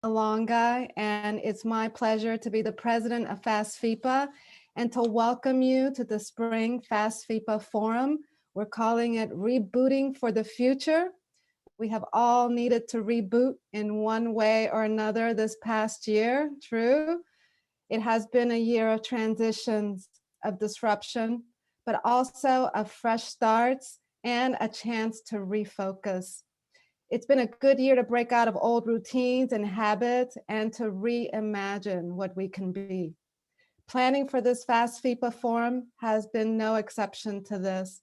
Alonga, and it's my pleasure to be the president of FAST-FIPA and to welcome you to the Spring FAST-FIPA Forum. We're calling it Rebooting for the Future. We have all needed to reboot in one way or another this past year, true. It has been a year of transitions, of disruption, but also of fresh starts and a chance to refocus. It's been a good year to break out of old routines and habits and to reimagine what we can be. Planning for this FAST-FIPA Forum has been no exception to this.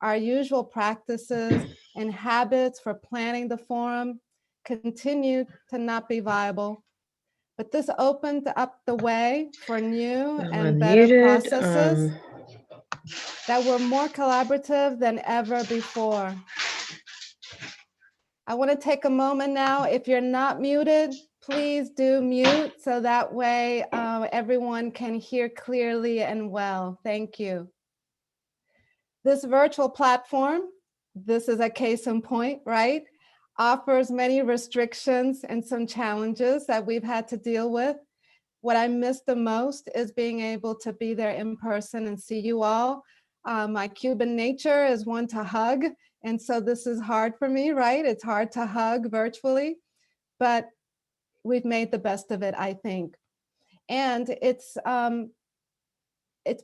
Our usual practices and habits for planning the forum continue to not be viable, but this opened up the way for new and better processes that were more collaborative than ever before. I want to take a moment now. If you're not muted, please do mute so that way everyone can hear clearly and well. Thank you. This virtual platform, this is a case in point, right? Offers many restrictions and some challenges that we've had to deal with. What I miss the most is being able to be there in person and see you all. My Cuban nature is one to hug. And so this is hard for me, right? It's hard to hug virtually, but we've made the best of it, I think. And it's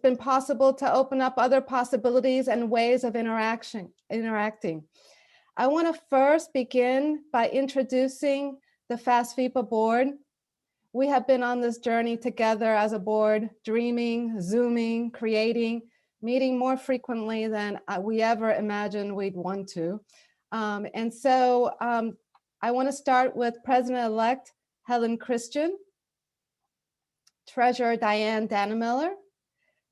been possible to open up other possibilities and ways of interacting. I want to first begin by introducing the FAST-FIPA board. We have been on this journey together as a board, dreaming, Zooming, creating, meeting more frequently than we ever imagined we'd want to. And so I want to start with President-elect Helen Christian, Treasurer Diane Dannemiller,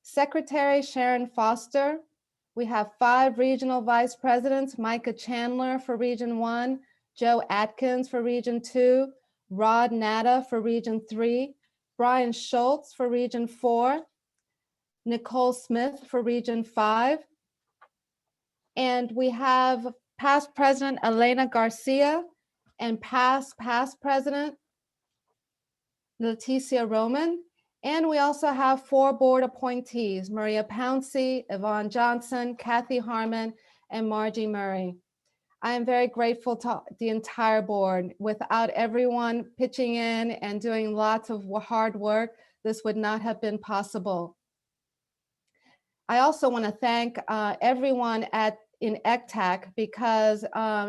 Secretary Sharon Foster. We have 5 regional vice presidents, Micah Chandler for Region 1, Joe Atkins for Region 2, Rod Natta for Region 3, Brian Schultz for Region 4, Nicole Smith for Region 5. And we have past President Elena Garcia and past President Leticia Roman. And we also have 4 board appointees, Maria Pouncey, Yvonne Johnson, Kathy Harmon, and Margie Murray. I am very grateful to the entire board. Without everyone pitching in and doing lots of hard work, this would not have been possible. I also want to thank everyone in ECTAC because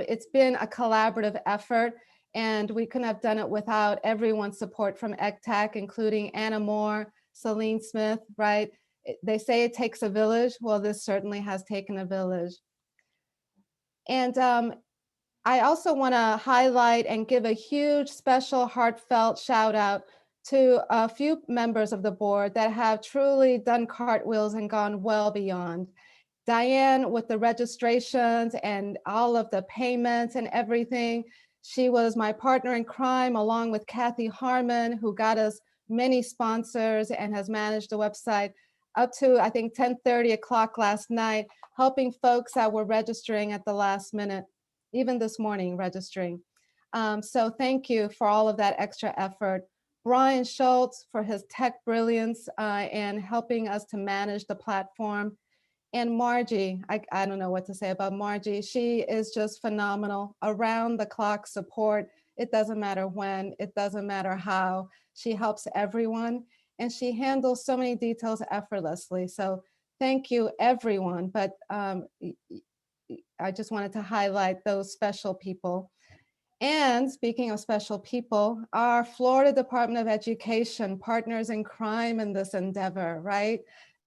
it's been a collaborative effort and we couldn't have done it without everyone's support from ECTAC, including Anna Moore, Celine Smith, right? They say it takes a village. Well, this certainly has taken a village. And I also want to highlight and give a huge special heartfelt shout out to a few members of the board that have truly done cartwheels and gone well beyond. Diane with the registrations and all of the payments and everything. She was my partner in crime along with Kathy Harmon, who got us many sponsors and has managed the website up to, I think, 10:30 o'clock last night, helping folks that were registering at the last minute, even this morning registering. So thank you for all of that extra effort. Brian Schultz for his tech brilliance and helping us to manage the platform. And Margie, I don't know what to say about Margie. She is just phenomenal, around the clock support. It doesn't matter when, it doesn't matter how. She helps everyone and she handles so many details effortlessly. So thank you everyone, but I just wanted to highlight those special people. And speaking of special people, our Florida Department of Education partners in crime in this endeavor, right?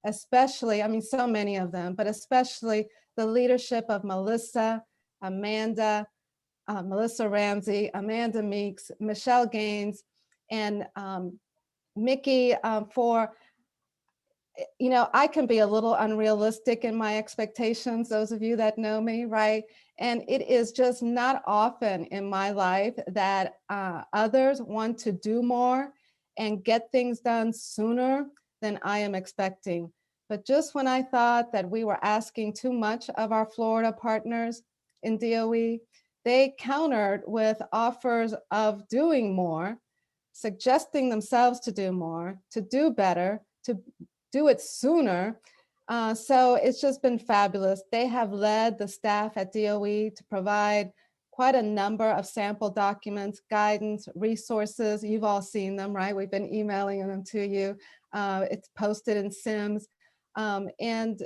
Especially, I mean, so many of them, but especially the leadership of Melissa, Amanda, Melissa Ramsey, Amanda Meeks, Michelle Gaines, and Mickey for, you know, I can be a little unrealistic in my expectations, those of you that know me, right? And it is just not often in my life that others want to do more and get things done sooner than I am expecting. But just when I thought that we were asking too much of our Florida partners in DOE, they countered with offers of doing more, suggesting themselves to do more, to do better, to do it sooner. So it's just been fabulous. They have led the staff at DOE to provide quite a number of sample documents, guidance, resources. You've all seen them, right? We've been emailing them to you. It's posted in Sims. And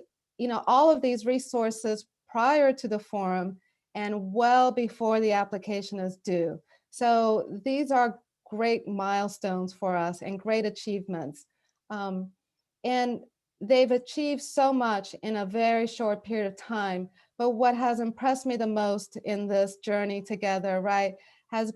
all of these resources prior to the forum and well before the application is due. So these are great milestones for us and great achievements. And they've achieved so much in a very short period of time. But what has impressed me the most in this journey together, right, it's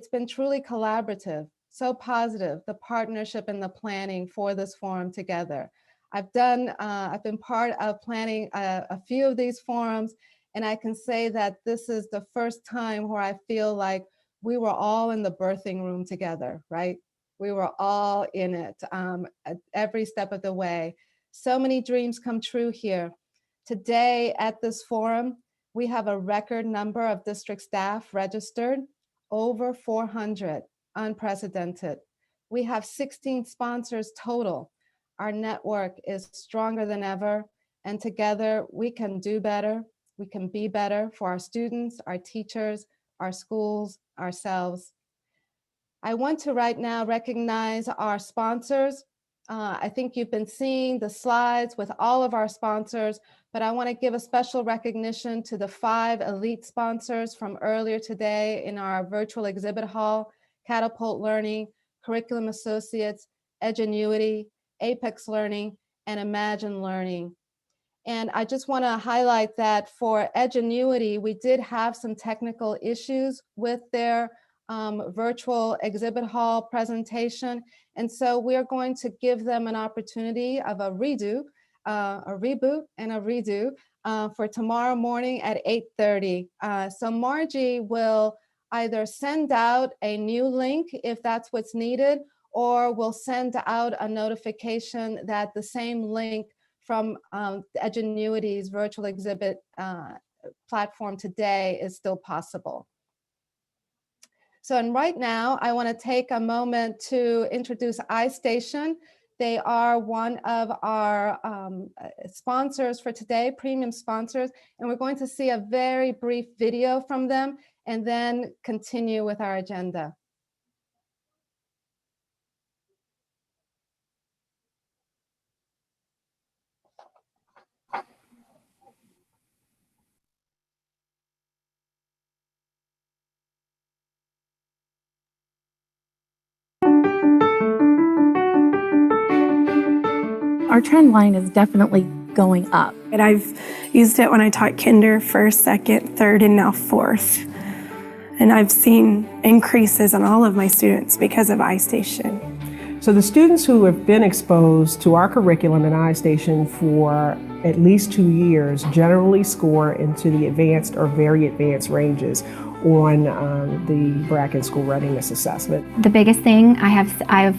been truly collaborative, so positive, the partnership and the planning for this forum together. I've been part of planning a few of these forums, and I can say that this is the first time where I feel like we were all in the birthing room together, right? We were all in it at every step of the way. So many dreams come true here. Today at this forum, we have a record number of district staff registered, over 400, unprecedented. We have 16 sponsors total. Our network is stronger than ever, and together we can do better. We can be better for our students, our teachers, our schools, ourselves. I want to right now recognize our sponsors. I think you've been seeing the slides with all of our sponsors, but I want to give a special recognition to the 5 elite sponsors from earlier today in our virtual exhibit hall: Catapult Learning, Curriculum Associates, Edgenuity, Apex Learning, and Imagine Learning. And I just want to highlight that for Edgenuity, we did have some technical issues with their virtual exhibit hall presentation. And so we're going to give them an opportunity of a reboot and a redo for tomorrow morning at 8:30. So Margie will either send out a new link if that's what's needed, or we'll send out a notification that the same link from Edgenuity's virtual exhibit platform today is still possible. So, and right now, I want to take a moment to introduce iStation. They are one of our sponsors for today, premium sponsors, and we're going to see a very brief video from them and then continue with our agenda. Our trend line is definitely going up. And I've used it when I taught kinder, first, second, third, and now fourth. And I've seen increases on all of my students because of iStation. So the students who have been exposed to our curriculum in iStation for at least 2 years generally score into the advanced or very advanced ranges on the Bracken School Readiness Assessment. The biggest thing I've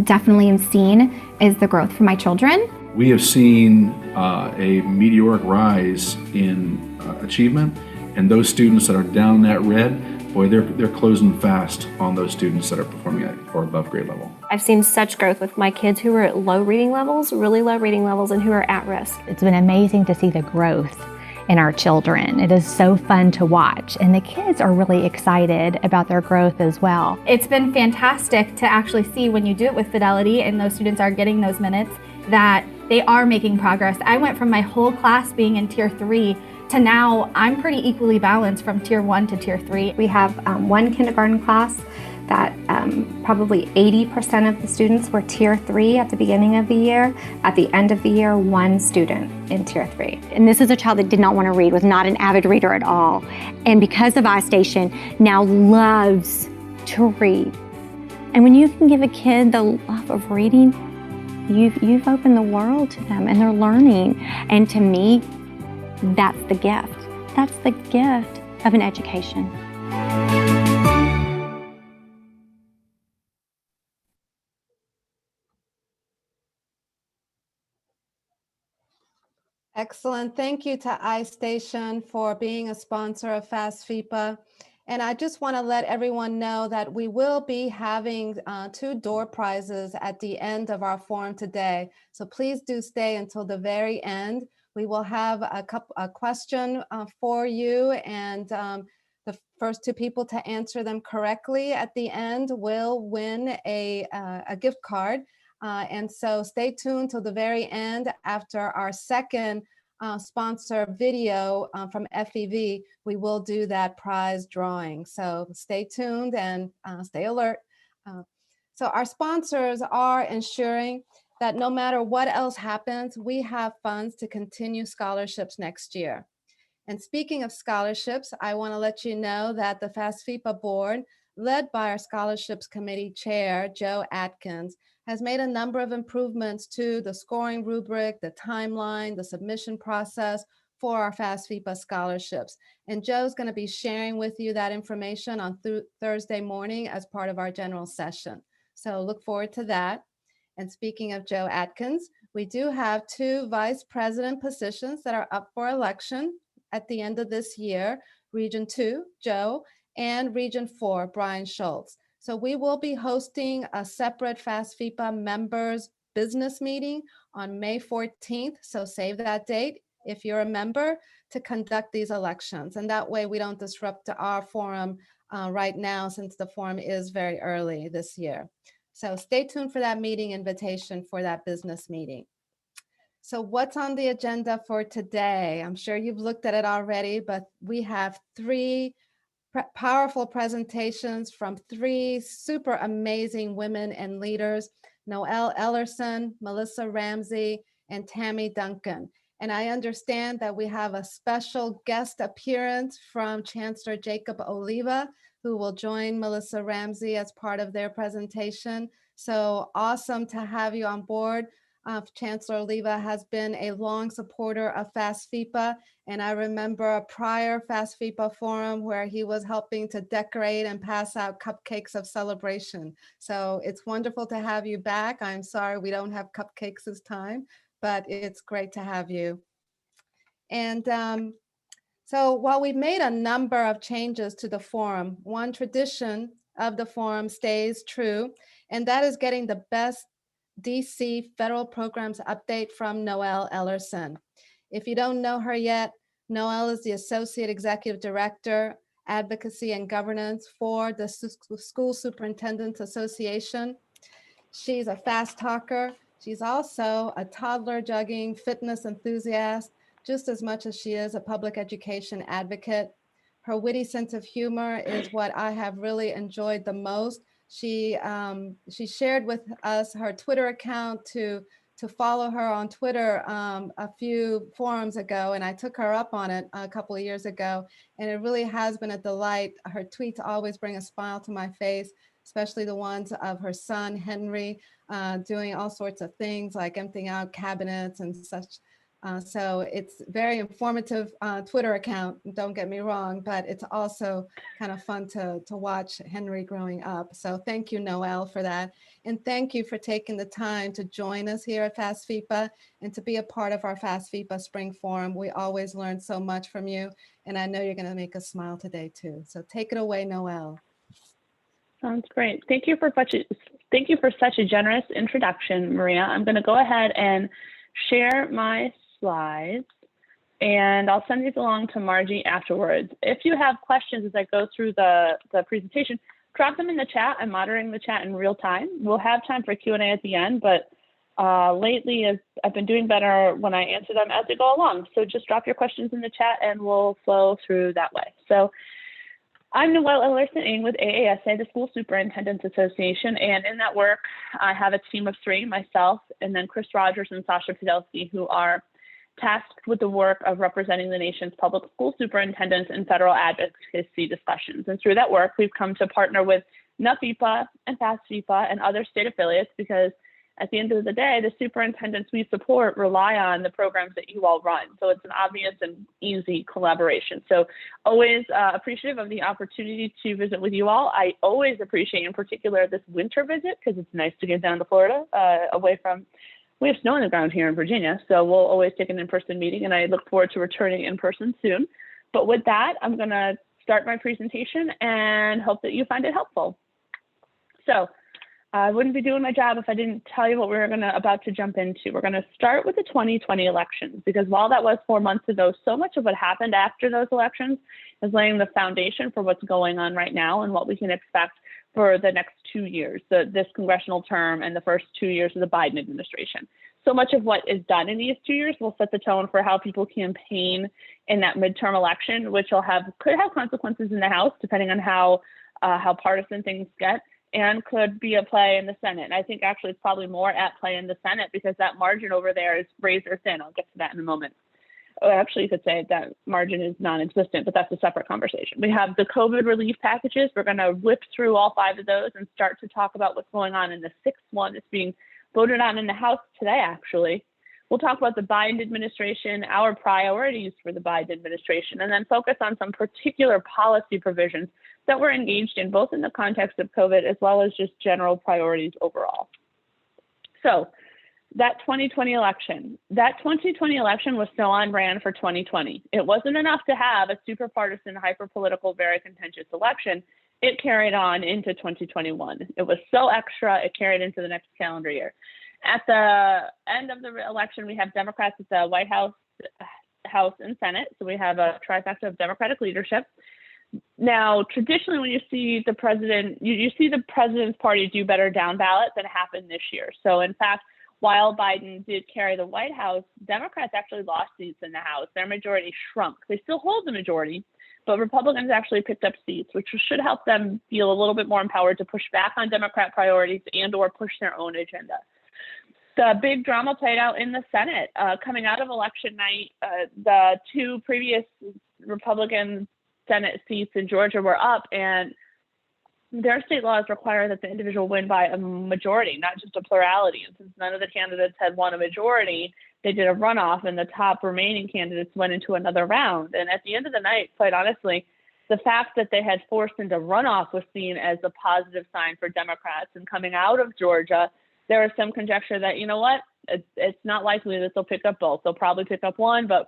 definitely seen is the growth for my children. We have seen a meteoric rise in achievement, and those students that are down that red, boy, they're closing fast on those students that are performing at or above grade level. I've seen such growth with my kids who are at low reading levels, really low reading levels, and who are at risk. It's been amazing to see the growth in our children. It is so fun to watch, and the kids are really excited about their growth as well. It's been fantastic to actually see when you do it with Fidelity and those students are getting those minutes that they are making progress. I went from my whole class being in tier 3 to now I'm pretty equally balanced from tier 1 to tier 3. We have one kindergarten class that probably 80% of the students were tier 3 at the beginning of the year. At the end of the year, 1 student in tier 3. And this is a child that did not want to read, was not an avid reader at all. And because of iStation, now loves to read. And when you can give a kid the love of reading, you've opened the world to them and they're learning. And to me, that's the gift. That's the gift of an education. Excellent. Thank you to iStation for being a sponsor of FAFSA. And I just want to let everyone know that we will be having 2 door prizes at the end of our forum today. So please do stay until the very end. We will have a question for you, and the first 2 people to answer them correctly at the end will win a gift card. And so stay tuned till the very end. After our second sponsor video from FEV, we will do that prize drawing. So stay tuned and stay alert. So our sponsors are ensuring that no matter what else happens, we have funds to continue scholarships next year. And speaking of scholarships, I want to let you know that the FAFSA board, led by our scholarships committee chair, Joe Atkins, has made a number of improvements to the scoring rubric, the timeline, the submission process for our FAFSA scholarships. And Joe's going to be sharing with you that information on Thursday morning as part of our general session. So look forward to that. And speaking of Joe Atkins, we do have 2 vice president positions that are up for election at the end of this year, Region 2, Joe, and Region 4, Brian Schultz. So we will be hosting a separate FAFSA members business meeting on May 14th. So save that date if you're a member to conduct these elections. And that way we don't disrupt our forum right now, since the forum is very early this year. So stay tuned for that meeting invitation for that business meeting. So what's on the agenda for today? I'm sure you've looked at it already, but we have 3 powerful presentations from 3 super amazing women and leaders, Noelle Ellerson, Melissa Ramsey, and Tammy Duncan. And I understand that we have a special guest appearance from Chancellor Jacob Oliva, who will join Melissa Ramsey as part of their presentation. So awesome to have you on board. Chancellor Oliva has been a long supporter of FAFSA, and I remember a prior FAFSA forum where he was helping to decorate and pass out cupcakes of celebration. So it's wonderful to have you back. I'm sorry we don't have cupcakes this time, but it's great to have you. And so while we've made a number of changes to the forum, one tradition of the forum stays true, and that is getting the best DC federal programs update from Noelle Ellerson. If you don't know her yet, Noelle is the Associate Executive Director, Advocacy and Governance for the School Superintendents Association. She's a fast talker. She's also a toddler jugging fitness enthusiast, just as much as she is a public education advocate. Her witty sense of humor is what I have really enjoyed the most. She shared with us her Twitter account to follow her on Twitter a few forums ago, and I took her up on it a couple of years ago, and it really has been a delight. Her tweets always bring a smile to my face, especially the ones of her son, Henry, doing all sorts of things like emptying out cabinets and such. So it's very informative Twitter account, don't get me wrong, but it's also kind of fun to watch Henry growing up. So thank you, Noelle, for that. And thank you for taking the time to join us here at FAFSA and to be a part of our FAFSA Spring Forum. We always learn so much from you, and I know you're going to make us smile today too. So take it away, Noelle. Sounds great. Thank you for such a generous introduction, Maria. I'm going to go ahead and share my slides, and I'll send these along to Margie afterwards. If you have questions as I go through the presentation, drop them in the chat. I'm monitoring the chat in real time. We'll have time for Q&A at the end, but lately I've been doing better when I answer them as they go along. So just drop your questions in the chat and we'll flow through that way. So I'm Noelle Ellerson with AASA, the School Superintendents Association, and in that work, I have a team of 3, myself, and then Chris Rogers and Sasha Podolsky, who are tasked with the work of representing the nation's public school superintendents in federal advocacy discussions. And through that work, we've come to partner with NUFIPA and FAFSA and other state affiliates, because at the end of the day, the superintendents we support rely on the programs that you all run. So it's an obvious and easy collaboration. So always appreciative of the opportunity to visit with you all. I always appreciate in particular this winter visit, because it's nice to get down to Florida away from we have snow on the ground here in Virginia, so we'll always take an in-person meeting, and I look forward to returning in person soon. But with that, I'm going to start my presentation and hope that you find it helpful. So I wouldn't be doing my job if I didn't tell you what we're about to jump into. We're going to start with the 2020 elections, because while that was 4 months ago, so much of what happened after those elections is laying the foundation for what's going on right now and what we can expect for the next 2 years, this congressional term and the first 2 years of the Biden administration. So much of what is done in these 2 years will set the tone for how people campaign in that midterm election, which could have consequences in the House, depending on how partisan things get, and could be a play in the Senate. And I think actually it's probably more at play in the Senate, because that margin over there is razor thin. I'll get to that in a moment. Actually, you could say that margin is non-existent, but that's a separate conversation. We have the COVID relief packages. We're going to whip through all 5 of those and start to talk about what's going on in the 6th one that's being voted on in the House today, actually. We'll talk about the Biden administration, our priorities for the Biden administration, and then focus on some particular policy provisions that we're engaged in, both in the context of COVID as well as just general priorities overall. So that 2020 election was so on brand for 2020. It wasn't enough to have a super partisan, hyper political, very contentious election. It carried on into 2021. It was so extra, it carried into the next calendar year. At the end of the election, we have Democrats at the White House, House and Senate. So we have a trifecta of Democratic leadership. Now, traditionally, when you see the president, you see the president's party do better down ballot than happened this year. So in fact, while Biden did carry the White House, Democrats actually lost seats in the House. Their majority shrunk. They still hold the majority, but Republicans actually picked up seats, which should help them feel a little bit more empowered to push back on Democrat priorities and or push their own agenda. The big drama played out in the Senate. Coming out of election night, the 2 previous Republican Senate seats in Georgia were up, and their state laws require that the individual win by a majority, not just a plurality. And since none of the candidates had won a majority, they did a runoff, and the top remaining candidates went into another round. And at the end of the night, quite honestly, the fact that they had forced into runoff was seen as a positive sign for Democrats. And coming out of Georgia, there was some conjecture that, you know what, it's not likely that they'll pick up both. They'll probably pick up one, but,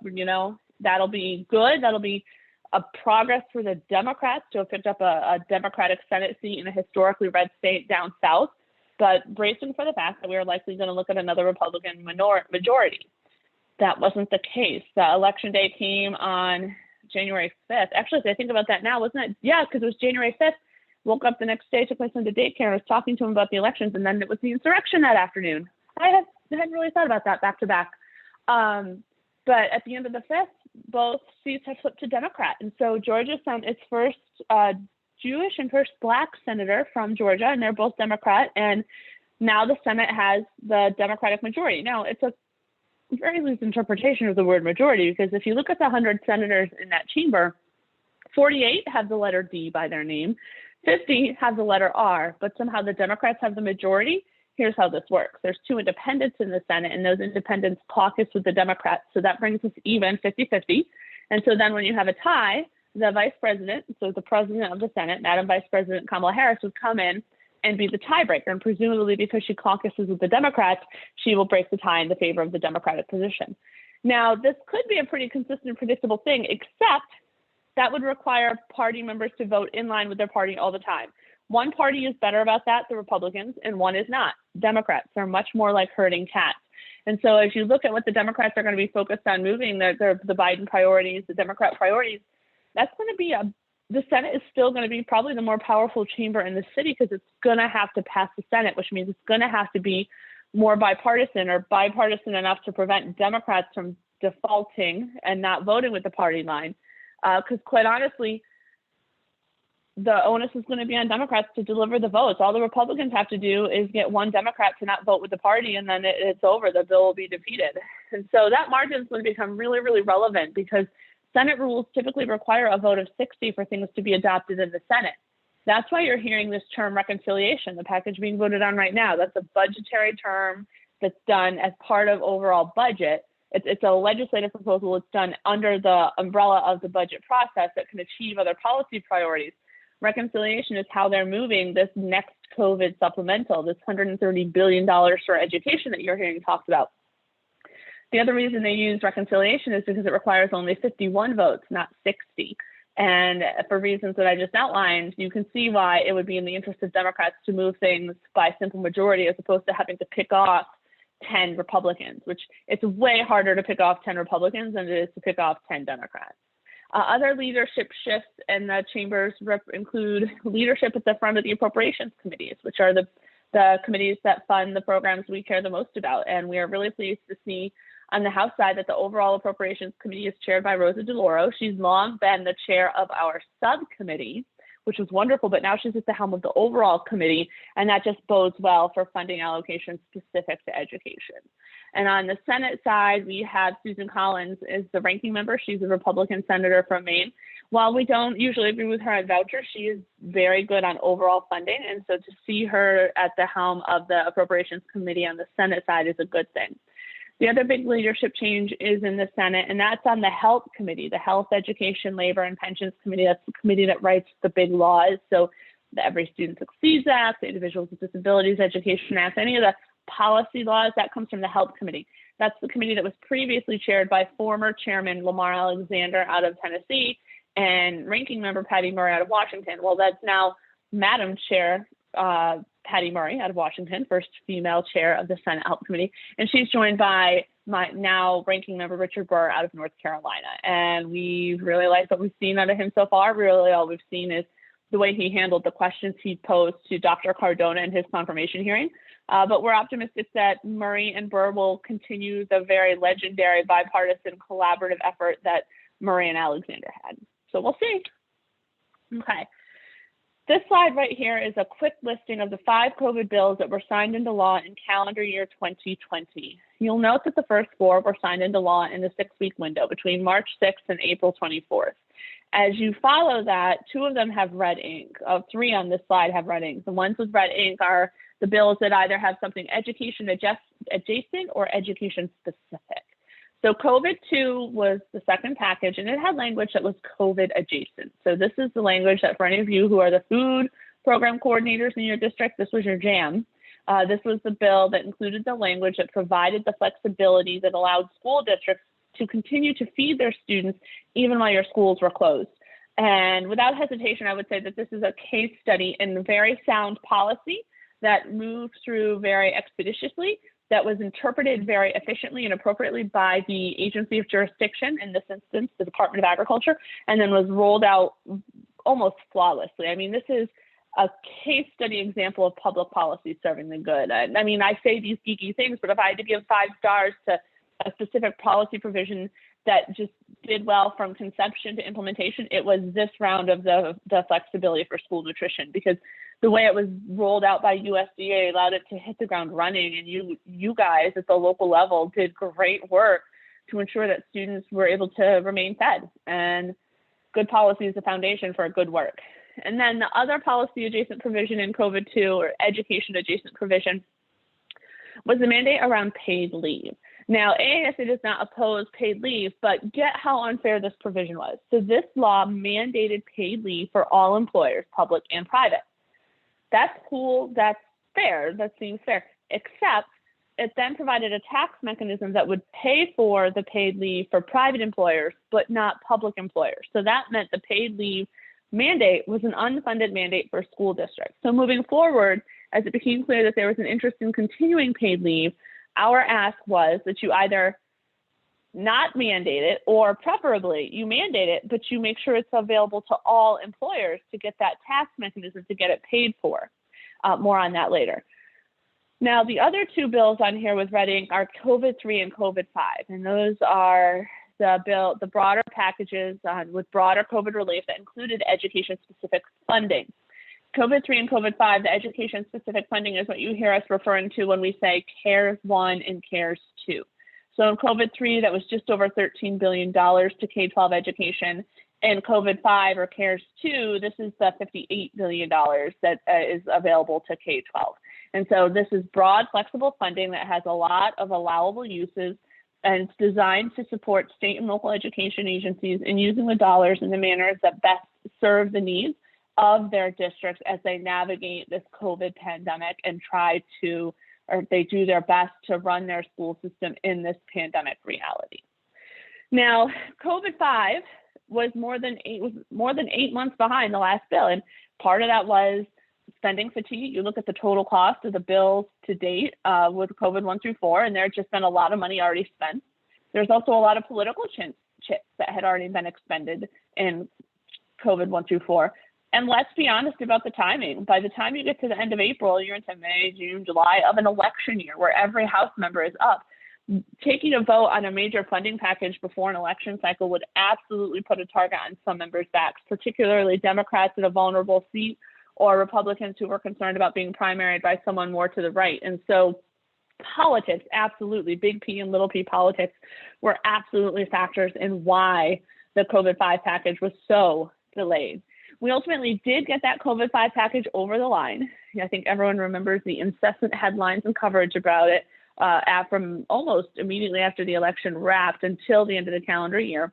that'll be good. That'll be a progress for the Democrats to have picked up a Democratic Senate seat in a historically red state down south, but bracing for the fact that we were likely going to look at another Republican majority. That wasn't the case. The election day came on January 5th. Actually, if I think about that now, wasn't it? Yeah, because it was January 5th. Woke up the next day, took my son to daycare, and was talking to him about the elections, and then it was the insurrection that afternoon. I hadn't really thought about that back to back. But at the end of the 5th, both seats have flipped to Democrat. And so Georgia sent its first Jewish and first Black senator from Georgia, and they're both Democrat. And now the Senate has the Democratic majority. Now, it's a very loose interpretation of the word majority, because if you look at the 100 senators in that chamber, 48 have the letter D by their name, 50 have the letter R, but somehow the Democrats have the majority. Here's how this works. There's 2 independents in the Senate, and those independents caucus with the Democrats. So that brings us even 50-50. And so then when you have a tie, the vice president, so the president of the Senate, Madam Vice President Kamala Harris, would come in and be the tiebreaker. And presumably because she caucuses with the Democrats, she will break the tie in the favor of the Democratic position. Now, this could be a pretty consistent, predictable thing, except that would require party members to vote in line with their party all the time. One party is better about that, the Republicans, and one is not. Democrats are much more like herding cats. And so as you look at what the Democrats are going to be focused on moving, the Biden priorities, the Democrat priorities, that's going to be the Senate is still going to be probably the more powerful chamber in the city, because it's going to have to pass the Senate, which means it's going to have to be more bipartisan, or bipartisan enough to prevent Democrats from defaulting and not voting with the party line. Because quite honestly, the onus is going to be on Democrats to deliver the votes. All the Republicans have to do is get one Democrat to not vote with the party, and then it's over. The bill will be defeated. And so that margin is going to become really, really relevant, because Senate rules typically require a vote of 60 for things to be adopted in the Senate. That's why you're hearing this term reconciliation, the package being voted on right now. That's a budgetary term that's done as part of overall budget. It's a legislative proposal. It's done under the umbrella of the budget process that can achieve other policy priorities. reconciliation is how they're moving this next COVID supplemental, this $130 billion for education that you're hearing talked about. The other reason they use reconciliation is because it requires only 51 votes, not 60. And for reasons that I just outlined, you can see why it would be in the interest of Democrats to move things by simple majority as opposed to having to pick off 10 Republicans, which it's way harder to pick off 10 Republicans than it is to pick off 10 Democrats. Other leadership shifts in the chambers include leadership at the front of the appropriations committees, which are the committees that fund the programs we care the most about. And we are really pleased to see on the House side that the overall appropriations committee is chaired by Rosa DeLauro. She's long been the chair of our subcommittee, which was wonderful, but now she's at the helm of the overall committee, and that just bodes well for funding allocations specific to education. And on the Senate side, we have Susan Collins as the ranking member. She's a Republican senator from Maine. While we don't usually agree with her on vouchers, she is very good on overall funding. And so to see her at the helm of the Appropriations Committee on the Senate side is a good thing. The other big leadership change is in the Senate, and that's on the Health Committee, the Health, Education, Labor, and Pensions Committee. That's the committee that writes the big laws. So the Every Student Succeeds Act, the Individuals with Disabilities Education Act, any of the policy laws, that comes from the Health Committee. That's the committee that was previously chaired by former Chairman Lamar Alexander out of Tennessee and Ranking Member Patty Murray out of Washington. Well, that's now Madam Chair Patty Murray out of Washington, first female chair of the Senate Health Committee. And she's joined by my now ranking member, Richard Burr, out of North Carolina. And we really like what we've seen out of him so far. Really, all we've seen is the way he handled the questions he posed to Dr. Cardona in his confirmation hearing. But we're optimistic that Murray and Burr will continue the very legendary bipartisan collaborative effort that Murray and Alexander had. So we'll see. Okay. This slide right here is a quick listing of the 5 COVID bills that were signed into law in calendar year 2020. You'll note that the first 4 were signed into law in the 6-week window between March 6th and April 24th. As you follow that, 2 of them have red ink. 3 on this slide have red ink. The ones with red ink are the bills that either have something education adjacent or education specific. So COVID-2 was the second package, and it had language that was COVID adjacent. So this is the language that for any of you who are the food program coordinators in your district, this was your jam. This was the bill that included the language that provided the flexibility that allowed school districts to continue to feed their students even while your schools were closed. And without hesitation, I would say that this is a case study in very sound policy that moved through very expeditiously, that was interpreted very efficiently and appropriately by the agency of jurisdiction, in this instance, the Department of Agriculture, and then was rolled out almost flawlessly. I mean, this is a case study example of public policy serving the good. I mean, I say these geeky things, but if I had to give 5 stars to a specific policy provision that just did well from conception to implementation, it was this round of the flexibility for school nutrition, because the way it was rolled out by USDA allowed it to hit the ground running, and you guys at the local level did great work to ensure that students were able to remain fed. And good policy is the foundation for good work. And then the other policy adjacent provision in COVID-2, or education adjacent provision, was the mandate around paid leave. Now, AASA does not oppose paid leave, but get how unfair this provision was. So this law mandated paid leave for all employers, public and private. That's cool, that's fair, that seems fair, except it then provided a tax mechanism that would pay for the paid leave for private employers, but not public employers. So that meant the paid leave mandate was an unfunded mandate for school districts. So moving forward, as it became clear that there was an interest in continuing paid leave, our ask was that you either not mandate it, or preferably you mandate it, but you make sure it's available to all employers to get that tax mechanism to get it paid for. More on that later. Now, the other 2 bills on here with red ink are COVID-3 and COVID-5, and those are the broader packages with broader COVID relief that included education-specific funding. COVID-3 and COVID-5, the education-specific funding is what you hear us referring to when we say CARES 1 and CARES 2. So in COVID-3, that was just over $13 billion to K-12 education. In COVID-5 or CARES 2, this is the $58 billion that is available to K-12. And so this is broad, flexible funding that has a lot of allowable uses, and it's designed to support state and local education agencies in using the dollars in the manners that best serve the needs of their districts as they navigate this COVID pandemic and try to, or they do their best to run their school system in this pandemic reality. Now, COVID-5 was more than 8 months behind the last bill, and part of that was spending fatigue. You look at the total cost of the bills to date with COVID 1 through 4, and there's just been a lot of money already spent. There's also a lot of political chips that had already been expended in COVID 1 through 4. And let's be honest about the timing. By the time you get to the end of April, you're into May, June, July of an election year where every House member is up. Taking a vote on a major funding package before an election cycle would absolutely put a target on some members' backs, particularly Democrats in a vulnerable seat or Republicans who were concerned about being primaried by someone more to the right. And so politics, absolutely, big P and little p politics were absolutely factors in why the COVID-5 package was so delayed. We ultimately did get that COVID-5 package over the line. I think everyone remembers the incessant headlines and coverage about it from almost immediately after the election wrapped until the end of the calendar year.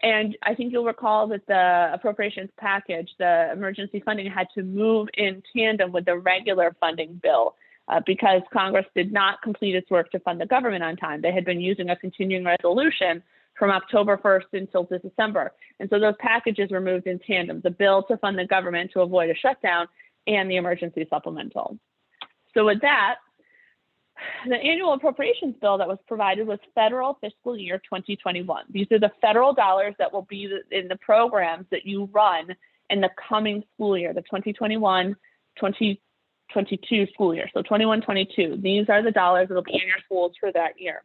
And I think you'll recall that the appropriations package, the emergency funding, had to move in tandem with the regular funding bill because Congress did not complete its work to fund the government on time. They had been using a continuing resolution from October 1st until December. And so those packages were moved in tandem, the bill to fund the government to avoid a shutdown and the emergency supplemental. So with that, the annual appropriations bill that was provided was federal fiscal year 2021. These are the federal dollars that will be in the programs that you run in the coming school year, the 2021-2022 school year. So 21-22, these are the dollars that will be in your schools for that year.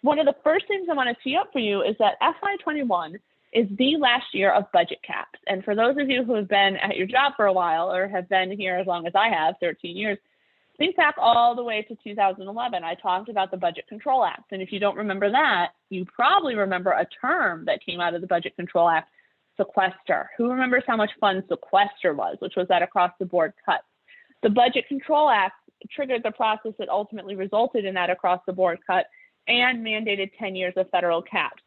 One of the first things I want to tee up for you is that FY21 is the last year of budget caps. And for those of you who have been at your job for a while or have been here as long as I have, 13 years, think back all the way to 2011. I talked about the Budget Control Act. And if you don't remember that, you probably remember a term that came out of the Budget Control Act, sequester. Who remembers how much fun sequester was, which was that across the board cut? The Budget Control Act triggered the process that ultimately resulted in that across the board cut and mandated 10 years of federal caps.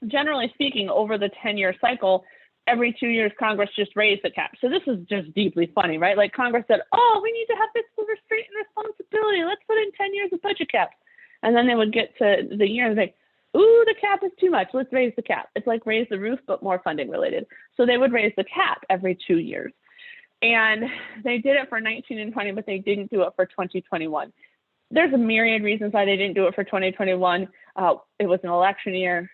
Generally speaking, over the 10-year cycle, every 2 years, Congress just raised the cap. So this is just deeply funny, right? Like Congress said, oh, we need to have fiscal restraint and responsibility. Let's put in 10 years of budget caps. And then they would get to the year and say, ooh, the cap is too much. Let's raise the cap. It's like raise the roof, but more funding related. So they would raise the cap every 2 years. And they did it for 19 and 20, but they didn't do it for 2021. There's a myriad reasons why they didn't do it for 2021. It was an election year.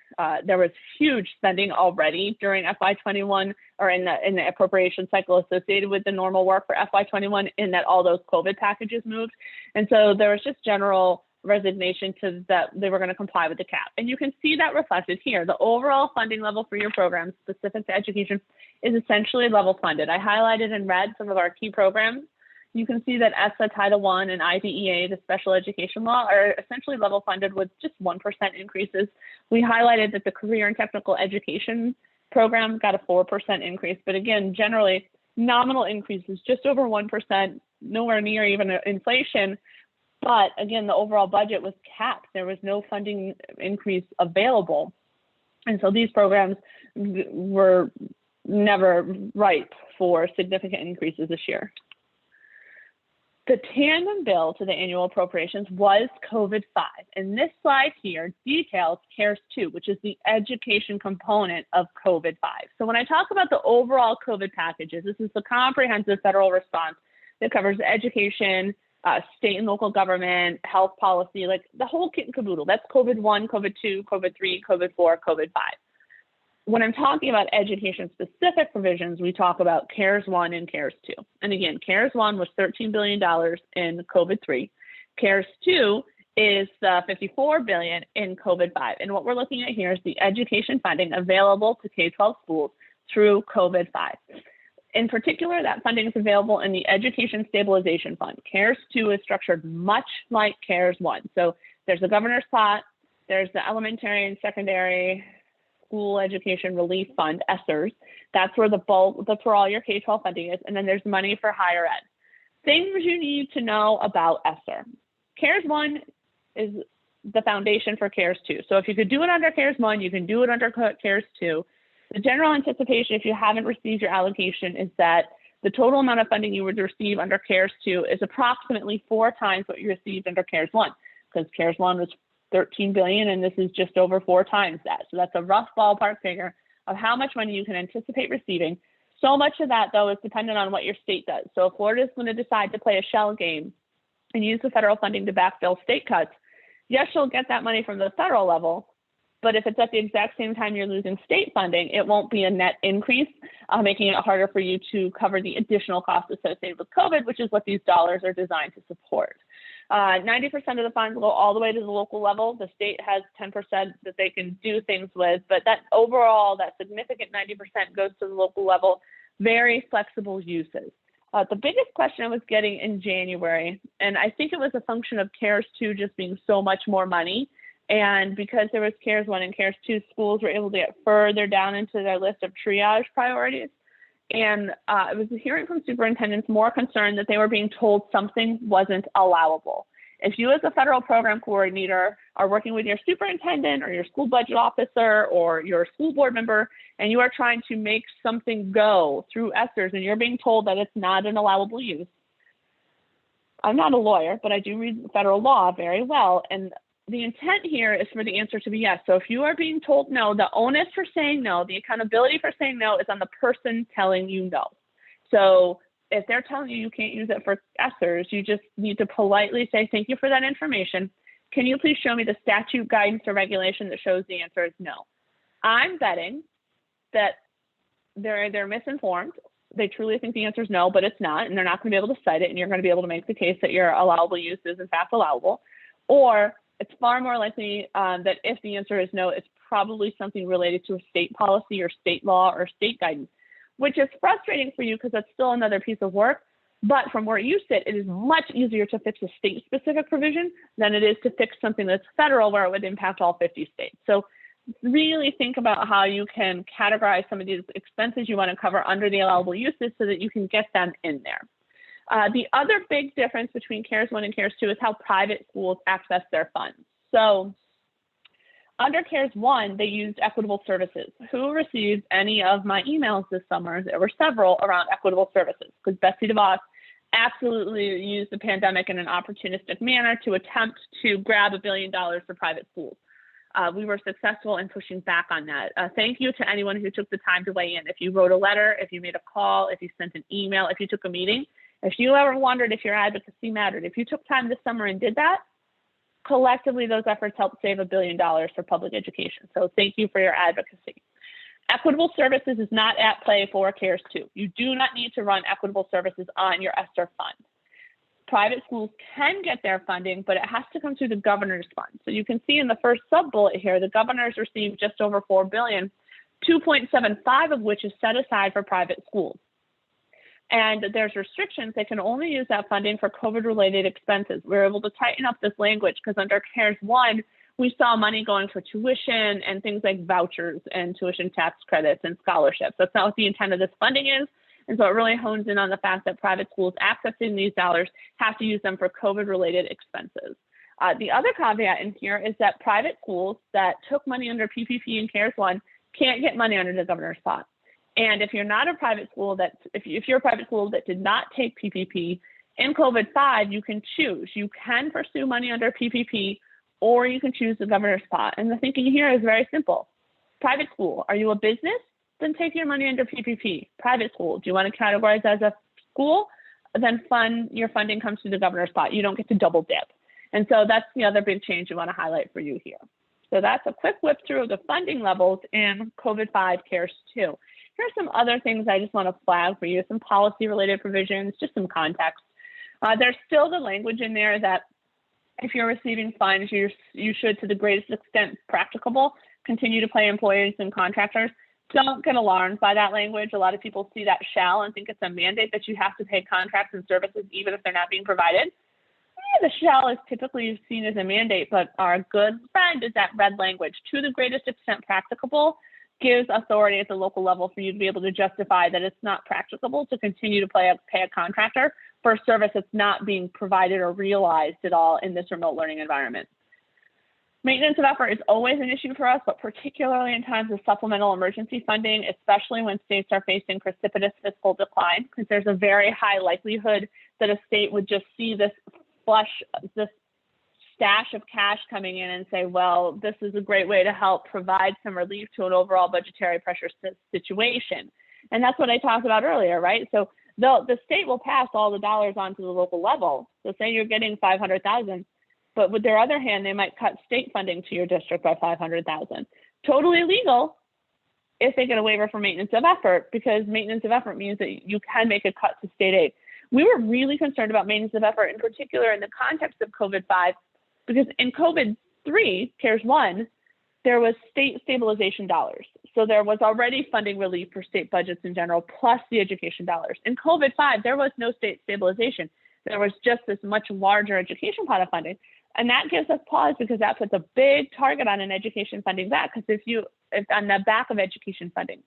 There was huge spending already during FY21 or in the appropriation cycle associated with the normal work for FY21 in that all those COVID packages moved. And so there was just general resignation to that they were going to comply with the cap. And you can see that reflected here. The overall funding level for your programs specific to education is essentially level funded. I highlighted in red some of our key programs. You can see that ESSA, Title I, and IDEA, the special education law, are essentially level funded with just 1% increases. We highlighted that the career and technical education program got a 4% increase, but again, generally nominal increases, just over 1%, nowhere near even inflation. But again, the overall budget was capped. There was no funding increase available. And so these programs were never ripe for significant increases this year. The tandem bill to the annual appropriations was COVID-5. And this slide here details CARES 2, which is the education component of COVID-5. So when I talk about the overall COVID packages, this is the comprehensive federal response that covers education, state and local government, health policy, like the whole kit and caboodle. That's COVID-1, COVID-2, COVID-3, COVID-4, COVID-5. When I'm talking about education-specific provisions, we talk about CARES 1 and CARES 2. And again, CARES 1 was $13 billion in COVID-3. CARES 2 is $54 billion in COVID-5. And what we're looking at here is the education funding available to K-12 schools through COVID-5. In particular, that funding is available in the Education Stabilization Fund. CARES 2 is structured much like CARES 1. So there's the governor's pot, there's the elementary and secondary School Education Relief Fund, ESSERS. That's where that's where all your K-12 funding is. And then there's money for higher ed. Things you need to know about ESSER. CARES 1 is the foundation for CARES 2. So if you could do it under CARES 1, you can do it under CARES 2. The general anticipation, if you haven't received your allocation, is that the total amount of funding you would receive under CARES 2 is approximately 4 times what you received under CARES 1, because CARES 1 was $13 billion, and this is just over 4 times that. So that's a rough ballpark figure of how much money you can anticipate receiving. So much of that, though, is dependent on what your state does. So if Florida is going to decide to play a shell game and use the federal funding to backfill state cuts, yes, you'll get that money from the federal level, but if it's at the exact same time you're losing state funding, it won't be a net increase, making it harder for you to cover the additional costs associated with COVID, which is what these dollars are designed to support. 90% of the funds go all the way to the local level. The state has 10% that they can do things with, but that overall, that significant 90% goes to the local level, very flexible uses. The biggest question I was getting in January, and I think it was a function of CARES 2 just being so much more money, and because there was CARES 1 and CARES 2, schools were able to get further down into their list of triage priorities. And I was hearing from superintendents more concerned that they were being told something wasn't allowable. If you as a federal program coordinator are working with your superintendent or your school budget officer or your school board member, and you are trying to make something go through ESSERS and you're being told that it's not an allowable use, I'm not a lawyer, but I do read federal law very well. And the intent here is for the answer to be yes. So if you are being told no, the onus for saying no, the accountability for saying no is on the person telling you no. So if they're telling you you can't use it for ESSERS, you just need to politely say, thank you for that information. Can you please show me the statute, guidance, or regulation that shows the answer is no? I'm betting that they're misinformed. They truly think the answer is no, but it's not, and they're not going to be able to cite it, and you're going to be able to make the case that your allowable use is in fact allowable. Or it's far more likely that if the answer is no, it's probably something related to a state policy or state law or state guidance, which is frustrating for you because that's still another piece of work. But from where you sit, it is much easier to fix a state-specific provision than it is to fix something that's federal where it would impact all 50 states. So really think about how you can categorize some of these expenses you want to cover under the allowable uses so that you can get them in there. The other big difference between CARES 1 and CARES 2 is how private schools access their funds. So under CARES 1, they used equitable services. Who received any of my emails this summer? There were several around equitable services because Betsy DeVos absolutely used the pandemic in an opportunistic manner to attempt to grab $1 billion for private schools. We were successful in pushing back on that. Thank you to anyone who took the time to weigh in. If you wrote a letter, if you made a call, if you sent an email, if you took a meeting, if you ever wondered if your advocacy mattered, if you took time this summer and did that, collectively those efforts helped save $1 billion for public education. So thank you for your advocacy. Equitable services is not at play for CARES 2. You do not need to run equitable services on your ESSER fund. Private schools can get their funding, but it has to come through the governor's fund. So you can see in the first sub-bullet here, the governors received just over $4 billion, 2.75 of which is set aside for private schools. And there's restrictions. They can only use that funding for COVID-related expenses. We were able to tighten up this language because under CARES 1, we saw money going for tuition and things like vouchers and tuition tax credits and scholarships. That's not what the intent of this funding is. And so it really hones in on the fact that private schools accessing these dollars have to use them for COVID-related expenses. The other caveat in here is that private schools that took money under PPP and CARES 1 can't get money under the governor's pot. And if you're not a private school if you're a private school that did not take PPP, in COVID-5, you can choose. You can pursue money under PPP, or you can choose the governor's pot. And the thinking here is very simple. Private school, are you a business? Then take your money under PPP. Private school, do you want to categorize as a school? Then your funding comes through the governor's pot. You don't get to double dip. And so that's the other big change we want to highlight for you here. So that's a quick whip through of the funding levels in COVID-5 CARES 2. Here's some other things I just want to flag for you, some policy-related provisions, just some context. There's still the language in there that if you're receiving funds, you should, to the greatest extent practicable, continue to pay employees and contractors. Don't get alarmed by that language. A lot of people see that shall and think it's a mandate that you have to pay contracts and services even if they're not being provided. The shall is typically seen as a mandate, but our good friend is that red language. To the greatest extent practicable gives authority at the local level for you to be able to justify that it's not practicable to continue to pay a contractor for a service that's not being provided or realized at all in this remote learning environment. Maintenance of effort is always an issue for us, but particularly in times of supplemental emergency funding, especially when states are facing precipitous fiscal decline, because there's a very high likelihood that a state would just see this stash of cash coming in and say, well, this is a great way to help provide some relief to an overall budgetary pressure situation. And that's what I talked about earlier, right? So the state will pass all the dollars onto the local level. So say you're getting $500,000, but with their other hand, they might cut state funding to your district by $500,000. Totally legal if they get a waiver for maintenance of effort, because maintenance of effort means that you can make a cut to state aid. We were really concerned about maintenance of effort, in particular in the context of COVID-5, because in COVID-3, CARES 1, there was state stabilization dollars. So there was already funding relief for state budgets in general, plus the education dollars. In COVID-5, there was no state stabilization. There was just this much larger education pot of funding. And that gives us pause, because that puts a big target on an education funding back. Because if on the back of education funding,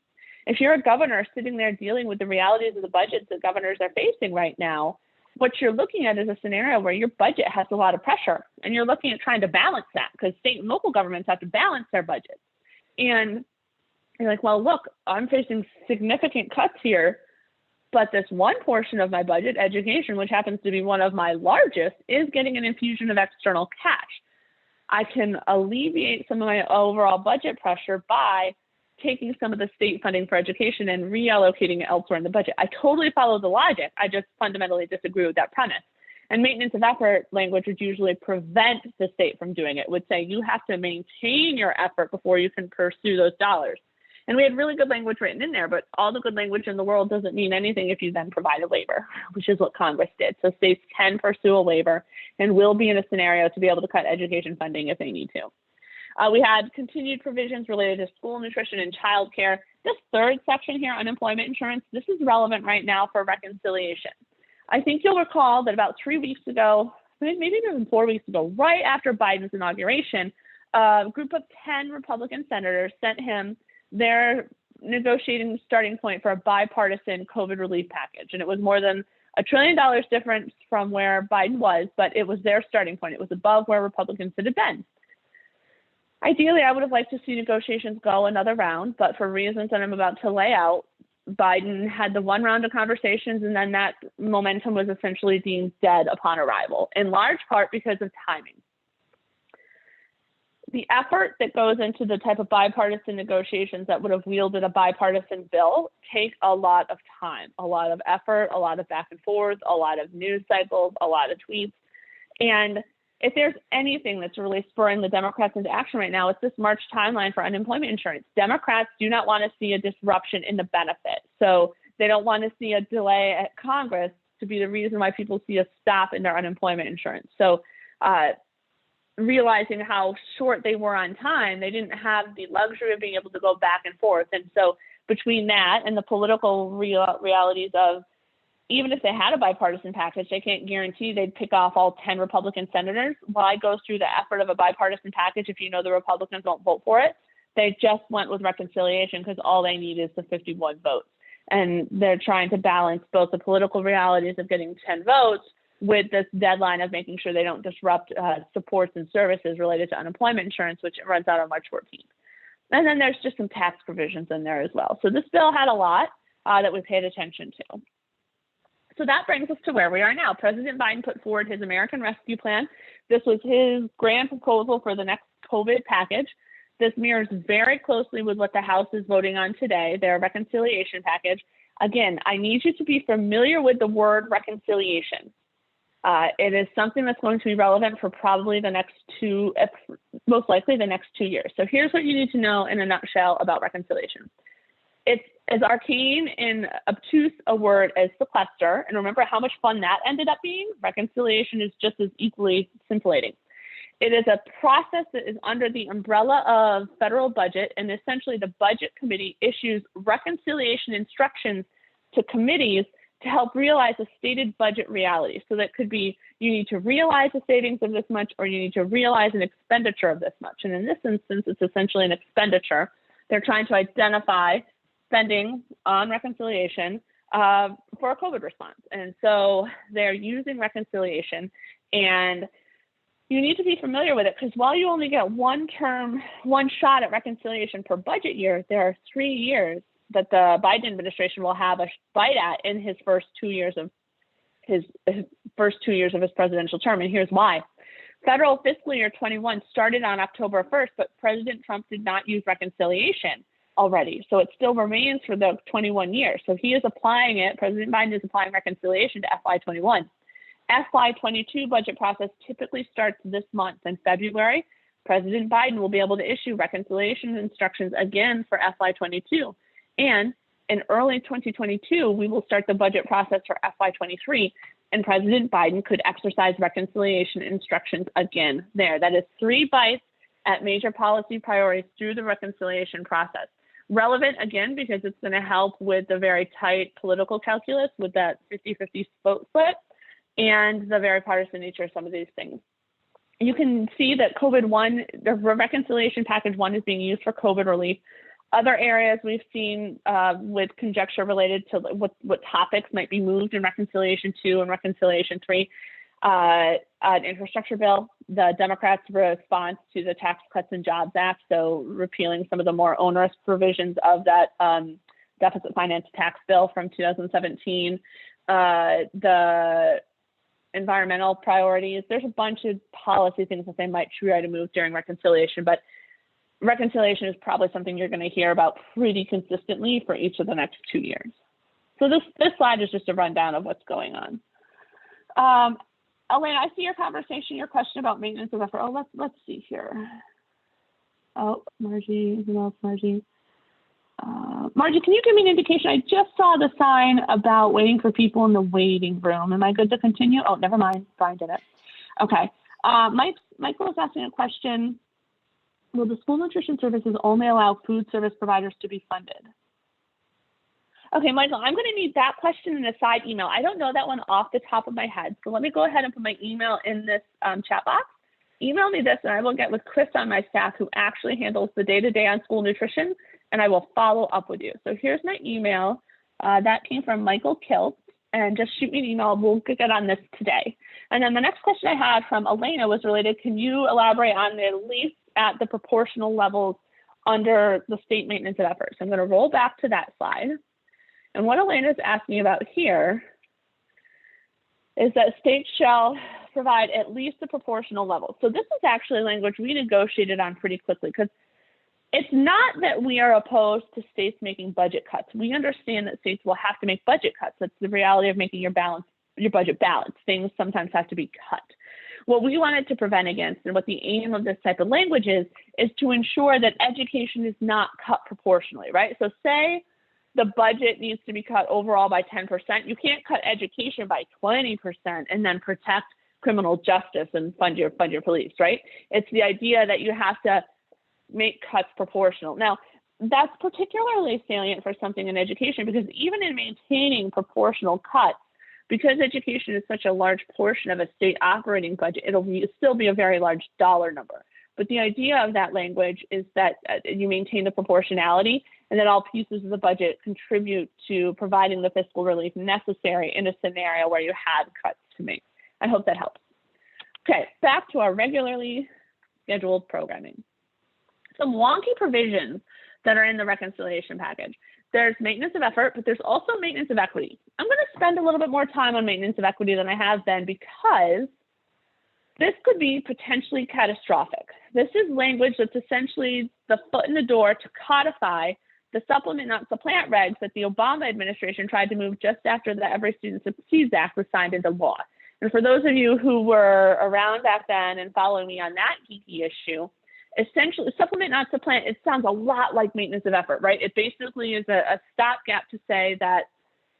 if you're a governor sitting there dealing with the realities of the budgets that governors are facing right now, what you're looking at is a scenario where your budget has a lot of pressure, and you're looking at trying to balance that, because state and local governments have to balance their budgets. And you're like, well, look, I'm facing significant cuts here, but this one portion of my budget, education, which happens to be one of my largest, is getting an infusion of external cash. I can alleviate some of my overall budget pressure by taking some of the state funding for education and reallocating it elsewhere in the budget. I totally follow the logic. I just fundamentally disagree with that premise. And maintenance of effort language would usually prevent the state from doing it. It would say you have to maintain your effort before you can pursue those dollars. And we had really good language written in there, but all the good language in the world doesn't mean anything if you then provide a waiver, which is what Congress did. So states can pursue a waiver and will be in a scenario to be able to cut education funding if they need to. We had continued provisions related to school nutrition and childcare. This third section here, unemployment insurance, this is relevant right now for reconciliation. I think you'll recall that about 3 weeks ago, maybe even 4 weeks ago, right after Biden's inauguration, a group of 10 Republican senators sent him their negotiating starting point for a bipartisan COVID relief package. And it was more than $1 trillion difference from where Biden was, but it was their starting point. It was above where Republicans had been. Ideally, I would have liked to see negotiations go another round, but for reasons that I'm about to lay out, Biden had the one round of conversations, and then that momentum was essentially deemed dead upon arrival, in large part because of timing. The effort that goes into the type of bipartisan negotiations that would have wielded a bipartisan bill take a lot of time, a lot of effort, a lot of back and forth, a lot of news cycles, a lot of tweets. And if there's anything that's really spurring the Democrats into action right now, it's this March timeline for unemployment insurance. Democrats do not want to see a disruption in the benefit. So they don't want to see a delay at Congress to be the reason why people see a stop in their unemployment insurance. So realizing how short they were on time, they didn't have the luxury of being able to go back and forth. And so between that and the political realities of, even if they had a bipartisan package, they can't guarantee they'd pick off all 10 Republican senators. Why go through the effort of a bipartisan package if you know the Republicans won't vote for it? They just went with reconciliation because all they need is the 51 votes. And they're trying to balance both the political realities of getting 10 votes with this deadline of making sure they don't disrupt supports and services related to unemployment insurance, which runs out on March 14th. And then there's just some tax provisions in there as well. So this bill had a lot that we paid attention to. So that brings us to where we are now. President Biden put forward his American Rescue Plan. This was his grand proposal for the next COVID package. This mirrors very closely with what the House is voting on today, their reconciliation package. Again, I need you to be familiar with the word reconciliation. It is something that's going to be relevant for probably the next most likely the next 2 years. So here's what you need to know in a nutshell about reconciliation. It's as arcane and obtuse a word as sequester. And remember how much fun that ended up being? Reconciliation is just as equally scintillating. It is a process that is under the umbrella of federal budget, and essentially the budget committee issues reconciliation instructions to committees to help realize a stated budget reality. So that could be, you need to realize a savings of this much, or you need to realize an expenditure of this much. And in this instance, it's essentially an expenditure. They're trying to identify spending on reconciliation for a COVID response. And so they're using reconciliation, and you need to be familiar with it, because while you only get one shot at reconciliation per budget year, there are 3 years that the Biden administration will have a bite at in his first 2 years of his presidential term. And here's why. Federal fiscal year 21 started on October 1st, but President Trump did not use reconciliation already. So it still remains for the 21 years. So he is applying it, President Biden is applying reconciliation to FY21. FY22 budget process typically starts this month in February. President Biden will be able to issue reconciliation instructions again for FY22. And in early 2022, we will start the budget process for FY23, and President Biden could exercise reconciliation instructions again there. That is 3 bites at major policy priorities through the reconciliation process. Relevant, again, because it's going to help with the very tight political calculus with that 50-50 vote split and the very partisan nature of some of these things. You can see that COVID-1, the reconciliation package 1 is being used for COVID relief. Other areas we've seen with conjecture related to what topics might be moved in Reconciliation 2 and Reconciliation 3, an infrastructure bill, the Democrats' response to the Tax Cuts and Jobs Act, so repealing some of the more onerous provisions of that deficit finance tax bill from 2017, the environmental priorities. There's a bunch of policy things that they might try to move during reconciliation, but reconciliation is probably something you're going to hear about pretty consistently for each of the next 2 years. So this slide is just a rundown of what's going on. Elena, I see your conversation, your question about maintenance of effort. Oh, let's see here. Oh, Margie, who else, Margie? Margie, can you give me an indication? I just saw the sign about waiting for people in the waiting room. Am I good to continue? Oh, never mind. Brian did it. Okay. Michael is asking a question. Will the school nutrition services only allow food service providers to be funded? Okay, Michael, I'm going to need that question in a side email. I don't know that one off the top of my head. So let me go ahead and put my email in this chat box. Email me this and I will get with Chris on my staff who actually handles the day-to-day on school nutrition, and I will follow up with you. So here's my email. That came from Michael Kilt, and just shoot me an email. We'll get on this today. And then the next question I had from Elena was related, can you elaborate on the least at the proportional levels under the state maintenance of efforts? I'm going to roll back to that slide. And what Elena is asking about here is that states shall provide at least the proportional level. So this is actually language we negotiated on pretty quickly, because it's not that we are opposed to states making budget cuts. We understand that states will have to make budget cuts. That's the reality of making your budget balanced. Things sometimes have to be cut. What we wanted to prevent against, and what the aim of this type of language is to ensure that education is not cut proportionally, right? So say the budget needs to be cut overall by 10%. You can't cut education by 20% and then protect criminal justice and fund your police, right? It's the idea that you have to make cuts proportional. Now, that's particularly salient for something in education, because even in maintaining proportional cuts, because education is such a large portion of a state operating budget, it'll still be a very large dollar number. But the idea of that language is that you maintain the proportionality, and that all pieces of the budget contribute to providing the fiscal relief necessary in a scenario where you had cuts to make. I hope that helps. Okay, back to our regularly scheduled programming. Some wonky provisions that are in the reconciliation package. There's maintenance of effort, but there's also maintenance of equity. I'm going to spend a little bit more time on maintenance of equity than I have been, because this could be potentially catastrophic. This is language that's essentially the foot in the door to codify the supplement not supplant regs that the Obama administration tried to move just after the Every Student Succeeds Act was signed into law. And for those of you who were around back then and following me on that geeky issue, essentially supplement not supplant, it sounds a lot like maintenance of effort, right? It basically is a stopgap to say that,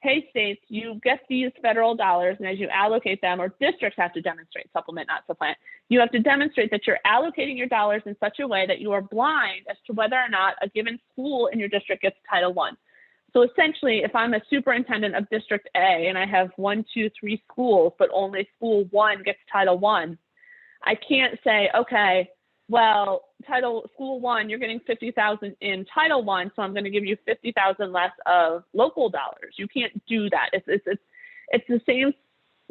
hey, states, you get these federal dollars, and as you allocate them, or districts have to demonstrate supplement, not supplant. You have to demonstrate that you're allocating your dollars in such a way that you are blind as to whether or not a given school in your district gets Title I. So essentially, if I'm a superintendent of District A and I have 1, 2, 3 schools, but only school 1 gets Title I can't say, okay, well, school 1, you're getting $50,000 in Title I, so I'm going to give you $50,000 less of local dollars. You can't do that. It's the same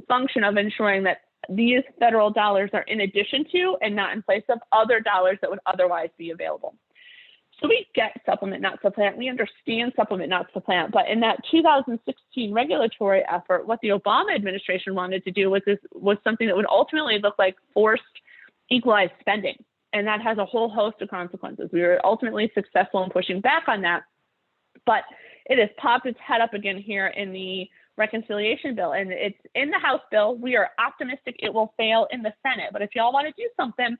function of ensuring that these federal dollars are in addition to and not in place of other dollars that would otherwise be available. So we get supplement, not supplant. We understand supplement, not supplant. But in that 2016 regulatory effort, what the Obama administration wanted to do was something that would ultimately look like forced equalized spending. And that has a whole host of consequences. We were ultimately successful in pushing back on that. But it has popped its head up again here in the reconciliation bill. And it's in the House bill. We are optimistic it will fail in the Senate. But if y'all want to do something,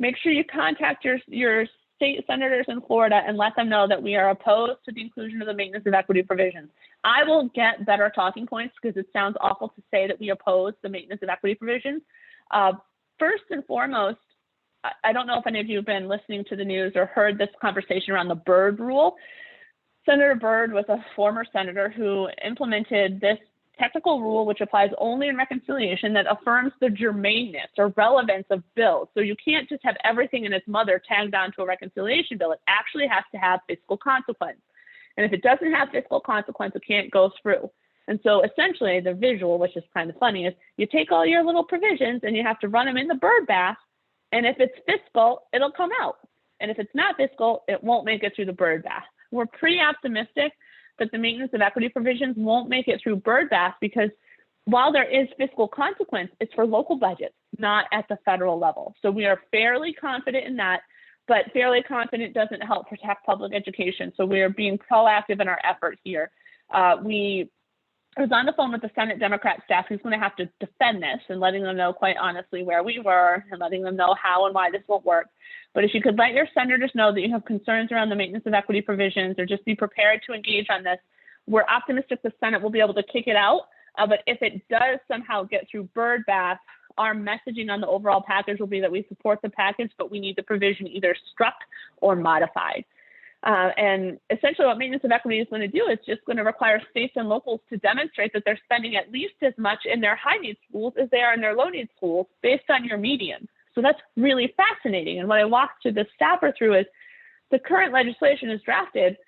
make sure you contact your state senators in Florida and let them know that we are opposed to the inclusion of the maintenance of equity provisions. I will get better talking points because it sounds awful to say that we oppose the maintenance of equity provisions. First and foremost, I don't know if any of you have been listening to the news or heard this conversation around the Byrd rule. Senator Byrd was a former senator who implemented this technical rule, which applies only in reconciliation, that affirms the germaneness or relevance of bills. So you can't just have everything and its mother tagged onto a reconciliation bill. It actually has to have fiscal consequence. And if it doesn't have fiscal consequence, it can't go through. And so essentially the visual, which is kind of funny, is you take all your little provisions and you have to run them in the bird bath. And if it's fiscal, it'll come out. And if it's not fiscal, it won't make it through the bird bath. We're pretty optimistic that the maintenance of equity provisions won't make it through bird bath because while there is fiscal consequence, it's for local budgets, not at the federal level. So we are fairly confident in that, but fairly confident doesn't help protect public education. So we are being proactive in our effort here. I was on the phone with the Senate Democrat staff who's going to have to defend this and letting them know quite honestly where we were and letting them know how and why this won't work. But if you could let your senators know that you have concerns around the maintenance of equity provisions or just be prepared to engage on this, we're optimistic the Senate will be able to kick it out. But if it does somehow get through bird bath, our messaging on the overall package will be that we support the package, but we need the provision either struck or modified. And essentially what maintenance of equity is going to do is just going to require states and locals to demonstrate that they're spending at least as much in their high need schools as they are in their low need schools based on your median. So that's really fascinating. And what I walked to the staffer through is the current legislation as drafted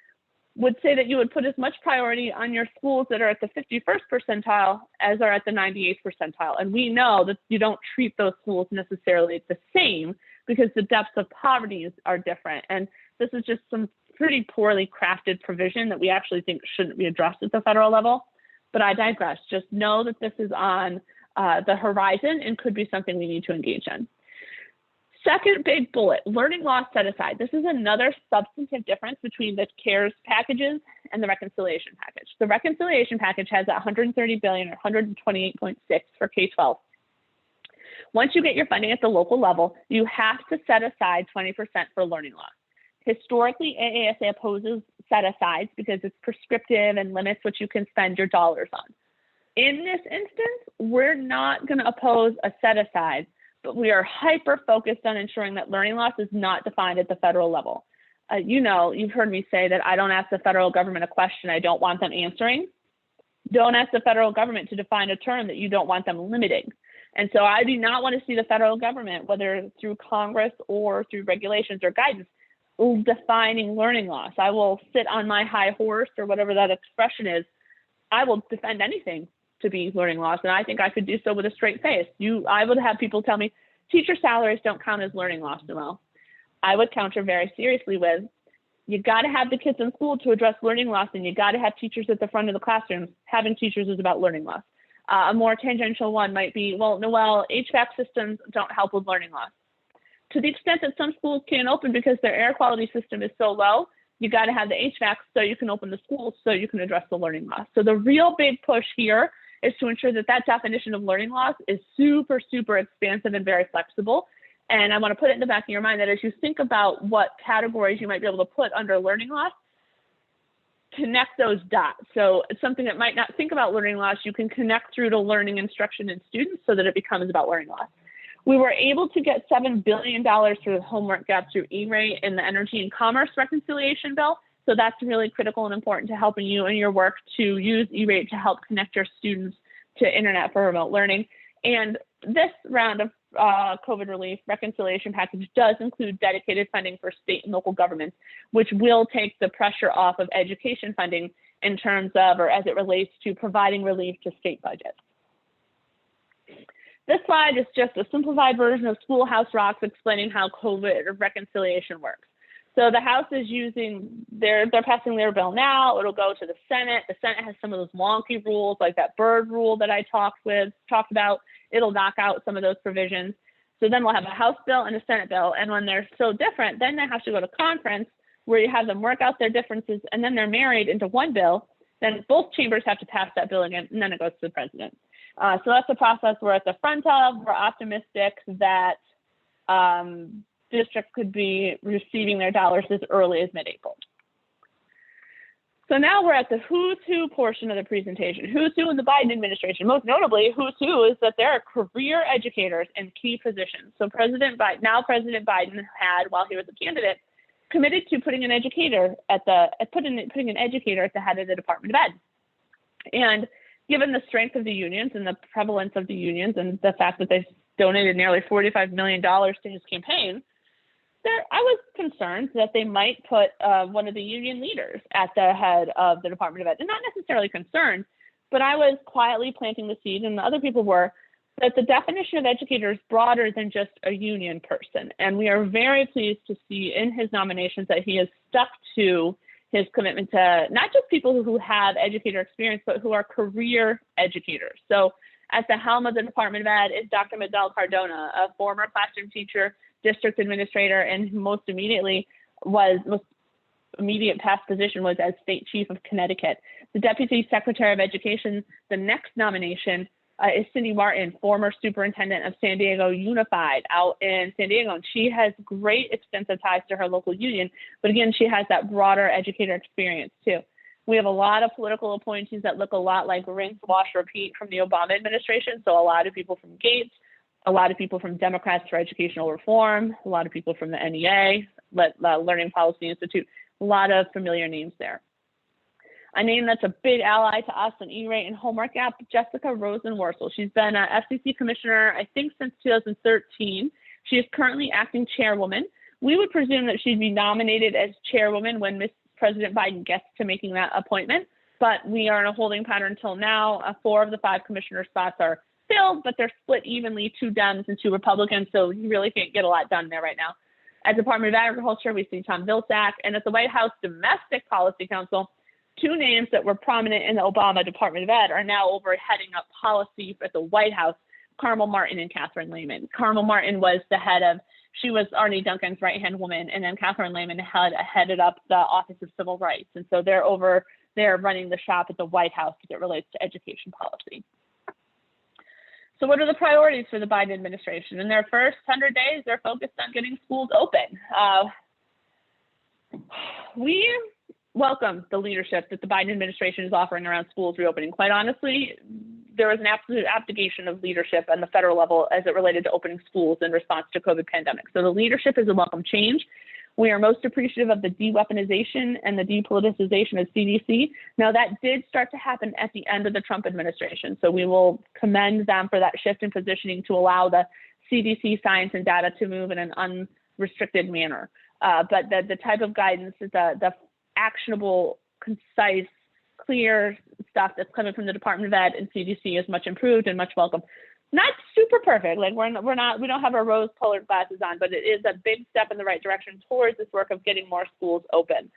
would say that you would put as much priority on your schools that are at the 51st percentile as are at the 98th percentile. And we know that you don't treat those schools necessarily the same because the depths of poverty are different. And this is just some pretty poorly crafted provision that we actually think shouldn't be addressed at the federal level. But I digress. Just know that this is on the horizon and could be something we need to engage in. Second big bullet, learning loss set aside. This is another substantive difference between the CARES packages and the reconciliation package. The reconciliation package has $130 billion or 128.6 for K-12. Once you get your funding at the local level, you have to set aside 20% for learning loss. Historically, AASA opposes set-asides because it's prescriptive and limits what you can spend your dollars on. In this instance, we're not going to oppose a set-aside, but we are hyper-focused on ensuring that learning loss is not defined at the federal level. You've heard me say that I don't ask the federal government a question I don't want them answering. Don't ask the federal government to define a term that you don't want them limiting. And so I do not want to see the federal government, whether through Congress or through regulations or guidance, defining learning loss. I will sit on my high horse or whatever that expression is. I will defend anything to be learning loss. And I think I could do so with a straight face. I would have people tell me teacher salaries don't count as learning loss, Noelle. I would counter very seriously with, you got to have the kids in school to address learning loss, and you got to have teachers at the front of the classroom. Having teachers is about learning loss. A more tangential one might be, well, Noelle, HVAC systems don't help with learning loss. To the extent that some schools can't open because their air quality system is so low, you got to have the HVAC so you can open the schools so you can address the learning loss. So the real big push here is to ensure that that definition of learning loss is super, super expansive and very flexible. And I want to put it in the back of your mind that as you think about what categories you might be able to put under learning loss, connect those dots. So it's something that might not think about learning loss, you can connect through to learning instruction and students so that it becomes about learning loss. We were able to get $7 billion for the homework gap through E-rate in the Energy and Commerce reconciliation bill. So that's really critical and important to helping you in your work to use E-rate to help connect your students to internet for remote learning. And this round of COVID relief reconciliation package does include dedicated funding for state and local governments, which will take the pressure off of education funding in terms of, or as it relates to providing relief to state budgets. This slide is just a simplified version of Schoolhouse Rocks explaining how COVID reconciliation works. So the House is they're passing their bill now. It'll go to the Senate. The Senate has some of those wonky rules, like that bird rule that I talked about. It'll knock out some of those provisions. So then we'll have a House bill and a Senate bill. And when they're so different, then they have to go to conference where you have them work out their differences, and then they're married into one bill. Then both chambers have to pass that bill again, and then it goes to the president. So that's the process we're at the front of. We're optimistic that districts could be receiving their dollars as early as mid-April. So now we're at the who's who portion of the presentation. Who's who in the Biden administration? Most notably, who's who is that there are career educators in key positions. So President Biden had, while he was a candidate, committed to putting an educator at the head of the Department of Ed. And given the strength of the unions and the prevalence of the unions and the fact that they donated nearly $45 million to his campaign, I was concerned that they might put one of the union leaders at the head of the Department of Ed. And not necessarily concerned, but I was quietly planting the seed, and the other people were, that the definition of educator is broader than just a union person. And we are very pleased to see in his nominations that he has stuck to his commitment to not just people who have educator experience, but who are career educators. So at the helm of the Department of Ed is Dr. Medell Cardona, a former classroom teacher, district administrator, and most immediate past position was as state chief of Connecticut. The Deputy Secretary of Education, the next nomination is Cindy Martin, former superintendent of San Diego Unified out in San Diego. And she has great extensive ties to her local union, but again, she has that broader educator experience too. We have a lot of political appointees that look a lot like rinse, wash, repeat from the Obama administration. So a lot of people from Gates, a lot of people from Democrats for Educational Reform, a lot of people from the NEA, Learning Policy Institute, a lot of familiar names there. A name that's a big ally to us in E-rate and homework app, Jessica Rosenworcel. She's been a FCC commissioner, I think, since 2013. She is currently acting chairwoman. We would presume that she'd be nominated as chairwoman when President Biden gets to making that appointment, but we are in a holding pattern until now. 4 of the 5 commissioner spots are filled, but they're split evenly, 2 Dems and 2 Republicans, so you really can't get a lot done there right now. At Department of Agriculture, we see Tom Vilsack, and at the White House Domestic Policy Council, 2 names that were prominent in the Obama Department of Ed are now over heading up policy at the White House, Carmel Martin and Catherine Lehman. Carmel Martin was she was Arne Duncan's right-hand woman, and then Catherine Lehman headed up the Office of Civil Rights. And so they're over there running the shop at the White House as it relates to education policy. So what are the priorities for the Biden administration? In their first 100 days, they're focused on getting schools open. We welcome the leadership that the Biden administration is offering around schools reopening. Quite honestly, there was an absolute abdication of leadership on the federal level as it related to opening schools in response to COVID pandemic. So the leadership is a welcome change. We are most appreciative of the de-weaponization and the depoliticization of CDC. Now that did start to happen at the end of the Trump administration. So we will commend them for that shift in positioning to allow the CDC science and data to move in an unrestricted manner. But the type of guidance, the actionable, concise, clear stuff that's coming from the Department of Ed and CDC is much improved and much welcome. Not super perfect, like we don't have our rose-colored glasses on, but it is a big step in the right direction towards this work of getting more schools open.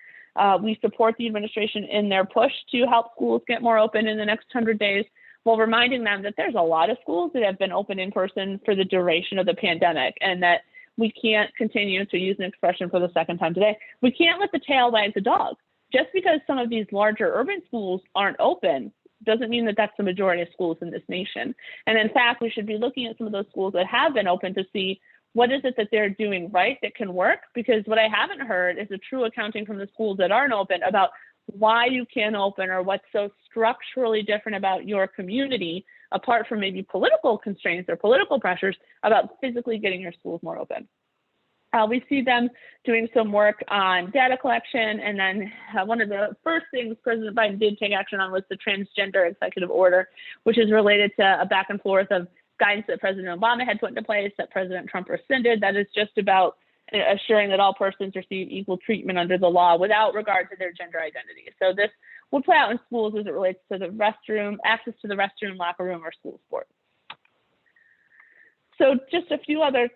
We support the administration in their push to help schools get more open in the next 100 days, while reminding them that there's a lot of schools that have been open in person for the duration of the pandemic, and that we can't continue, to use an expression for the second time today, we can't let the tail wag the dog. Just because some of these larger urban schools aren't open doesn't mean that that's the majority of schools in this nation. And in fact, we should be looking at some of those schools that have been open to see what is it that they're doing right that can work, because what I haven't heard is a true accounting from the schools that aren't open about why you can't open or what's so structurally different about your community, apart from maybe political constraints or political pressures, about physically getting your schools more open. We see them doing some work on data collection, and then one of the first things President Biden did take action on was the transgender executive order, which is related to a back and forth of guidance that President Obama had put into place that President Trump rescinded. That is just about assuring that all persons receive equal treatment under the law without regard to their gender identity. So this will play out in schools as it relates to the restroom, access to the restroom, locker room, or school sports. So just a few other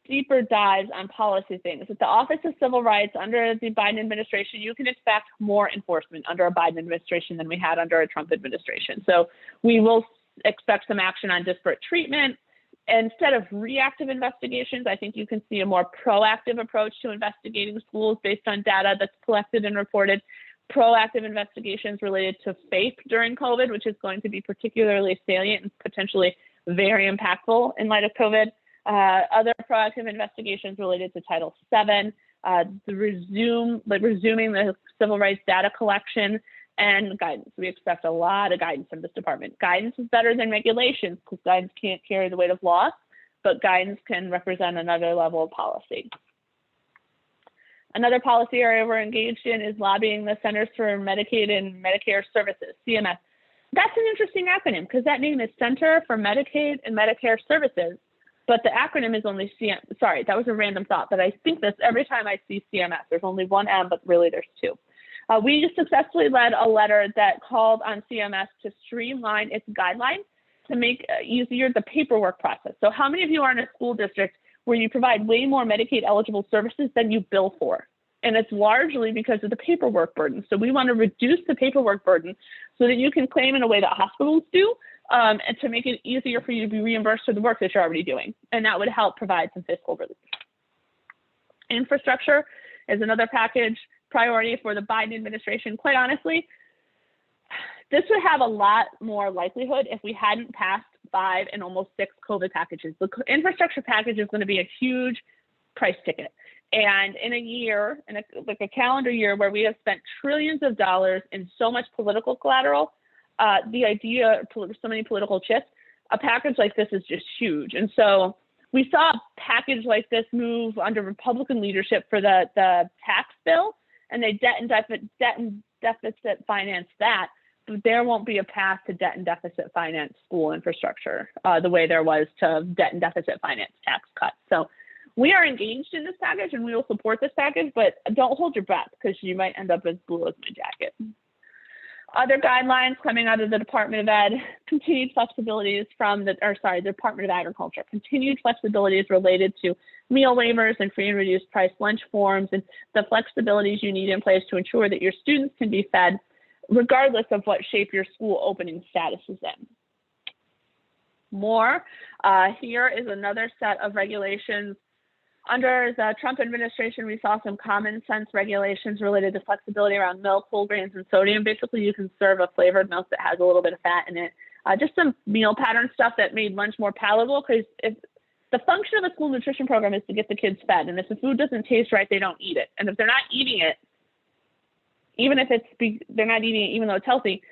deeper dives on policy things. At the Office of Civil Rights under the Biden administration, you can expect more enforcement under a Biden administration than we had under a Trump administration. So we will expect some action on disparate treatment. Instead of reactive investigations, I think you can see a more proactive approach to investigating schools based on data that's collected and reported. Proactive investigations related to FAPE during COVID, which is going to be particularly salient and potentially very impactful in light of COVID. Other proactive investigations related to Title VII, resuming the civil rights data collection, and guidance. We expect a lot of guidance from this department. Guidance is better than regulations because guidance can't carry the weight of law, but guidance can represent another level of policy. Another policy area we're engaged in is lobbying the Centers for Medicaid and Medicare Services, CMS. That's an interesting acronym because that name is Center for Medicaid and Medicare Services, but the acronym is only CMS. Sorry, that was a random thought, but I think this every time I see CMS. There's only one M, but really there's two. We successfully led a letter that called on CMS to streamline its guidelines to make easier the paperwork process. So how many of you are in a school district where you provide way more Medicaid eligible services than you bill for? And it's largely because of the paperwork burden. So we want to reduce the paperwork burden so that you can claim in a way that hospitals do, and to make it easier for you to be reimbursed for the work that you're already doing. And that would help provide some fiscal relief. Infrastructure is another package priority for the Biden administration. Quite honestly, this would have a lot more likelihood if we hadn't passed 5 and almost 6 COVID packages. The infrastructure package is going to be a huge price ticket. And in a year, like a calendar year where we have spent trillions of dollars in so much political collateral, the idea of so many political chips, a package like this is just huge. And so we saw a package like this move under Republican leadership for the tax bill, and they debt and deficit finance that. But there won't be a path to debt and deficit finance school infrastructure the way there was to debt and deficit finance tax cuts. So we are engaged in this package and we will support this package, but don't hold your breath because you might end up as blue as my jacket. Other guidelines coming out of the Department of Ed, continued flexibilities from the Department of Agriculture, continued flexibilities related to meal waivers and free and reduced price lunch forms, and the flexibilities you need in place to ensure that your students can be fed regardless of what shape your school opening status is in. Here is another set of regulations. Under the Trump administration, we saw some common sense regulations related to flexibility around milk, whole grains, and sodium. Basically, you can serve a flavored milk that has a little bit of fat in it. Just some meal pattern stuff that made lunch more palatable, because if the function of a school nutrition program is to get the kids fed, and if the food doesn't taste right, they don't eat it. And if they're not eating it, even if they're not eating it, even though it's healthy,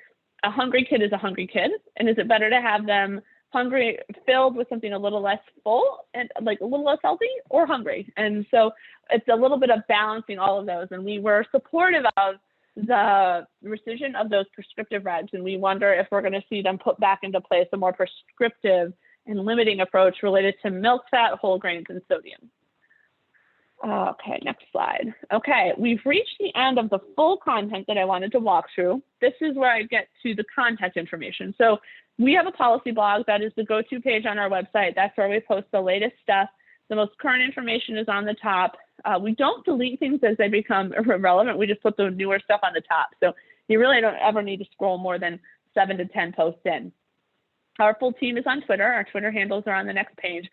a hungry kid is a hungry kid. And is it better to have them hungry, filled with something a little less full and like a little less healthy, or hungry? And so it's a little bit of balancing all of those. And we were supportive of the rescission of those prescriptive regs. And we wonder if we're going to see them put back into place a more prescriptive and limiting approach related to milk, fat, whole grains, and sodium. Okay, next slide. Okay, we've reached the end of the full content that I wanted to walk through. This is where I get to the contact information. So we have a policy blog that is the go-to page on our website. That's where we post the latest stuff. The most current information is on the top. We don't delete things as they become irrelevant. We just put the newer stuff on the top. So you really don't ever need to scroll more than 7 to 10 posts in. Our full team is on Twitter. Our Twitter handles are on the next page.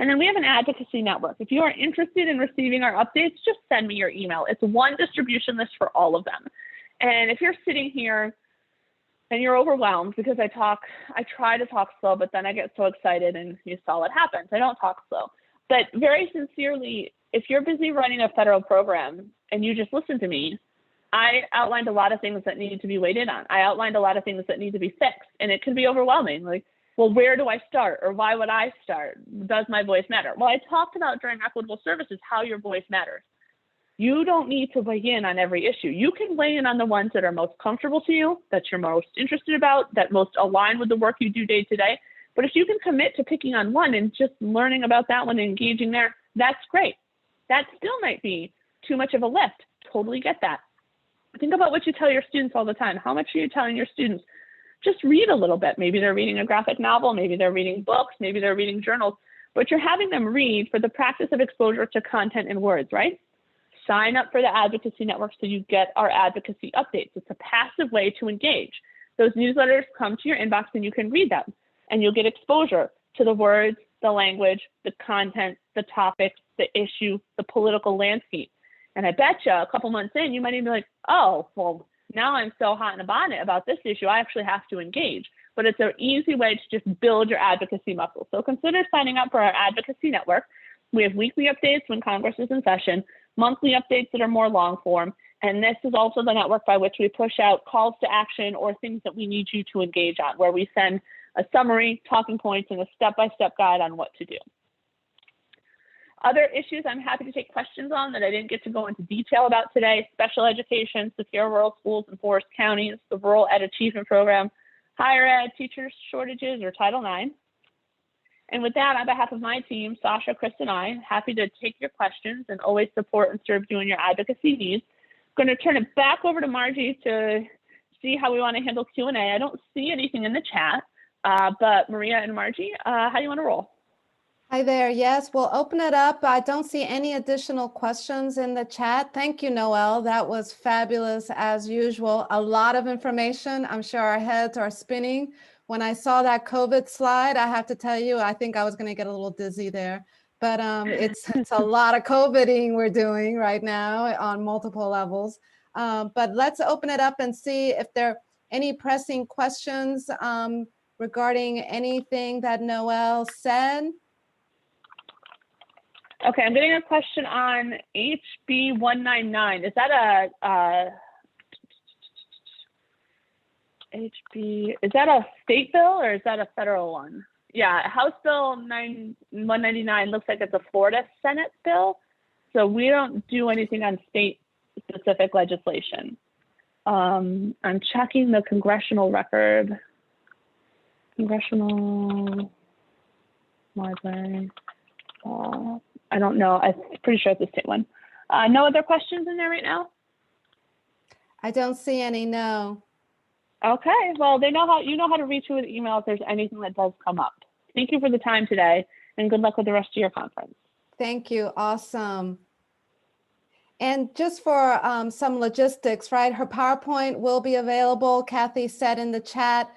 And then we have an advocacy network. If you are interested in receiving our updates, just send me your email. It's one distribution list for all of them. And if you're sitting here and you're overwhelmed because I try to talk slow, but then I get so excited and you saw what happens. I don't talk slow. But very sincerely, if you're busy running a federal program and you just listen to me, I outlined a lot of things that need to be weighed in on. I outlined a lot of things that need to be fixed, and it can be overwhelming. Like, well, where do I start? Or why would I start? Does my voice matter? Well, I talked about during equitable services how your voice matters. You don't need to weigh in on every issue. You can weigh in on the ones that are most comfortable to you, that you're most interested about, that most align with the work you do day to day. But if you can commit to picking on one and just learning about that one and engaging there, that's great. That still might be too much of a lift. Totally get that. Think about what you tell your students all the time. How much are you telling your students just read a little bit. Maybe they're reading a graphic novel, maybe they're reading books, maybe they're reading journals, but you're having them read for the practice of exposure to content in words, right? Sign up for the Advocacy Network so you get our advocacy updates. It's a passive way to engage. Those newsletters come to your inbox and you can read them, and you'll get exposure to the words, the language, the content, the topics, the issue, the political landscape. And I bet you a couple months in, you might even be like, oh, well, now I'm so hot in a bonnet about this issue, I actually have to engage. But it's an easy way to just build your advocacy muscle. So consider signing up for our Advocacy Network. We have weekly updates when Congress is in session, monthly updates that are more long form. And this is also the network by which we push out calls to action or things that we need you to engage on, where we send a summary, talking points, and a step-by-step guide on what to do. Other issues I'm happy to take questions on that I didn't get to go into detail about today: special education, secure rural schools in forest counties, the Rural Ed Achievement Program, higher ed, teacher shortages, or Title IX. And with that, on behalf of my team, Sasha, Chris, and I, happy to take your questions and always support and serve you in your advocacy needs. I'm going to turn it back over to Margie to see how we want to handle Q&A. I don't see anything in the chat, but Maria and Margie, how do you want to roll? Hi there. Yes, we'll open it up. I don't see any additional questions in the chat. Thank you, Noelle. That was fabulous as usual. A lot of information. I'm sure our heads are spinning. When I saw that COVID slide, I have to tell you, I think I was going to get a little dizzy there. But it's a lot of COVIDing we're doing right now on multiple levels. But let's open it up and see if there are any pressing questions regarding anything that Noelle said. Okay, I'm getting a question on HB 199. Is that is that a state bill or is that a federal one? Yeah, House Bill 199 looks like it's a Florida Senate bill. So we don't do anything on state specific legislation. I'm checking the congressional record. Congressional library. I don't know. I'm pretty sure it's a state one. No other questions in there right now? I don't see any, no. Okay, well, you know how to reach me with email if there's anything that does come up. Thank you for the time today, and good luck with the rest of your conference. Thank you. Awesome. And just for some logistics, right? Her PowerPoint will be available, Kathy said in the chat,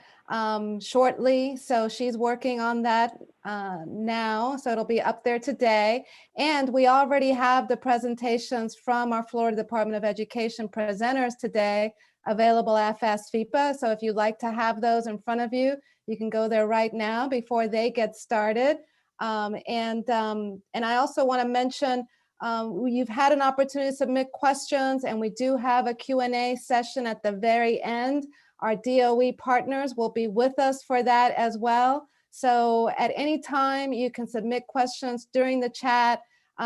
shortly. So she's working on that now. So it'll be up there today. And we already have the presentations from our Florida Department of Education presenters today available at FAST-FIPA. So if you'd like to have those in front of you, you can go there right now before they get started. And I also want to mention, you've had an opportunity to submit questions, and we do have a Q&A session at the very end. Our DOE partners will be with us for that as well. So at any time, you can submit questions during the chat.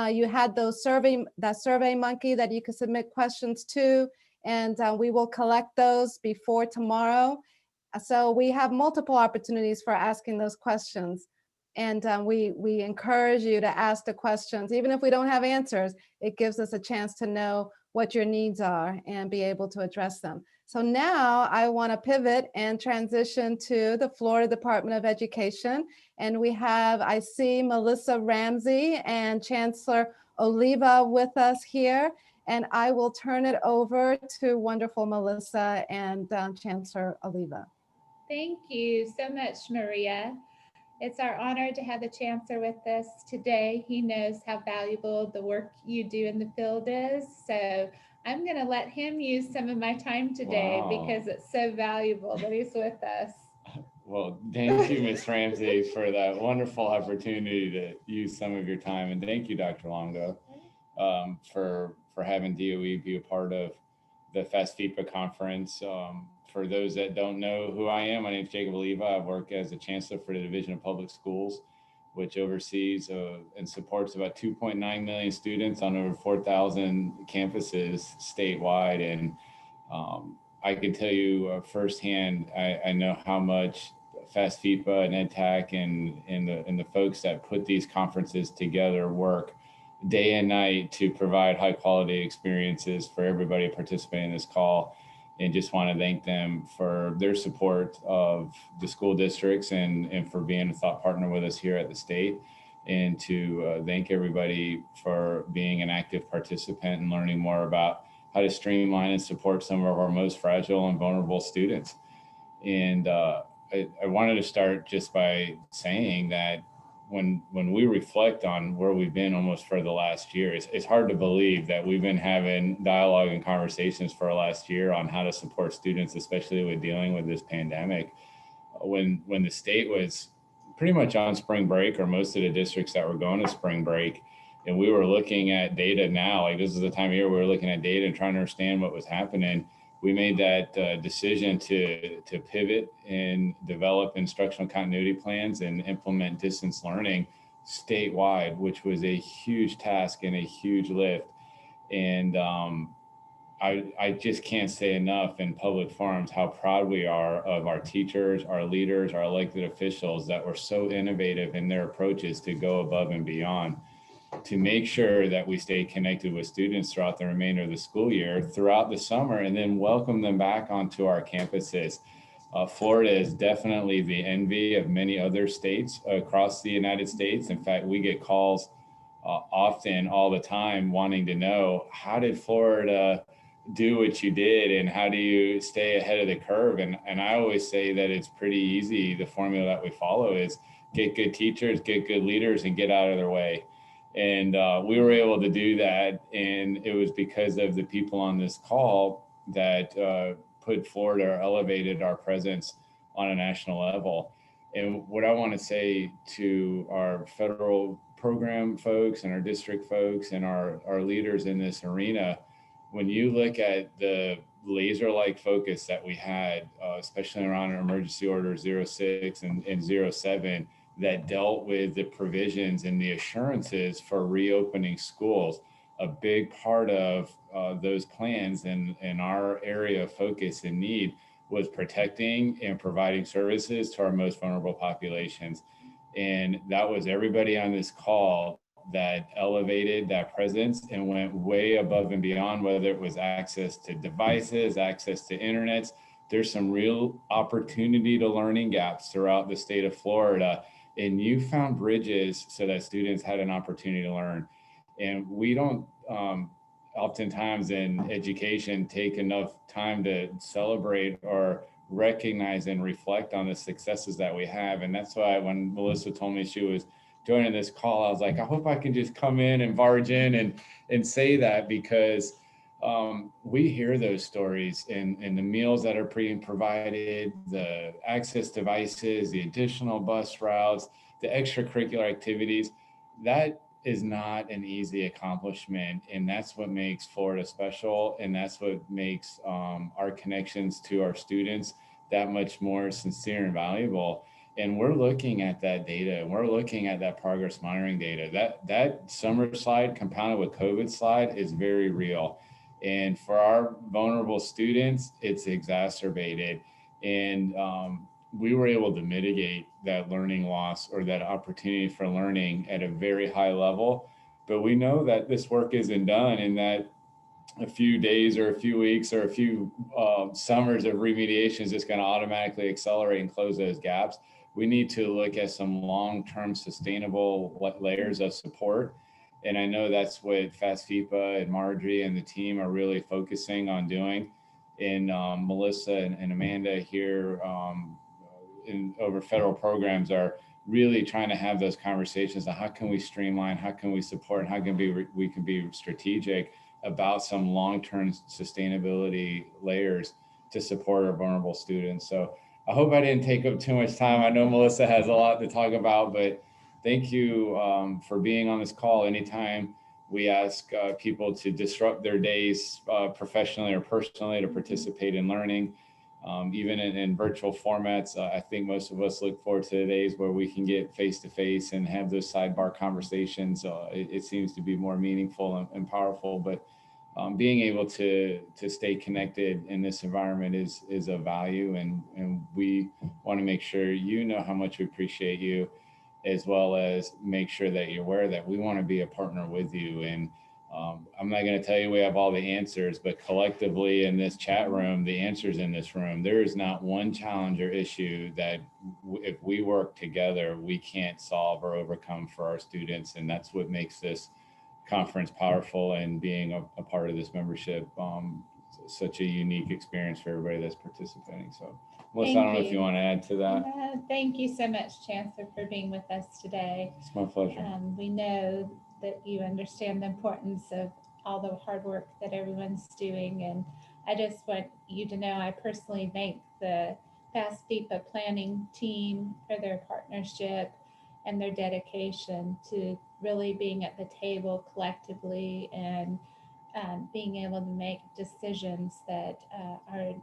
You had that survey monkey that you can submit questions to, and we will collect those before tomorrow. So we have multiple opportunities for asking those questions. And we encourage you to ask the questions. Even if we don't have answers, it gives us a chance to know what your needs are and be able to address them. So now I want to pivot and transition to the Florida Department of Education. And I see Melissa Ramsey and Chancellor Oliva with us here. And I will turn it over to wonderful Melissa and Chancellor Oliva. Thank you so much, Maria. It's our honor to have the Chancellor with us today. He knows how valuable the work you do in the field is. So I'm going to let him use some of my time today because it's so valuable that he's with us. Well, thank you, Ms. Ramsey, for that wonderful opportunity to use some of your time. And thank you, Dr. Longo, for having DOE be a part of the FAST-FIPA conference. For those that don't know who I am, my name is Jacob Oliva. I work as a chancellor for the Division of Public Schools, which oversees and supports about 2.9 million students on over 4,000 campuses statewide. And I can tell you firsthand, I know how much FAST-FIPA and EdTech and the folks that put these conferences together work day and night to provide high quality experiences for everybody participating in this call. and just want to thank them for their support of the school districts and for being a thought partner with us here at the state, and to thank everybody for being an active participant and learning more about how to streamline and support some of our most fragile and vulnerable students. And I wanted to start just by saying that when we reflect on where we've been almost for the last year, it's hard to believe that we've been having dialogue and conversations for the last year on how to support students, especially with dealing with this pandemic. When the state was pretty much on spring break, or most of the districts that were going to spring break, and we were looking at data now, like this is the time of year we were looking at data and trying to understand what was happening. We made that decision to pivot and develop instructional continuity plans and implement distance learning statewide, which was a huge task and a huge lift. And I just can't say enough in public forums how proud we are of our teachers, our leaders, our elected officials that were so innovative in their approaches to go above and beyond to make sure that we stay connected with students throughout the remainder of the school year, throughout the summer, and then welcome them back onto our campuses. Florida is definitely the envy of many other states across the United States. In fact, we get calls often, all the time, wanting to know, how did Florida do what you did, and how do you stay ahead of the curve? And I always say that it's pretty easy. The formula that we follow is get good teachers, get good leaders, and get out of their way. And we were able to do that. And it was because of the people on this call that put forward or elevated our presence on a national level. And what I want to say to our federal program folks and our district folks and our leaders in this arena, when you look at the laser-like focus that we had, especially around Emergency Order 06 and 07, that dealt with the provisions and the assurances for reopening schools, a big part of those plans and our area of focus and need was protecting and providing services to our most vulnerable populations. And that was everybody on this call that elevated that presence and went way above and beyond, whether it was access to devices, access to internets. There's some real opportunity to learning gaps throughout the state of Florida. And you found bridges so that students had an opportunity to learn. And we don't oftentimes in education take enough time to celebrate or recognize and reflect on the successes that we have. And that's why when Melissa told me she was joining this call, I was like, I hope I can just come in and barge in and say that, because we hear those stories and the meals that are being provided, the access devices, the additional bus routes, the extracurricular activities. That is not an easy accomplishment. And that's what makes Florida special. And that's what makes our connections to our students that much more sincere and valuable. And we're looking at that data, and we're looking at that progress monitoring data. That summer slide compounded with COVID slide is very real. And for our vulnerable students, it's exacerbated. And we were able to mitigate that learning loss or that opportunity for learning at a very high level. But we know that this work isn't done, and that a few days or a few weeks or a few summers of remediation is just going to automatically accelerate and close those gaps. We need to look at some long-term sustainable layers of support. And I know that's what FASFIPA and Marjorie and the team are really focusing on doing. And Melissa and Amanda here over federal programs are really trying to have those conversations on how can we streamline, how can we support, and how can we can be strategic about some long-term sustainability layers to support our vulnerable students. So I hope I didn't take up too much time. I know Melissa has a lot to talk about, but thank you for being on this call. Anytime we ask people to disrupt their days professionally or personally to participate in learning, even in virtual formats, I think most of us look forward to the days where we can get face-to-face and have those sidebar conversations. It seems to be more meaningful and powerful, but being able to stay connected in this environment is a value, and we want to make sure you know how much we appreciate you, as well as make sure that you're aware that we want to be a partner with you. And I'm not going to tell you we have all the answers, but collectively in this chat room, the answers in this room, there is not one challenge or issue that if we work together, we can't solve or overcome for our students. And that's what makes this conference powerful, and being a part of this membership, such a unique experience for everybody that's participating. So Melissa, I don't know if you want to add to that. Thank you so much, Chancellor, for being with us today. It's my pleasure. We know that you understand the importance of all the hard work that everyone's doing. And I just want you to know I personally thank the FAFSA planning team for their partnership and their dedication to really being at the table collectively and being able to make decisions that are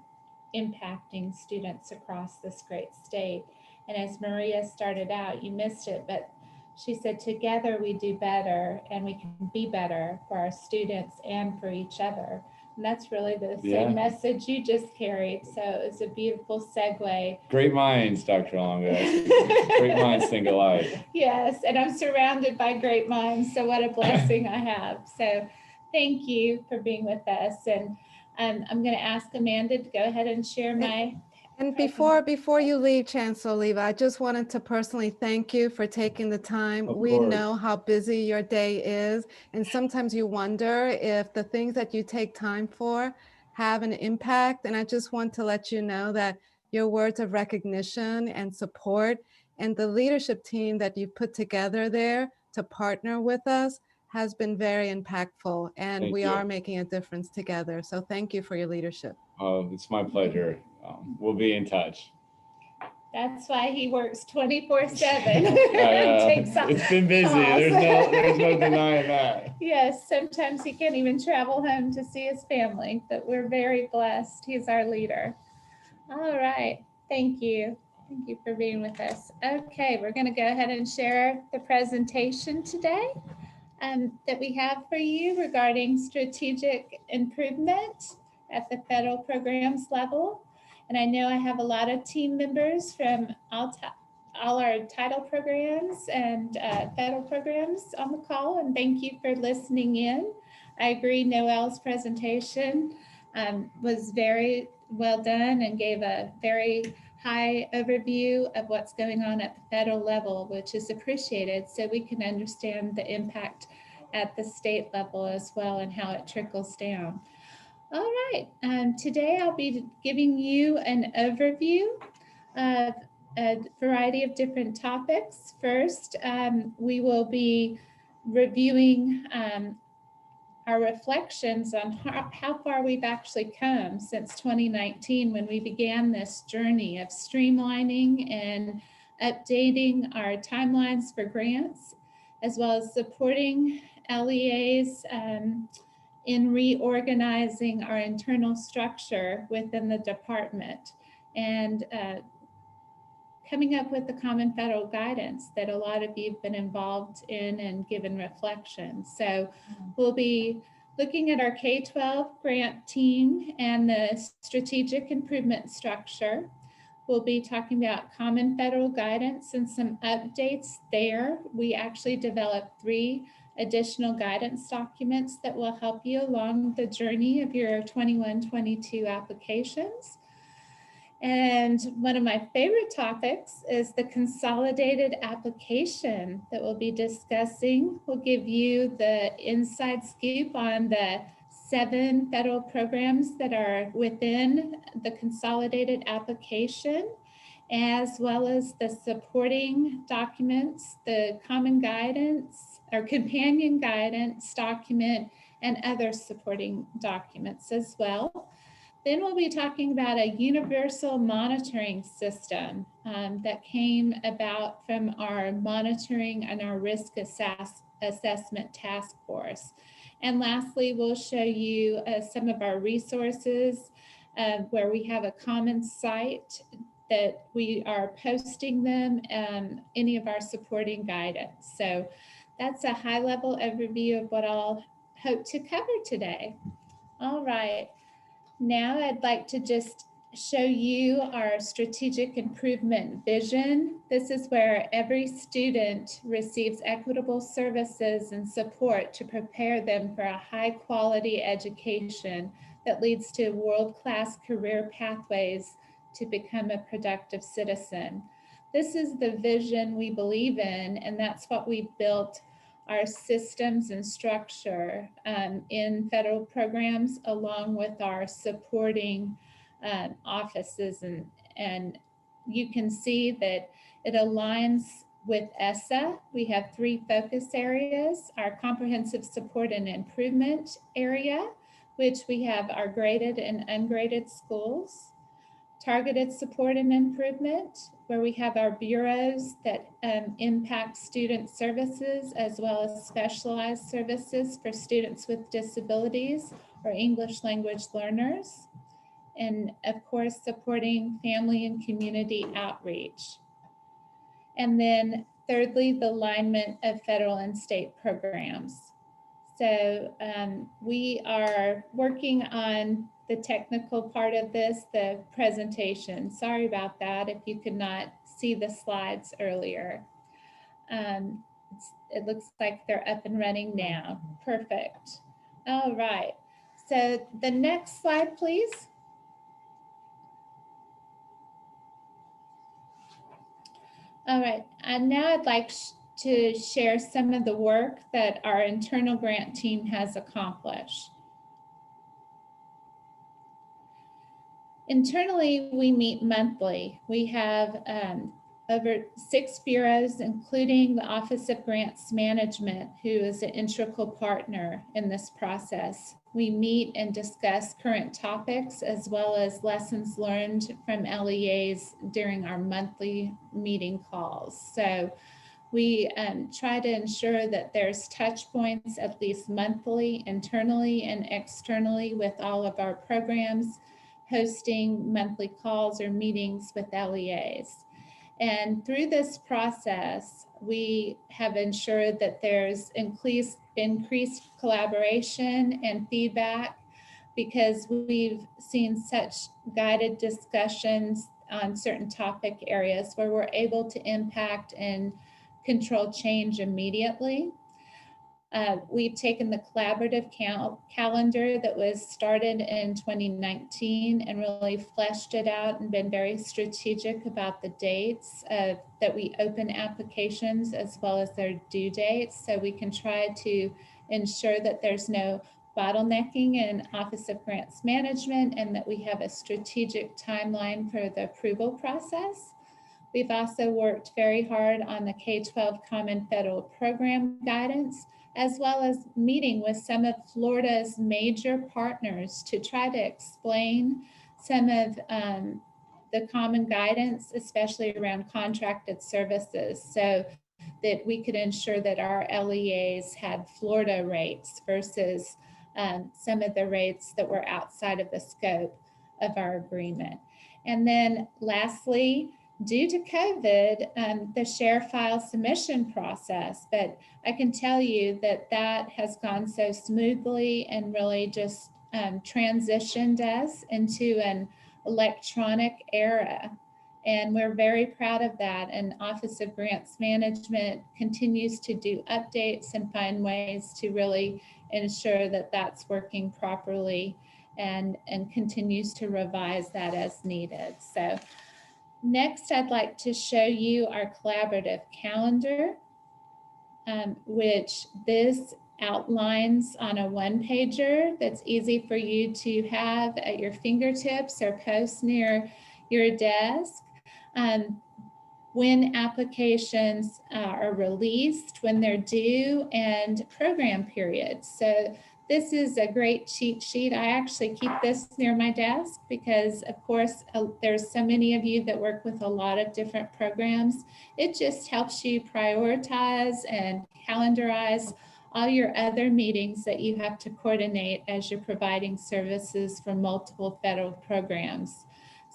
impacting students across this great state. And as Maria started out, you missed it, but she said, together we do better, and we can be better for our students and for each other. And that's really the same message you just carried. So it's a beautiful segue. Great minds, Dr. Longo. Great minds think alike. Yes, and I'm surrounded by great minds. So what a blessing I have. So thank you for being with us. And I'm going to ask Amanda to go ahead and share my. And before you leave, Chancellor Leva, I just wanted to personally thank you for taking the time. We know how busy your day is, and sometimes you wonder if the things that you take time for have an impact. And I just want to let you know that your words of recognition and support and the leadership team that you put together there to partner with us has been very impactful, and we are making a difference together. So thank you for your leadership. Oh, it's my pleasure. We'll be in touch. That's why he works 24/7. It's been busy. There's no denying that. Yes, sometimes he can't even travel home to see his family, but we're very blessed. He's our leader. All right. Thank you. Thank you for being with us. Okay, we're going to go ahead and share the presentation today that we have for you regarding strategic improvement at the federal programs level. And I know I have a lot of team members from all our title programs and federal programs on the call, and thank you for listening in. I agree, Noel's presentation was very well done and gave a very high overview of what's going on at the federal level, which is appreciated, so we can understand the impact at the state level as well and how it trickles down. All right, today I'll be giving you an overview of a variety of different topics. First, we will be reviewing our reflections on how far we've actually come since 2019, when we began this journey of streamlining and updating our timelines for grants, as well as supporting LEAs in reorganizing our internal structure within the department, and coming up with the common federal guidance that a lot of you have been involved in and given reflection. So we'll be looking at our K-12 grant team and the strategic improvement structure. We'll be talking about common federal guidance and some updates there. We actually developed 3 additional guidance documents that will help you along the journey of your 21-22 applications. And one of my favorite topics is the consolidated application that we'll be discussing. We'll give you the inside scoop on the 7 federal programs that are within the consolidated application, as well as the supporting documents, the common guidance or companion guidance document, and other supporting documents as well. Then we'll be talking about a universal monitoring system that came about from our monitoring and our risk assessment task force. And lastly, we'll show you some of our resources where we have a common site that we are posting them and any of our supporting guidance. So that's a high-level overview of what I'll hope to cover today. All right. Now I'd like to just show you our strategic improvement vision. This is where every student receives equitable services and support to prepare them for a high quality education that leads to world-class career pathways to become a productive citizen. This is the vision we believe in, and that's what we built our systems and structure in federal programs, along with our supporting offices, and you can see that it aligns with ESSA. We have 3 focus areas: our comprehensive support and improvement area, which we have our graded and ungraded schools; targeted support and improvement, where we have our bureaus that impact student services, as well as specialized services for students with disabilities or English language learners; and of course, supporting family and community outreach. And then thirdly, the alignment of federal and state programs. So we are working on the technical part of this, the presentation. Sorry about that if you could not see the slides earlier. It looks like they're up and running now. Perfect. All right. So the next slide, please. All right, and now I'd like to share some of the work that our internal grant team has accomplished. Internally, we meet monthly. We have over 6 bureaus, including the Office of Grants Management, who is an integral partner in this process. We meet and discuss current topics as well as lessons learned from LEAs during our monthly meeting calls. So we try to ensure that there's touch points at least monthly, internally and externally with all of our programs, hosting monthly calls or meetings with LEAs. And through this process, we have ensured that there's increased collaboration and feedback, because we've seen such guided discussions on certain topic areas where we're able to impact and control change immediately. We've taken the collaborative calendar that was started in 2019 and really fleshed it out and been very strategic about the dates that we open applications as well as their due dates, so we can try to ensure that there's no bottlenecking in Office of Grants Management and that we have a strategic timeline for the approval process. We've also worked very hard on the K-12 Common Federal Program guidance, as well as meeting with some of Florida's major partners to try to explain some of the common guidance, especially around contracted services, so that we could ensure that our LEAs had Florida rates versus some of the rates that were outside of the scope of our agreement. And then lastly, due to COVID, the share file submission process, but I can tell you that that has gone so smoothly and really just transitioned us into an electronic era. And we're very proud of that. And Office of Grants Management continues to do updates and find ways to really ensure that that's working properly and continues to revise that as needed. So next, I'd like to show you our collaborative calendar, which this outlines on a one-pager that's easy for you to have at your fingertips or post near your desk. When applications are released, when they're due, and program periods. So this is a great cheat sheet. I actually keep this near my desk because, of course, there's so many of you that work with a lot of different programs. It just helps you prioritize and calendarize all your other meetings that you have to coordinate as you're providing services for multiple federal programs.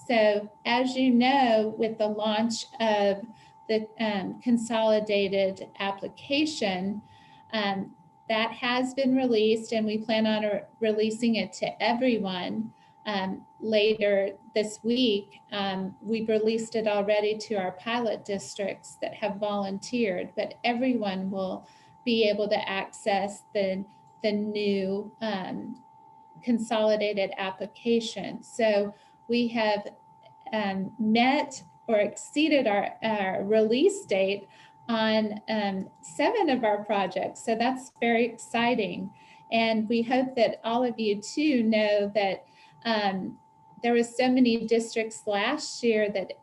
So as you know, with the launch of the consolidated application, that has been released and we plan on releasing it to everyone later this week. We've released it already to our pilot districts that have volunteered, but everyone will be able to access the new consolidated application. So we have met or exceeded our release date on 7 of our projects. So that's very exciting. And we hope that all of you too know that there was so many districts last year that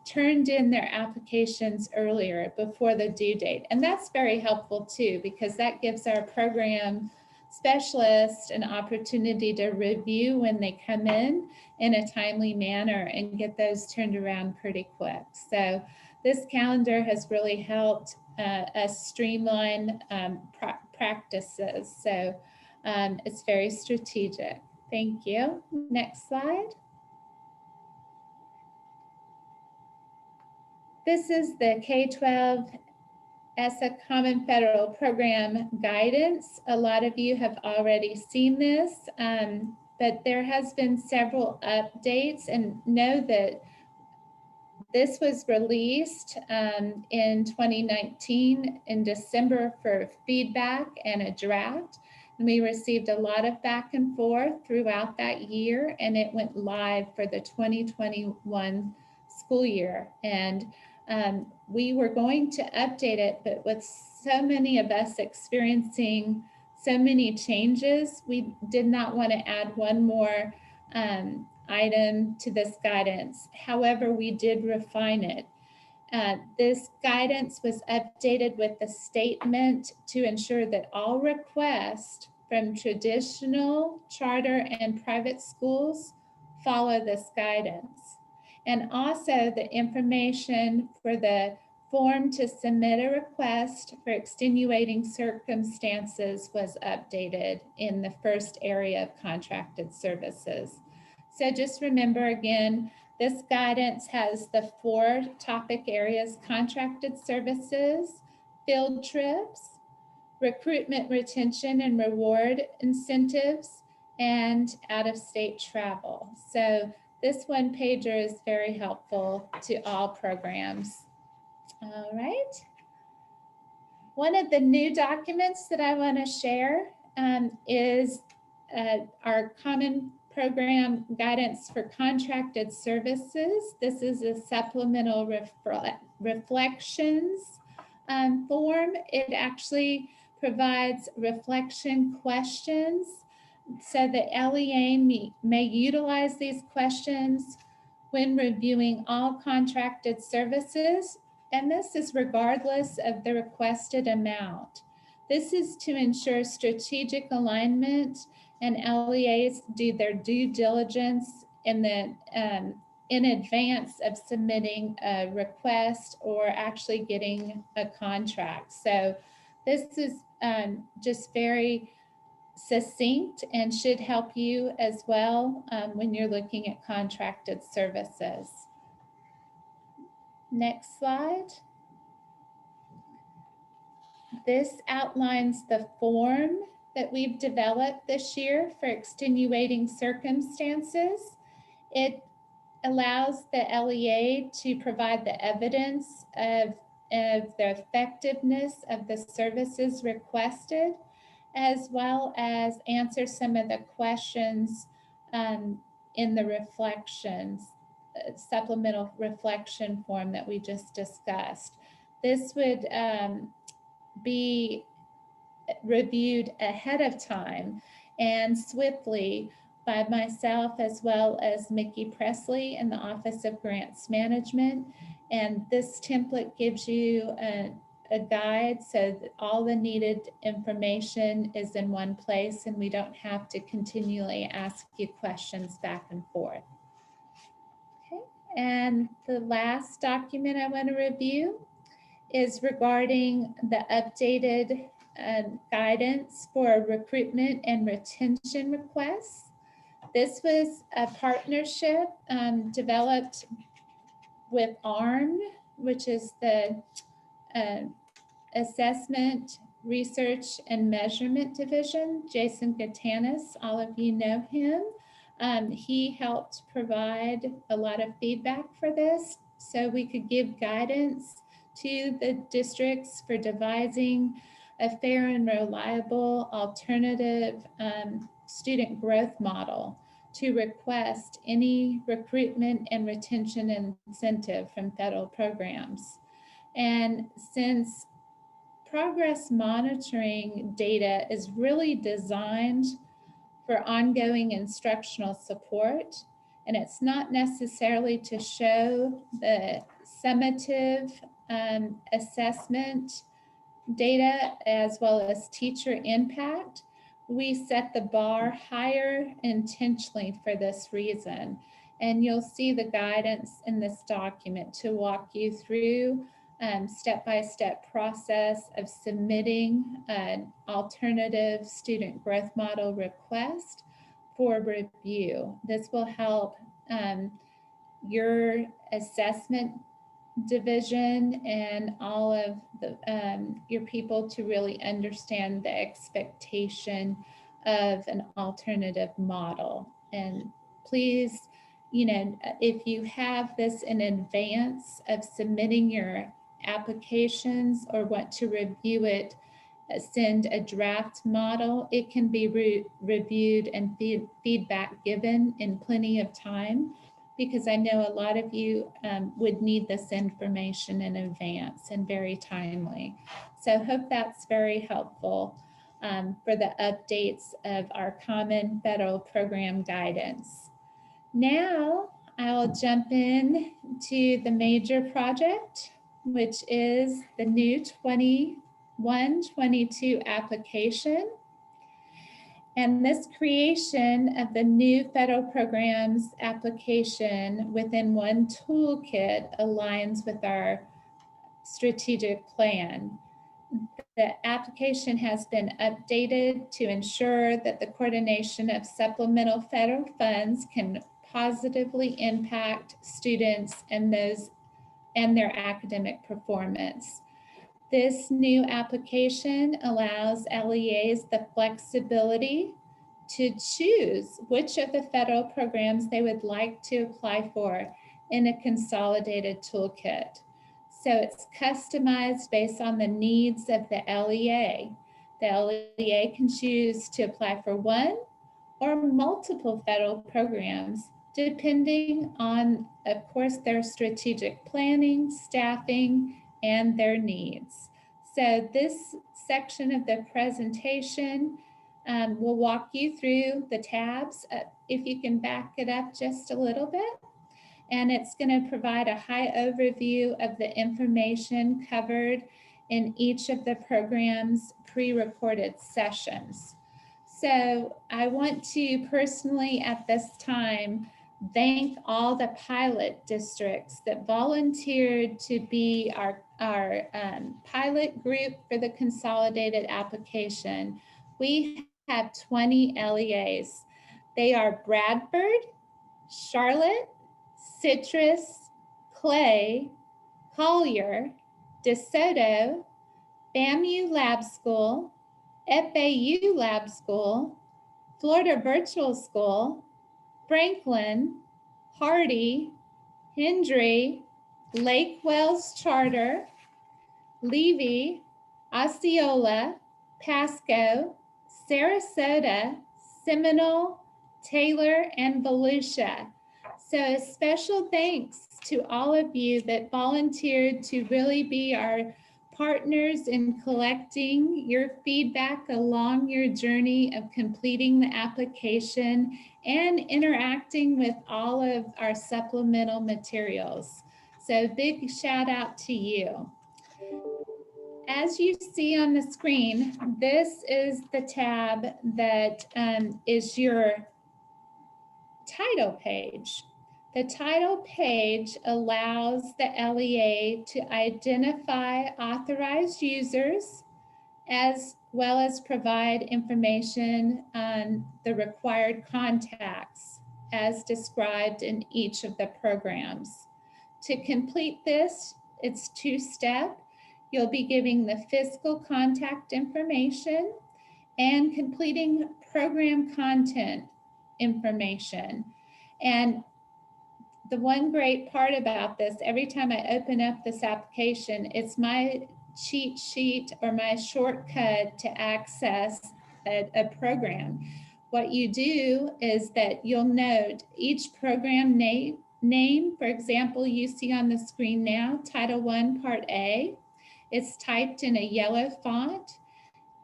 turned in their applications earlier before the due date. And that's very helpful too, because that gives our program specialists an opportunity to review when they come in a timely manner and get those turned around pretty quick. So this calendar has really helped us streamline practices. So it's very strategic. Thank you. Next slide. This is the K-12 ESSA Common Federal Program guidance. A lot of you have already seen this, but there has been several updates, and know that this was released in 2019 in December for feedback and a draft. And we received a lot of back and forth throughout that year, and it went live for the 2021 school year. And we were going to update it, but with so many of us experiencing so many changes, we did not want to add one more item to this guidance. However, we did refine it. This guidance was updated with the statement to ensure that all requests from traditional, charter, and private schools follow this guidance. And also the information for the form to submit a request for extenuating circumstances was updated in the first area of contracted services. So just remember again, this guidance has the 4 topic areas: contracted services, field trips, recruitment, retention, and reward incentives, and out-of-state travel. So this one pager is very helpful to all programs. All right. One of the new documents that I want to share is our Common Program Guidance for Contracted Services. This is a supplemental reflections form. It actually provides reflection questions, so the LEA may utilize these questions when reviewing all contracted services, and this is regardless of the requested amount. This is to ensure strategic alignment, and LEAs do their due diligence in advance of submitting a request or actually getting a contract. So this is just very succinct and should help you as well when you're looking at contracted services. Next slide. This outlines the form that we've developed this year for extenuating circumstances. It allows the LEA to provide the evidence of the effectiveness of the services requested, as well as answer some of the questions in the reflections, supplemental reflection form that we just discussed. This would be reviewed ahead of time and swiftly by myself, as well as Mickey Presley in the Office of Grants Management. And this template gives you a guide so that all the needed information is in one place and we don't have to continually ask you questions back and forth. Okay, and the last document I want to review is regarding the updated guidance for recruitment and retention requests. This was a partnership developed with ARM, which is the Assessment, Research, and Measurement Division. Jason Gatanis, all of you know him. He helped provide a lot of feedback for this so we could give guidance to the districts for devising a fair and reliable alternative student growth model to request any recruitment and retention incentive from federal programs. And since progress monitoring data is really designed for ongoing instructional support, and it's not necessarily to show the summative assessment data as well as teacher impact, we set the bar higher intentionally for this reason. And you'll see the guidance in this document to walk you through step-by-step process of submitting an alternative student growth model request for review. This will help your assessment division and all of the your people to really understand the expectation of an alternative model. And please, if you have this in advance of submitting your applications or want to review it, send a draft model. It can be reviewed and feedback given in plenty of time, because I know a lot of you would need this information in advance and very timely. So I hope that's very helpful for the updates of our common federal program guidance. Now I'll jump in to the major project, which is the new 21-22 application. And this creation of the new federal programs application within one toolkit aligns with our strategic plan. The application has been updated to ensure that the coordination of supplemental federal funds can positively impact students and their academic performance. This new application allows LEAs the flexibility to choose which of the federal programs they would like to apply for in a consolidated toolkit. So it's customized based on the needs of the LEA. The LEA can choose to apply for one or multiple federal programs, depending on, of course, their strategic planning, staffing, and their needs. So this section of the presentation will walk you through the tabs. If you can back it up just a little bit. And it's going to provide a high overview of the information covered in each of the program's pre-recorded sessions. So I want to personally at this time thank all the pilot districts that volunteered to be our pilot group for the consolidated application. We have 20 LEAs. They are Bradford, Charlotte, Citrus, Clay, Collier, DeSoto, FAMU Lab School, FAU Lab School, Florida Virtual School, Franklin, Hardy, Hendry, Lake Wells Charter, Levy, Osceola, Pasco, Sarasota, Seminole, Taylor, and Volusia. So a special thanks to all of you that volunteered to really be our partners in collecting your feedback along your journey of completing the application and interacting with all of our supplemental materials. So big shout out to you. As you see on the screen, this is the tab that is your title page. The title page allows the LEA to identify authorized users as well as provide information on the required contacts as described in each of the programs. To complete this, it's two-step. You'll be giving the fiscal contact information and completing program content information. And the one great part about this, every time I open up this application, it's my cheat sheet or my shortcut to access a program. What you do is that you'll note each program name, for example, you see on the screen now, Title I, Part A. It's typed in a yellow font.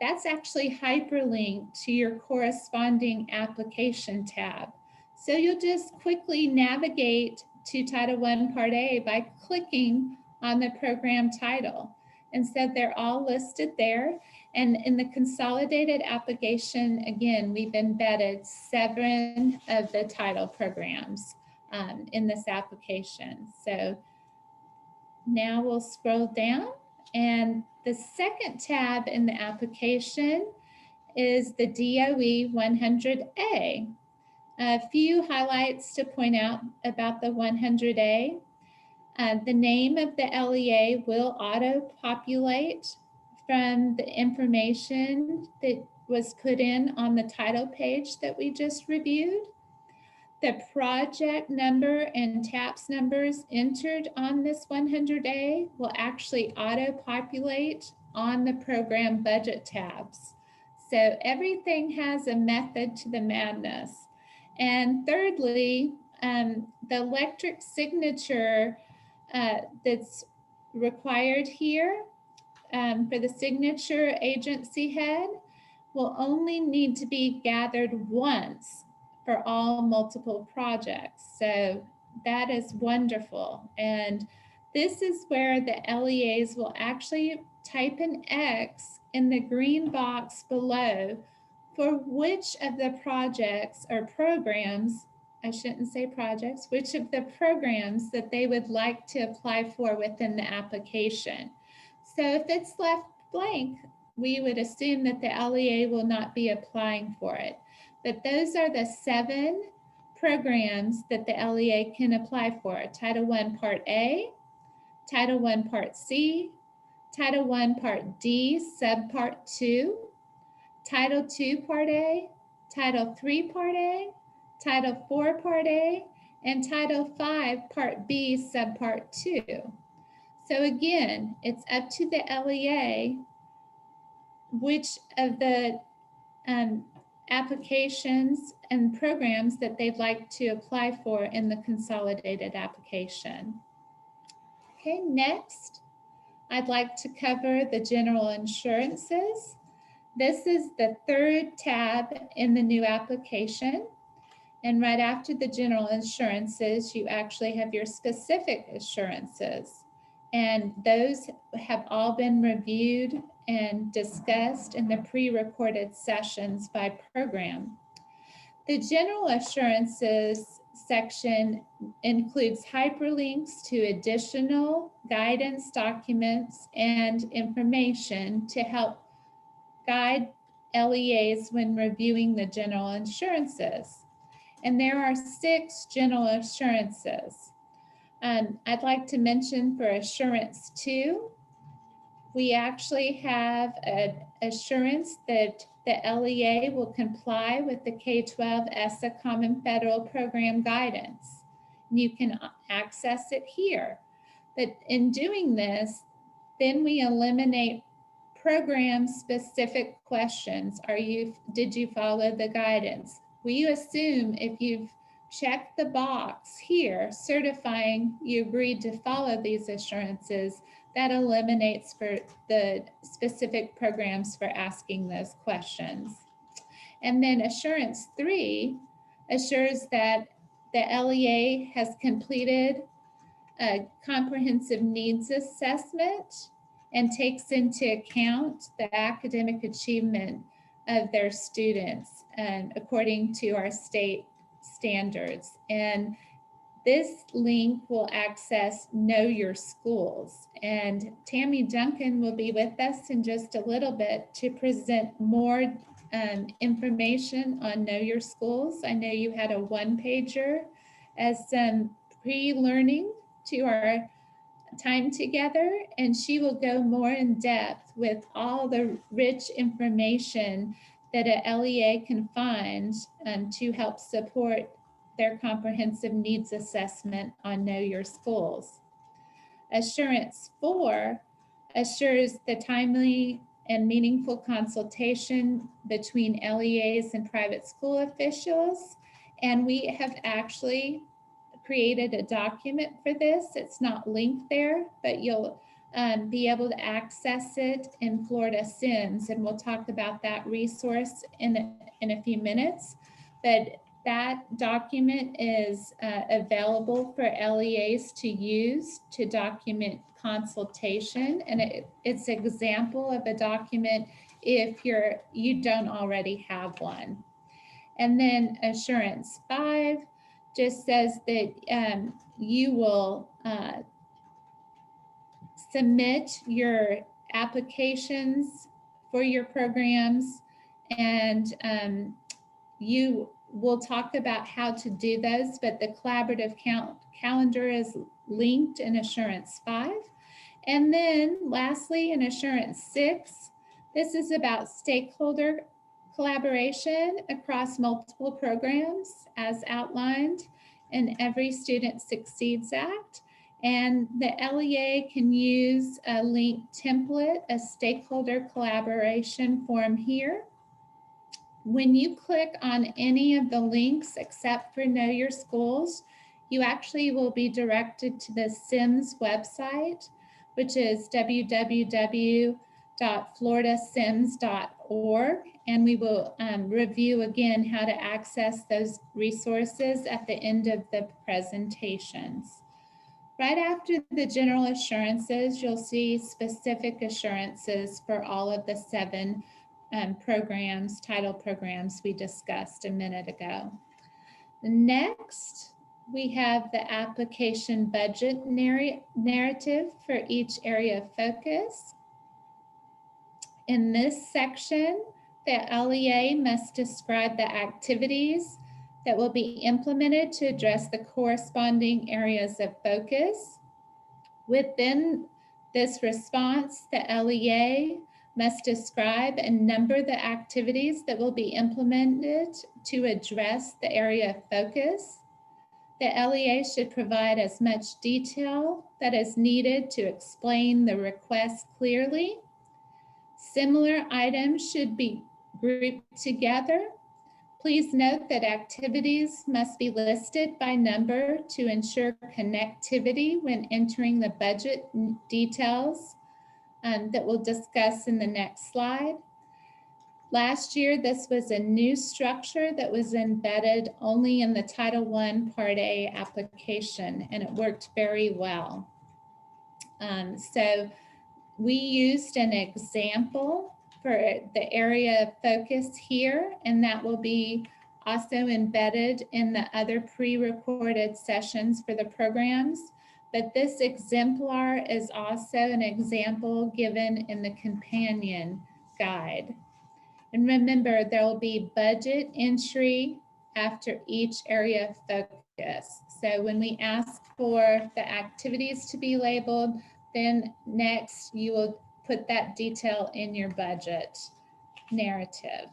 That's actually hyperlinked to your corresponding application tab. So you'll just quickly navigate to Title I, Part A by clicking on the program title. And so they're all listed there. And in the consolidated application, again, we've embedded 7 of the title programs in this application. So now we'll scroll down, and the second tab in the application is the DOE 100A. A few highlights to point out about the 100A. The name of the LEA will auto-populate from the information that was put in on the title page that we just reviewed. The project number and TAPS numbers entered on this 100A will actually auto-populate on the program budget tabs. So everything has a method to the madness. And thirdly, the electric signature that's required here for the signature agency head will only need to be gathered once for all multiple projects. So that is wonderful. And this is where the LEAs will actually type an X in the green box below for which of the projects or programs, I shouldn't say projects, which of the programs that they would like to apply for within the application. So if it's left blank, we would assume that the LEA will not be applying for it. But those are the 7 programs that the LEA can apply for. Title I, Part A, Title I, Part C, Title I, Part D, Subpart 2, Title II, Part A, Title III, Part A, Title IV, Part A, and Title V, Part B, Subpart 2. So again, it's up to the LEA which of the applications and programs that they'd like to apply for in the consolidated application. Okay, next, I'd like to cover the general insurances. This is the 3rd tab in the new application. And right after the general insurances, you actually have your specific assurances. And those have all been reviewed and discussed in the pre-recorded sessions by program. The general assurances section includes hyperlinks to additional guidance documents and information to help guide LEAs when reviewing the general insurances. And there are 6 general assurances. I'd like to mention for Assurance 2, we actually have an assurance that the LEA will comply with the K-12 ESSA Common Federal Program guidance. You can access it here. But in doing this, then we eliminate program-specific questions. Did you follow the guidance? We assume if you've checked the box here, certifying you agreed to follow these assurances, that eliminates for the specific programs for asking those questions. And then Assurance 3 assures that the LEA has completed a comprehensive needs assessment and takes into account the academic achievement of their students according to our state standards. And this link will access Know Your Schools. And Tammy Duncan will be with us in just a little bit to present more information on Know Your Schools. I know you had a 1-pager as some pre-learning to our time together, and she will go more in depth with all the rich information that a LEA can find to help support their comprehensive needs assessment on Know Your Schools. Assurance 4 assures the timely and meaningful consultation between LEAs and private school officials. And we have actually created a document for this. It's not linked there, but you'll be able to access it in Florida SIMS. And we'll talk about that resource in a few minutes. But that document is available for LEAs to use to document consultation, and it's an example of a document if you don't already have one. And then Assurance 5 just says that you will submit your applications for your programs, and we'll talk about how to do those, but the collaborative calendar is linked in Assurance 5. And then lastly, in Assurance 6, this is about stakeholder collaboration across multiple programs as outlined in Every Student Succeeds Act. And the LEA can use a linked template, a stakeholder collaboration form here. When you click on any of the links except for Know Your Schools, you actually will be directed to the SIMS website, which is www.floridasims.org. And we will review again how to access those resources at the end of the presentations. Right after the general assurances, you'll see specific assurances for all of the 7 programs, title programs we discussed a minute ago. Next, we have the application budget narrative for each area of focus. In this section, the LEA must describe the activities that will be implemented to address the corresponding areas of focus. Within this response, the LEA must describe and number the activities that will be implemented to address the area of focus. The LEA should provide as much detail that is needed to explain the request clearly. Similar items should be grouped together. Please note that activities must be listed by number to ensure connectivity when entering the budget details that we'll discuss in the next slide. Last year, this was a new structure that was embedded only in the Title I Part A application, and it worked very well. So we used an example for the area of focus here, and that will be also embedded in the other pre-recorded sessions for the programs. But this exemplar is also an example given in the companion guide. And remember, there will be budget entry after each area of focus. So when we ask for the activities to be labeled, then next you will put that detail in your budget narrative.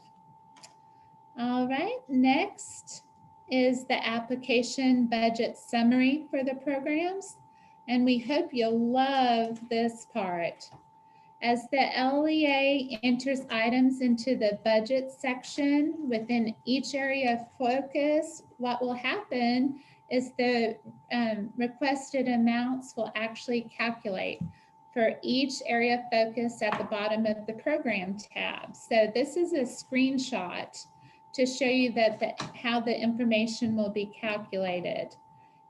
All right, next is the application budget summary for the programs. And we hope you'll love this part. As the LEA enters items into the budget section within each area of focus, what will happen is the requested amounts will actually calculate for each area of focus at the bottom of the program tab. So this is a screenshot to show you that how the information will be calculated.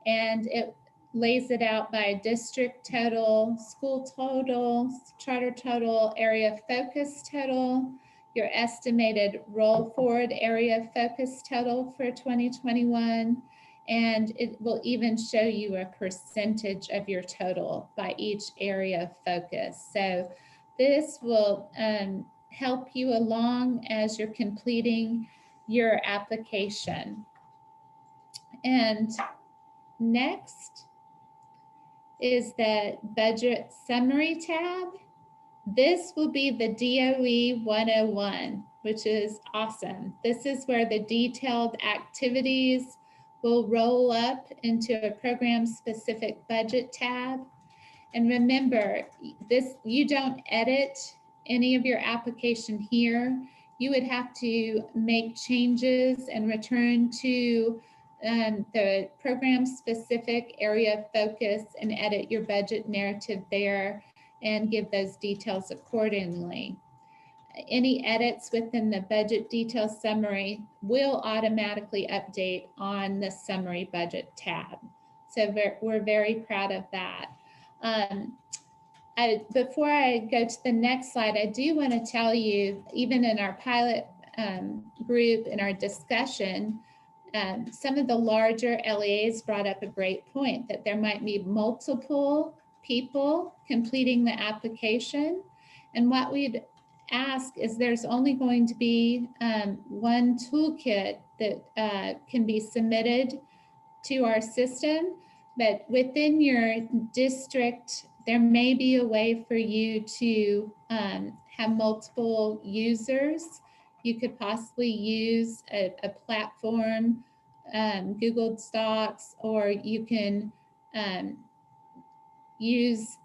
And it lays it out by district total, school total, charter total, area of focus total, your estimated roll forward area of focus total for 2021, and it will even show you a percentage of your total by each area of focus. So this will help you along as you're completing your application. And next is the budget summary tab. This will be the DOE 101. which is awesome. This is where the detailed activities will roll up into a program-specific budget tab. And remember, you don't edit any of your application here. You would have to make changes and return to the program-specific area of focus and edit your budget narrative there and give those details accordingly. Any edits within the budget detail summary will automatically update on the summary budget tab. So we're very proud of that. Before I go to the next slide, I do want to tell you, even in our pilot group, in our discussion, some of the larger LEAs brought up a great point that there might be multiple people completing the application. And what we'd ask is there's only going to be one toolkit that can be submitted to our system, but within your district, there may be a way for you to have multiple users. You could possibly use a platform, Google Docs, or you can use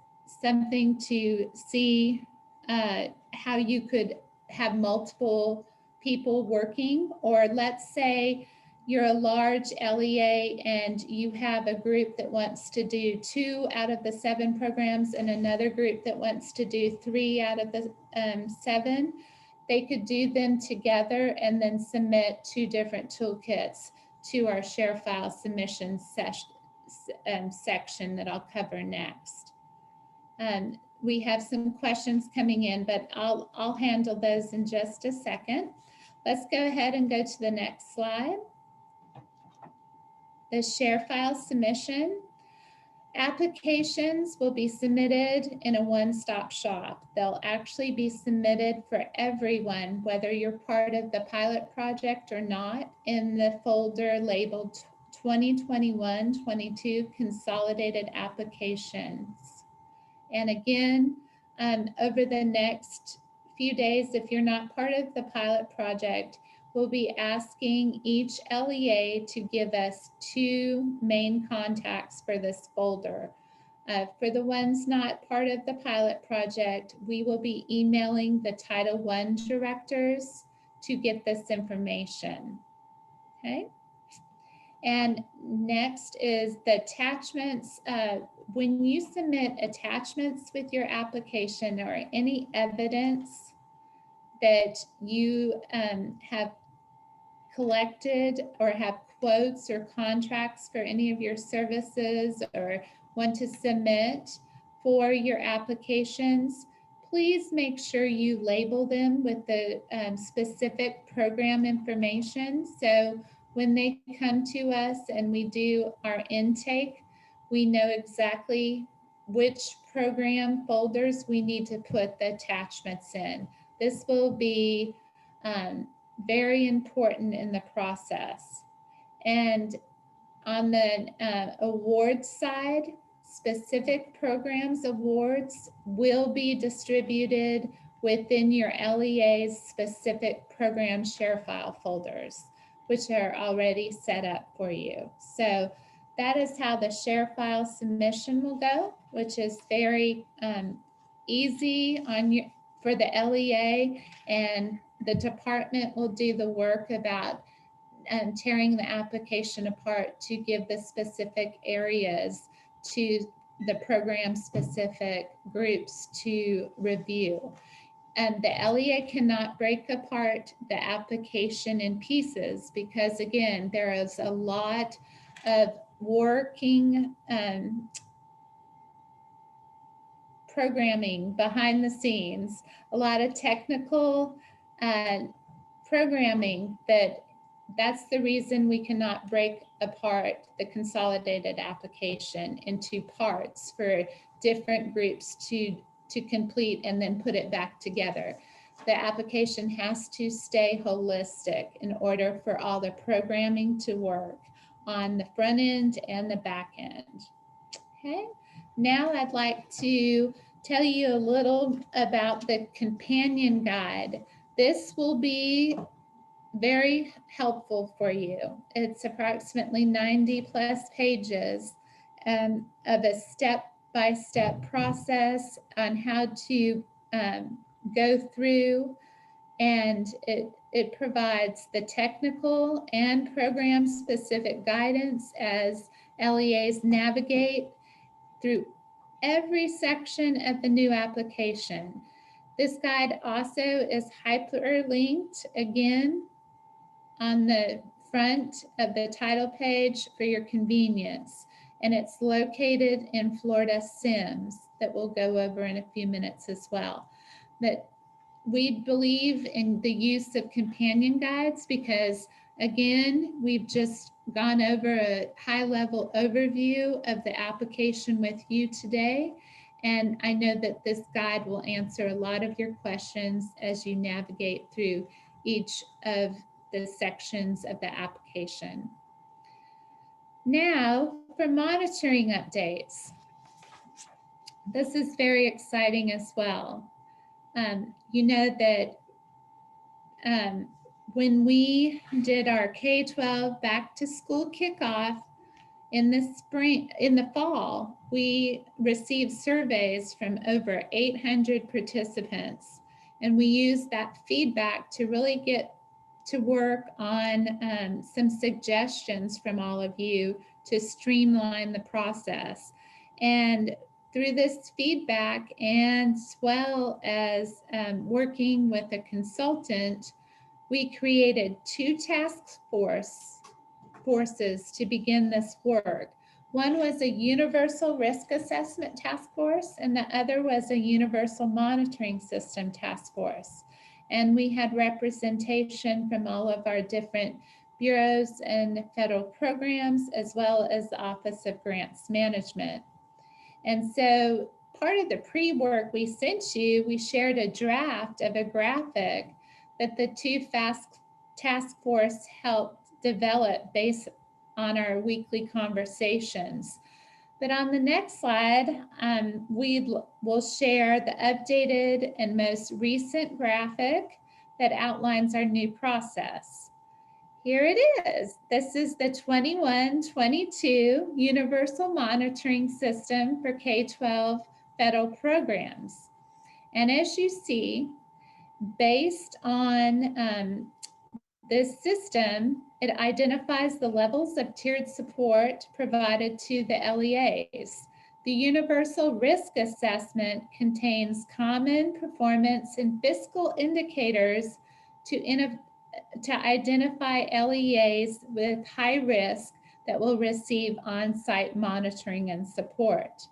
something to see how you could have multiple people working. Or let's say you're a large LEA and you have a group that wants to do 2 out of the 7 programs and another group that wants to do 3 out of the 7. They could do them together and then submit 2 different toolkits to our share file submission section that I'll cover next. We have some questions coming in, but I'll handle those in just a second. Let's go ahead and go to the next slide. The share file submission. Applications will be submitted in a one-stop shop. They'll actually be submitted for everyone, whether you're part of the pilot project or not, in the folder labeled 2021-22 Consolidated Applications. And again, over the next few days, if you're not part of the pilot project, we'll be asking each LEA to give us 2 main contacts for this folder. For the ones not part of the pilot project, we will be emailing the Title I directors to get this information, okay? And next is the attachments. When you submit attachments with your application or any evidence that you have collected or have quotes or contracts for any of your services or want to submit for your applications, please make sure you label them with the specific program information. So when they come to us and we do our intake, we know exactly which program folders we need to put the attachments in. This will be very important in the process. And on the awards side, specific programs awards will be distributed within your LEA's specific program share file folders, which are already set up for you. So that is how the share file submission will go, which is very easy for the LEA, and the department will do the work about tearing the application apart to give the specific areas to the program specific groups to review. And the LEA cannot break apart the application in pieces because, again, there is a lot of working programming behind the scenes, a lot of technical programming that's the reason we cannot break apart the consolidated application into parts for different groups to complete and then put it back together. The application has to stay holistic in order for all the programming to work on the front end and the back end. Okay, now I'd like to tell you a little about the companion guide This will be very helpful for you. It's approximately 90+ pages of a step-by-step process on how to go through, and it provides the technical and program-specific guidance as LEAs navigate through every section of the new application. This guide also is hyperlinked again on the front of the title page for your convenience, and it's located in Florida SIMS that we'll go over in a few minutes as well. But we believe in the use of companion guides because, again, we've just gone over a high-level overview of the application with you today, and I know that this guide will answer a lot of your questions as you navigate through each of the sections of the application. Now, for monitoring updates. This is very exciting as well. You know that when we did our K-12 back to school kickoff in the fall, we received surveys from over 800 participants, and we used that feedback to really get to work on some suggestions from all of you to streamline the process. And through this feedback, and as well as working with a consultant, we created 2 task forces to begin this work. One was a universal risk assessment task force, and the other was a universal monitoring system task force. And we had representation from all of our different bureaus and federal programs, as well as the Office of Grants Management. And so part of the pre-work we sent you, we shared a draft of a graphic that the 2 task force helped develop based on our weekly conversations. But on the next slide, we'll share the updated and most recent graphic that outlines our new process. Here it is. This is the 21-22 Universal Monitoring System for K-12 federal programs. And as you see, based on this system, it identifies the levels of tiered support provided to the LEAs. The Universal Risk Assessment contains common performance and fiscal indicators to identify LEAs with high risk that will receive on-site monitoring and support.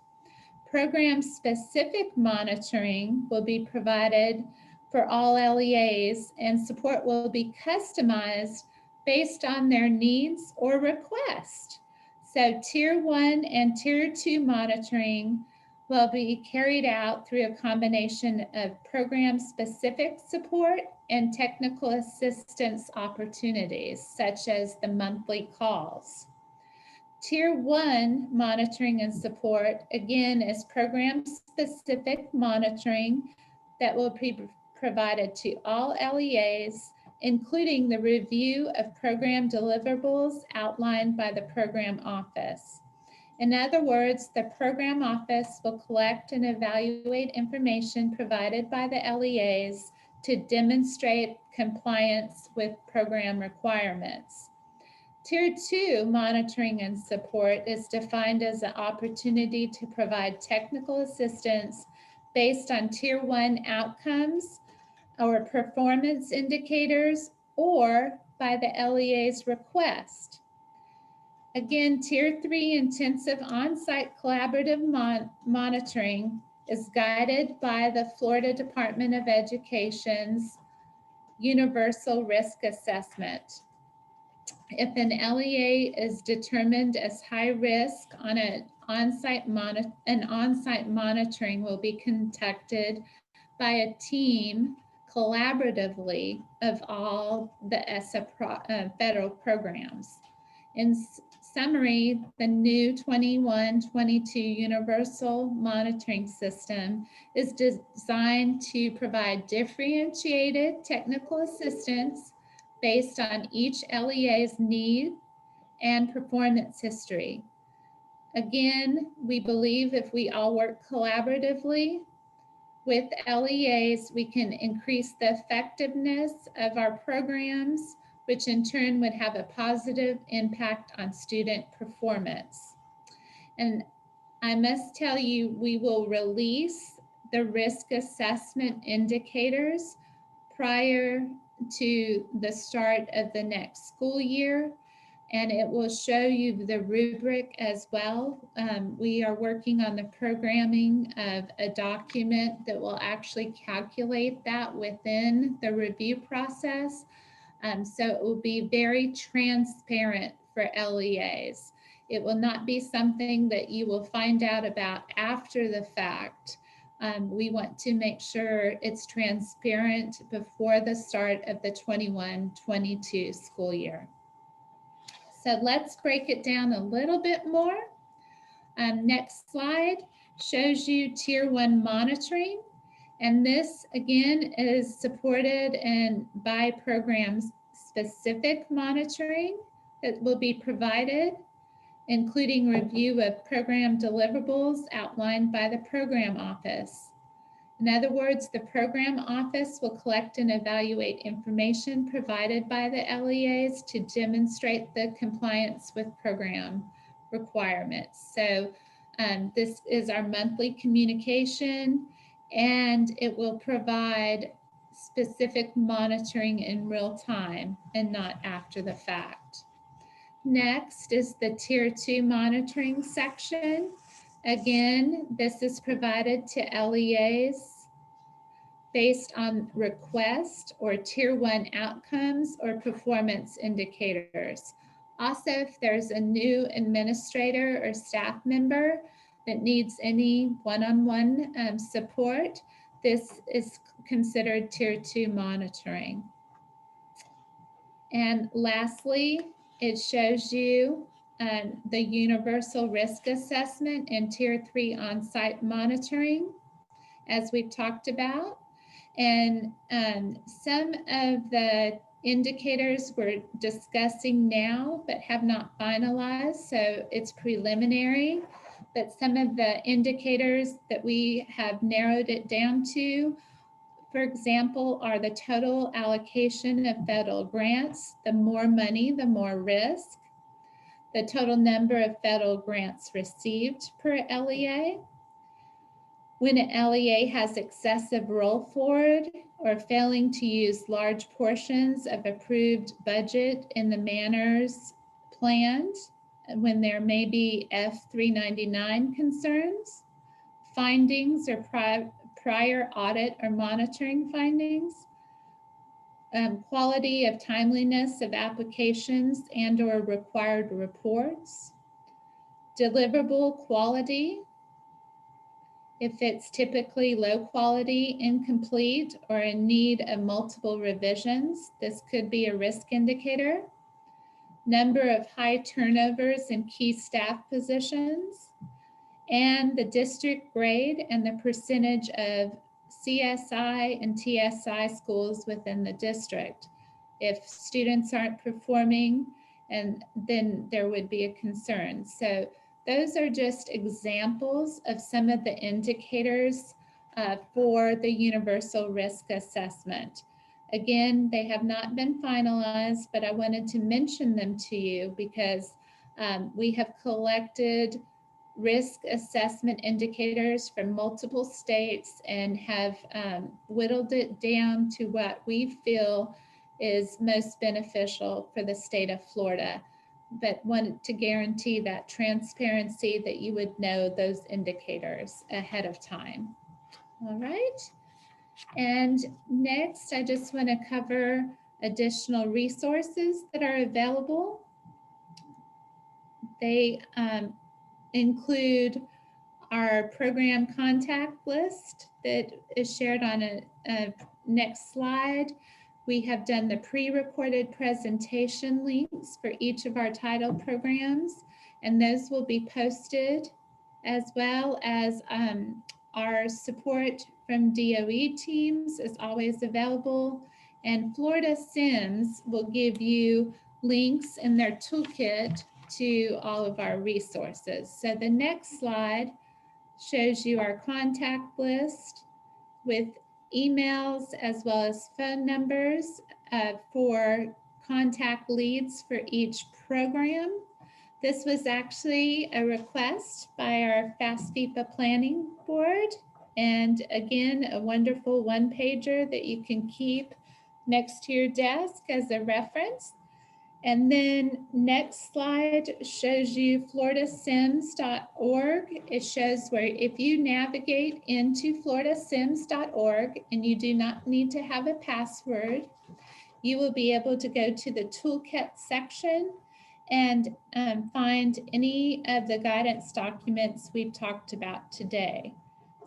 Program-specific monitoring will be provided for all LEAs, and support will be customized based on their needs or request. So Tier 1 and Tier 2 monitoring will be carried out through a combination of program-specific support and technical assistance opportunities, such as the monthly calls. Tier 1 monitoring and support, again, is program-specific monitoring that will be provided to all LEAs, including the review of program deliverables outlined by the program office. In other words, the program office will collect and evaluate information provided by the LEAs to demonstrate compliance with program requirements. Tier 2 monitoring and support is defined as an opportunity to provide technical assistance based on Tier 1 outcomes or performance indicators, or by the LEA's request. Again, Tier 3 intensive on-site collaborative monitoring is guided by the Florida Department of Education's Universal Risk Assessment. If an LEA is determined as high risk, on-site monitoring will be conducted by a team collaboratively of all the ESSA federal programs. In summary, the new 21-22 Universal Monitoring System is designed to provide differentiated technical assistance based on each LEA's need and performance history. Again, we believe if we all work collaboratively with LEAs, we can increase the effectiveness of our programs, which in turn would have a positive impact on student performance. And I must tell you, we will release the risk assessment indicators prior to the start of the next school year, and it will show you the rubric as well. We are working on the programming of a document that will actually calculate that within the review process. So it will be very transparent for LEAs. It will not be something that you will find out about after the fact. We want to make sure it's transparent before the start of the 21-22 school year. So let's break it down a little bit more. Next slide shows you Tier 1 monitoring. And this, again, is supported by programs specific monitoring that will be provided, including review of program deliverables outlined by the program office. In other words, the program office will collect and evaluate information provided by the LEAs to demonstrate the compliance with program requirements. So this is our monthly communication, and it will provide specific monitoring in real time and not after the fact. Next is the Tier 2 monitoring section. Again, this is provided to LEAs based on request or Tier 1 outcomes or performance indicators. Also, if there's a new administrator or staff member that needs any one-on-one support, this is considered Tier 2 monitoring. And lastly, it shows you the universal risk assessment and Tier 3 on-site monitoring, as we've talked about. And some of the indicators we're discussing now, but have not finalized, so it's preliminary. But some of the indicators that we have narrowed it down to, for example, are the total allocation of federal grants. The more money, the more risk. The total number of federal grants received per LEA. When an LEA has excessive roll forward or failing to use large portions of approved budget in the manners planned, when there may be F399 concerns, findings or prior audit or monitoring findings, quality of timeliness of applications and or required reports, deliverable quality, if it's typically low quality, incomplete, or in need of multiple revisions, this could be a risk indicator. Number of high turnovers in key staff positions, and the district grade and the percentage of CSI and TSI schools within the district. If students aren't performing, and then there would be a concern. So those are just examples of some of the indicators for the universal risk assessment. Again, they have not been finalized, but I wanted to mention them to you because we have collected risk assessment indicators from multiple states and have whittled it down to what we feel is most beneficial for the state of Florida, but wanted to guarantee that transparency that you would know those indicators ahead of time. All right. And next, I just want to cover additional resources that are available. They include our program contact list that is shared on a next slide. We have done the pre-recorded presentation links for each of our title programs, and those will be posted, as well as our support from DOE teams is always available. And Florida Sims will give you links in their toolkit to all of our resources. So the next slide shows you our contact list with emails as well as phone numbers for contact leads for each program. This was actually a request by our FAFSA Planning Board. And again, a wonderful one-pager that you can keep next to your desk as a reference. And then next slide shows you floridasims.org. It shows where if you navigate into floridasims.org and you do not need to have a password, you will be able to go to the toolkit section and find any of the guidance documents we've talked about today.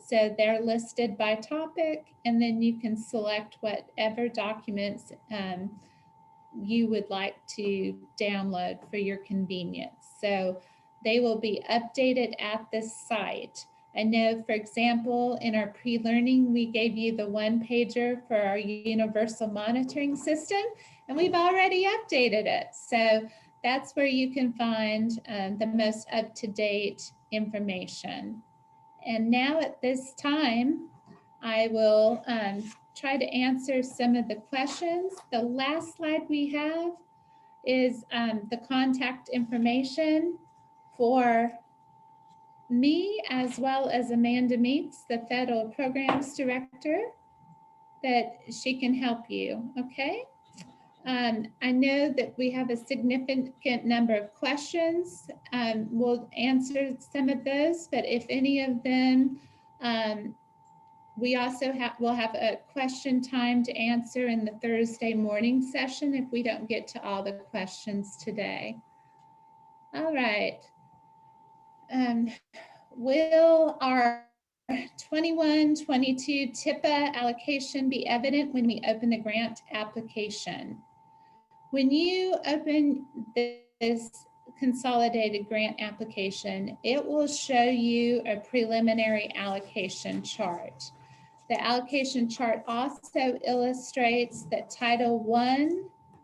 So they're listed by topic, and then you can select whatever documents you would like to download for your convenience. So they will be updated at this site. I know, for example, in our pre-learning, we gave you the one-pager for our universal monitoring system, and we've already updated it. So that's where you can find the most up-to-date information. And now at this time, I will try to answer some of the questions. The last slide we have is the contact information for me, as well as Amanda Meeks, the Federal Programs Director, that she can help you, okay? I know that we have a significant number of questions. We'll answer some of those, but if any of them, we also will have a question time to answer in the Thursday morning session if we don't get to all the questions today. All right. Will our 21-22 TIPA allocation be evident when we open the grant application? When you open this consolidated grant application, it will show you a preliminary allocation chart. The allocation chart also illustrates that Title I,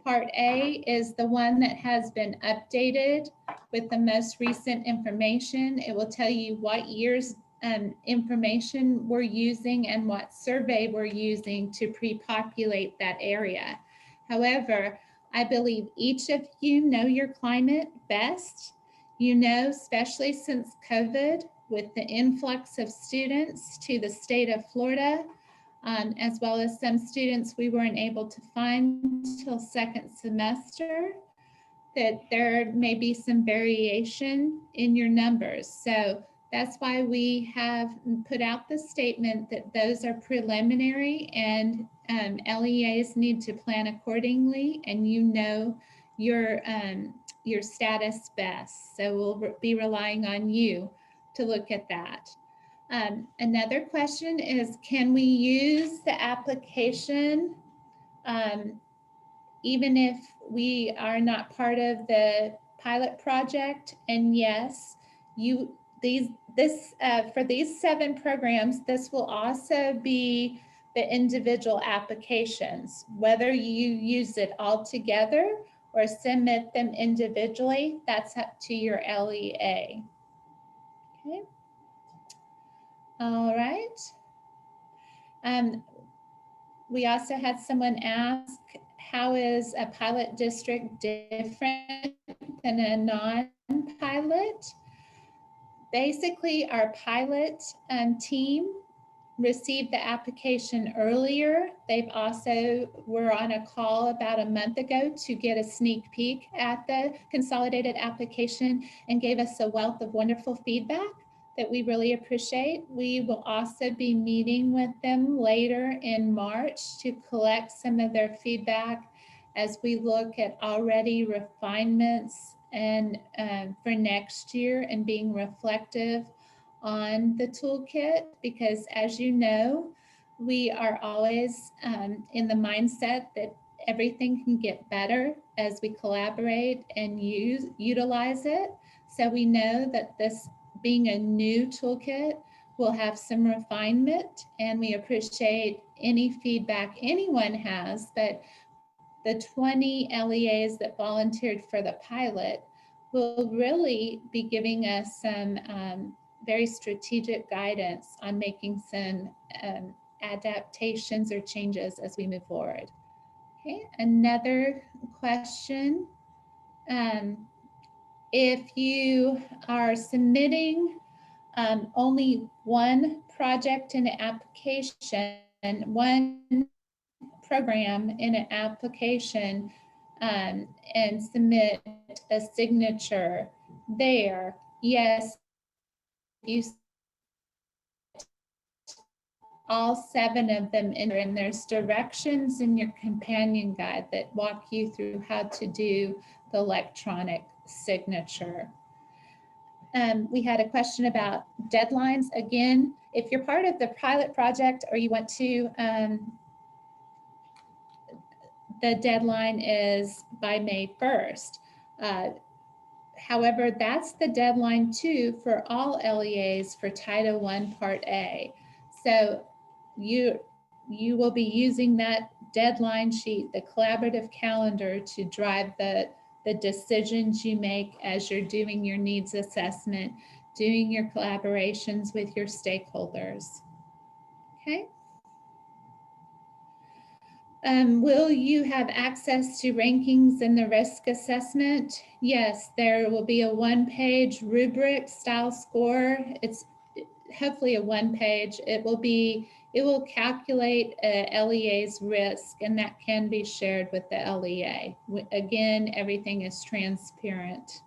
Part A is the one that has been updated with the most recent information. It will tell you what year's information we're using and what survey we're using to pre-populate that area. However, I believe each of you know your climate best. You know, especially since COVID, with the influx of students to the state of Florida, as well as some students we weren't able to find till second semester, that there may be some variation in your numbers. So that's why we have put out the statement that those are preliminary, and LEAs need to plan accordingly, and you know your status best. So we'll be relying on you to look at that. Another question is, can we use the application even if we are not part of the pilot project? And yes, for these 7 programs, this will also be the individual applications. Whether you use it all together or submit them individually, that's up to your LEA. Okay. All right. We also had someone ask, how is a pilot district different than a non-pilot? Basically, our pilot team received the application earlier. They've also were on a call about a month ago to get a sneak peek at the consolidated application and gave us a wealth of wonderful feedback that we really appreciate. We will also be meeting with them later in March to collect some of their feedback as we look at already refinements and for next year, and being reflective on the toolkit, because as you know, we are always in the mindset that everything can get better as we collaborate and utilize it. So we know that this being a new toolkit will have some refinement, and we appreciate any feedback anyone has. But the 20 LEAs that volunteered for the pilot will really be giving us some very strategic guidance on making some adaptations or changes as we move forward. Okay, another question. If you are submitting only one project in an application, one program in an application, and submit a signature there, yes, you all 7 of them enter, and there's directions in your companion guide that walk you through how to do the electronic signature. We had a question about deadlines. Again, if you're part of the pilot project or you want to, the deadline is by May 1st. However, that's the deadline too for all LEAs for Title I Part A. So you will be using that deadline sheet, the collaborative calendar, to drive the decisions you make as you're doing your needs assessment, doing your collaborations with your stakeholders. Okay. Will you have access to rankings in the risk assessment? Yes, there will be a 1-page rubric style score. It's hopefully a 1-page. It will calculate LEA's risk, and that can be shared with the LEA. Again, everything is transparent.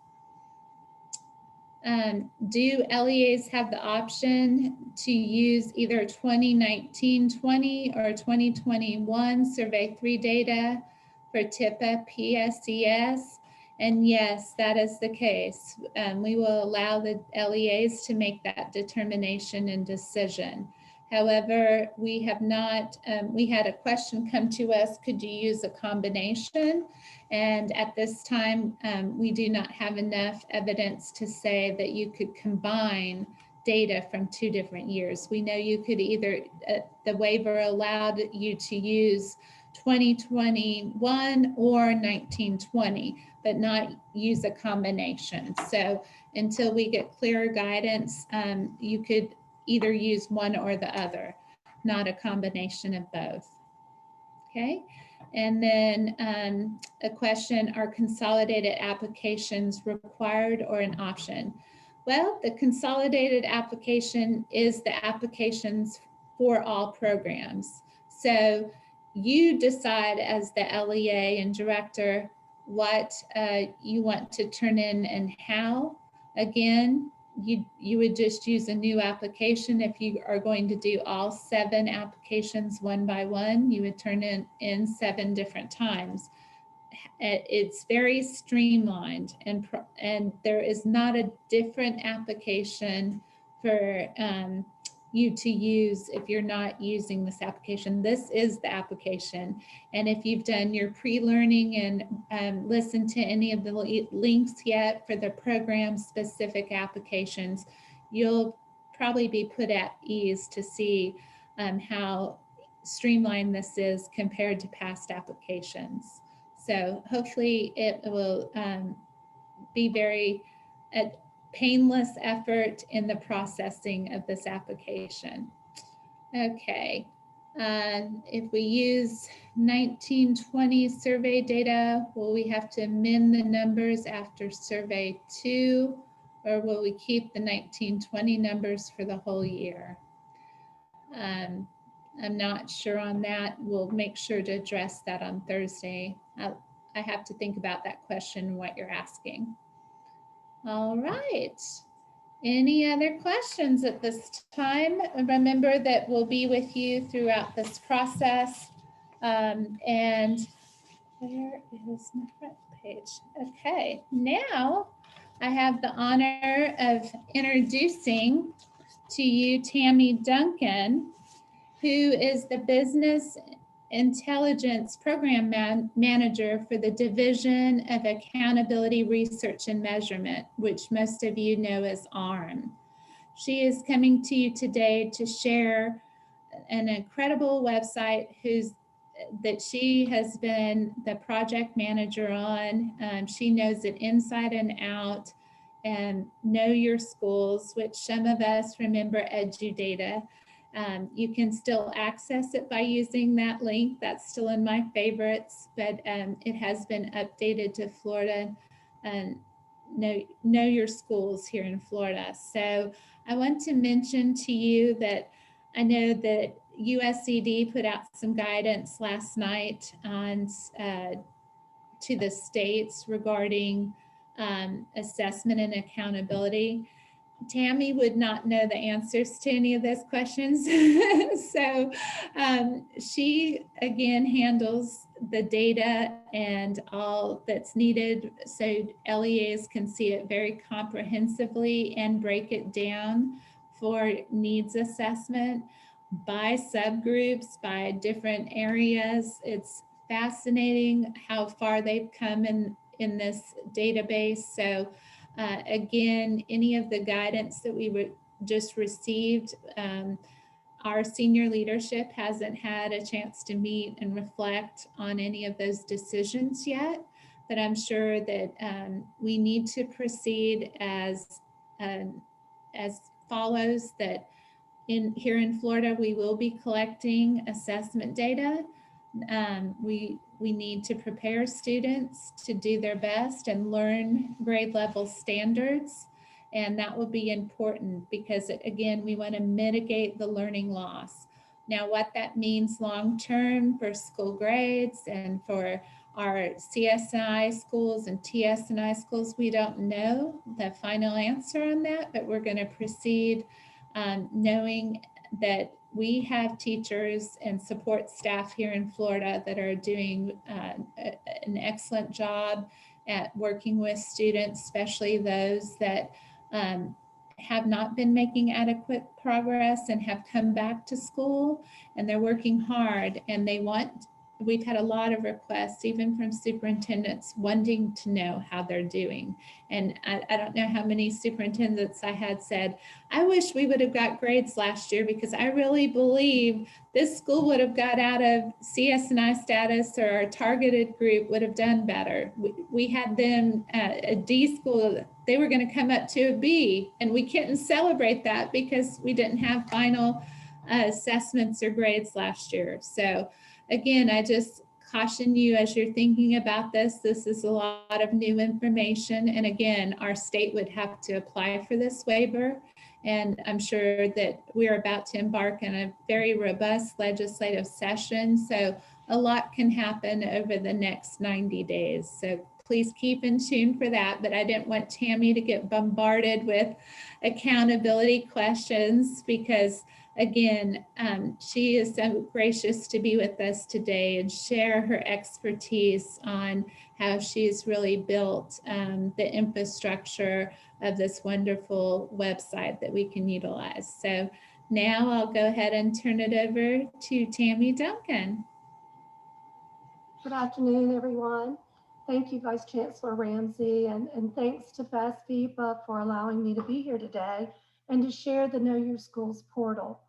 Do LEAs have the option to use either 2019-20 or 2021 Survey 3 data for TIPA PSES? And yes, that is the case. We will allow the LEAs to make that determination and decision. However, we have not, we had a question come to us, could you use a combination? And at this time, we do not have enough evidence to say that you could combine data from 2 different years. We know you could either, the waiver allowed you to use 2021 or 1920, but not use a combination. So until we get clearer guidance, you could either use one or the other, not a combination of both. Okay. And then a question, are consolidated applications required or an option? Well, the consolidated application is the applications for all programs. So you decide as the LEA and director what you want to turn in and how. Again, you would just use a new application. If you are going to do all 7 applications one by one, you would turn in 7 different times. It's very streamlined, and there is not a different application for you to use if you're not using this application. This is the application. And if you've done your pre-learning and listened to any of the links yet for the program specific applications, you'll probably be put at ease to see how streamlined this is compared to past applications. So hopefully it will be very painless effort in the processing of this application. Okay, if we use 1920 survey data, will we have to amend the numbers after survey 2, or will we keep the 1920 numbers for the whole year? I'm not sure on that. We'll make sure to address that on Thursday. I have to think about that question, what you're asking. All right. Any other questions at this time? Remember that we'll be with you throughout this process. And where is my front page? Okay, now I have the honor of introducing to you Tammy Duncan, who is the Business Intelligence Program Manager for the Division of Accountability Research and Measurement, which most of you know as ARM. She is coming to you today to share an incredible website that she has been the project manager on. She knows it inside and out. And Know Your Schools, which some of us remember EduData. You can still access it by using that link. That's still in my favorites, but it has been updated to Florida and Know Your Schools here in Florida. So I want to mention to you that I know that USCD put out some guidance last night on to the states regarding assessment and accountability. Tammy would not know the answers to any of those questions. So she again handles the data and all that's needed so LEAs can see it very comprehensively and break it down for needs assessment by subgroups, by different areas. It's fascinating how far they've come in this database. So again, any of the guidance that we just received, our senior leadership hasn't had a chance to meet and reflect on any of those decisions yet, but I'm sure that we need to proceed as follows, that here in Florida, we will be collecting assessment data. We need to prepare students to do their best and learn grade level standards. And that will be important because, again, we want to mitigate the learning loss. Now, what that means long-term for school grades and for our CSI schools and TSNI schools, we don't know the final answer on that, but we're going to proceed knowing that we have teachers and support staff here in Florida that are doing an excellent job at working with students, especially those that have not been making adequate progress and have come back to school, and they're working hard, and we've had a lot of requests, even from superintendents, wanting to know how they're doing. And I don't know how many superintendents I had said, I wish we would have got grades last year because I really believe this school would have got out of CS&I status, or our targeted group would have done better. We had them a D school, they were going to come up to a B, and we couldn't celebrate that because we didn't have final assessments or grades last year. So again, I just caution you as you're thinking about this. This is a lot of new information. And again, our state would have to apply for this waiver. And I'm sure that we're about to embark on a very robust legislative session. So a lot can happen over the next 90 days. So please keep in tune for that. But I didn't want Tammy to get bombarded with accountability questions because, again, she is so gracious to be with us today and share her expertise on how she's really built the infrastructure of this wonderful website that we can utilize. So now I'll go ahead and turn it over to Tammy Duncan. Good afternoon, everyone. Thank you, Vice Chancellor Ramsey, and thanks to FASTFIPA for allowing me to be here today and to share the Know Your Schools portal.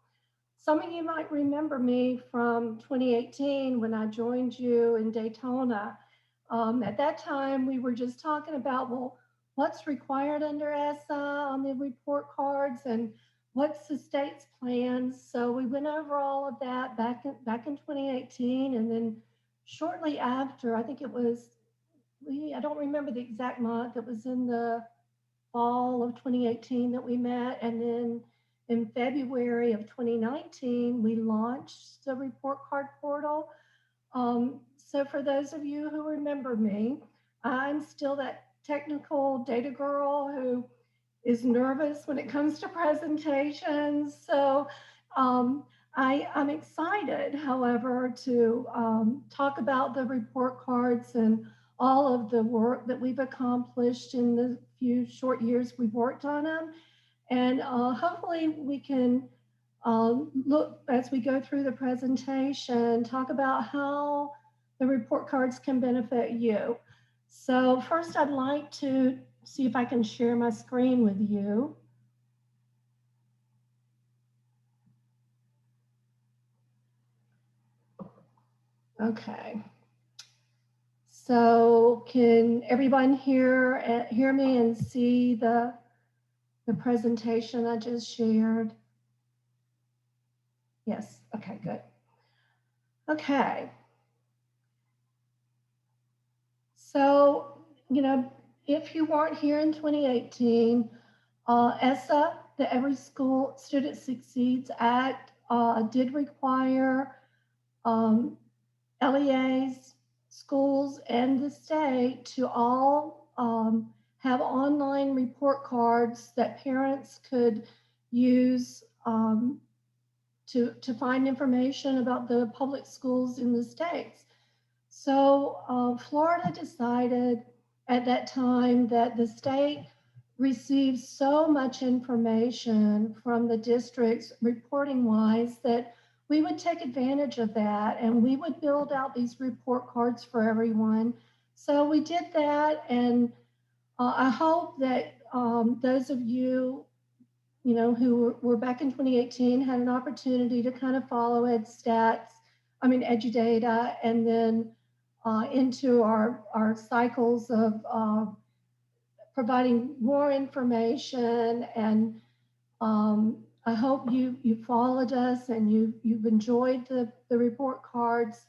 Some of you might remember me from 2018 when I joined you in Daytona. At that time, we were just talking about, well, what's required under ESSA on the report cards and what's the state's plans. So we went over all of that back in 2018, and then shortly after, I think it was, I don't remember the exact month, it was in the fall of 2018 that we met, and then in February of 2019, we launched the report card portal. So for those of you who remember me, I'm still that technical data girl who is nervous when it comes to presentations. So I'm excited, however, to talk about the report cards and all of the work that we've accomplished in the few short years we've worked on them. And hopefully we can look, as we go through the presentation, talk about how the report cards can benefit you. So first, I'd like to see if I can share my screen with you. Okay. So can everyone hear me and see the presentation I just shared? Yes, okay, good. Okay. So, you know, if you weren't here in 2018, ESSA, the Every School Student Succeeds Act, did require LEAs, schools, and the state to all have online report cards that parents could use to find information about the public schools in the states. So Florida decided at that time that the state received so much information from the districts reporting wise that we would take advantage of that and we would build out these report cards for everyone. So we did that, and I hope that those of you, you know, who were back in 2018 had an opportunity to kind of follow EduData, and then into our cycles of providing more information. And I hope you followed us and you've enjoyed the report cards.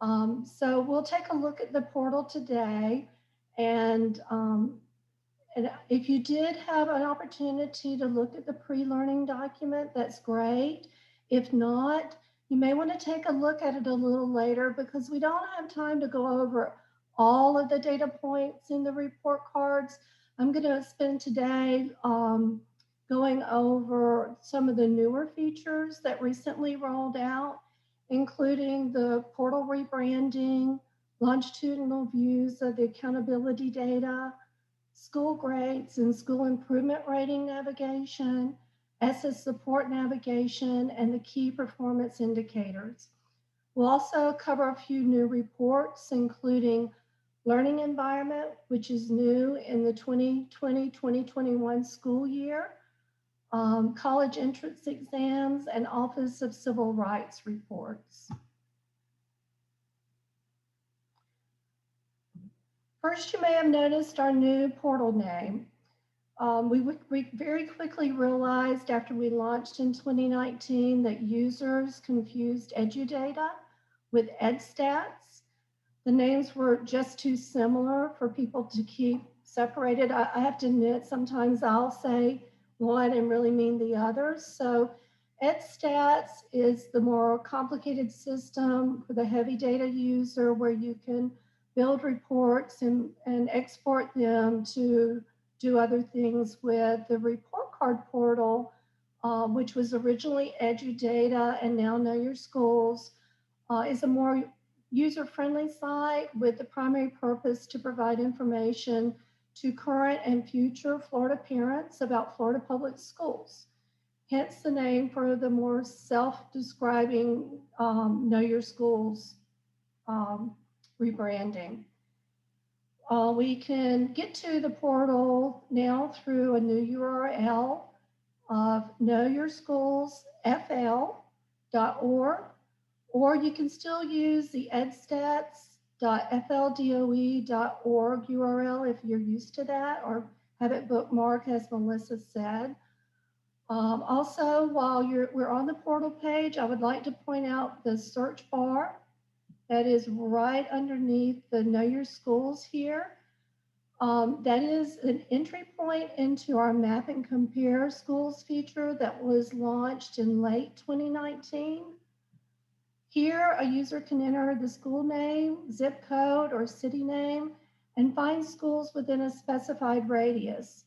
So we'll take a look at the portal today. And if you did have an opportunity to look at the pre-learning document, that's great. If not, you may want to take a look at it a little later because we don't have time to go over all of the data points in the report cards. I'm going to spend today going over some of the newer features that recently rolled out, including the portal rebranding, longitudinal views of the accountability data, school grades and school improvement rating navigation, ESSA support navigation, and the key performance indicators. We'll also cover a few new reports, including learning environment, which is new in the 2020-2021 school year, college entrance exams, and Office of Civil Rights reports. First, you may have noticed our new portal name. We very quickly realized after we launched in 2019 that users confused EduData with EdStats. The names were just too similar for people to keep separated. I have to admit, sometimes I'll say one and really mean the other. So EdStats is the more complicated system for the heavy data user where you can build reports and export them to do other things with. The report card portal, which was originally EduData and now Know Your Schools, is a more user-friendly site with the primary purpose to provide information to current and future Florida parents about Florida public schools. Hence the name for the more self-describing Know Your Schools rebranding. We can get to the portal now through a new URL of knowyourschoolsfl.org, or you can still use the edstats.fldoe.org URL if you're used to that, or have it bookmarked, as Melissa said. Also, while we're on the portal page, I would like to point out the search bar that is right underneath the Know Your Schools here. That is an entry point into our Map and Compare Schools feature that was launched in late 2019. Here, a user can enter the school name, zip code, or city name and find schools within a specified radius.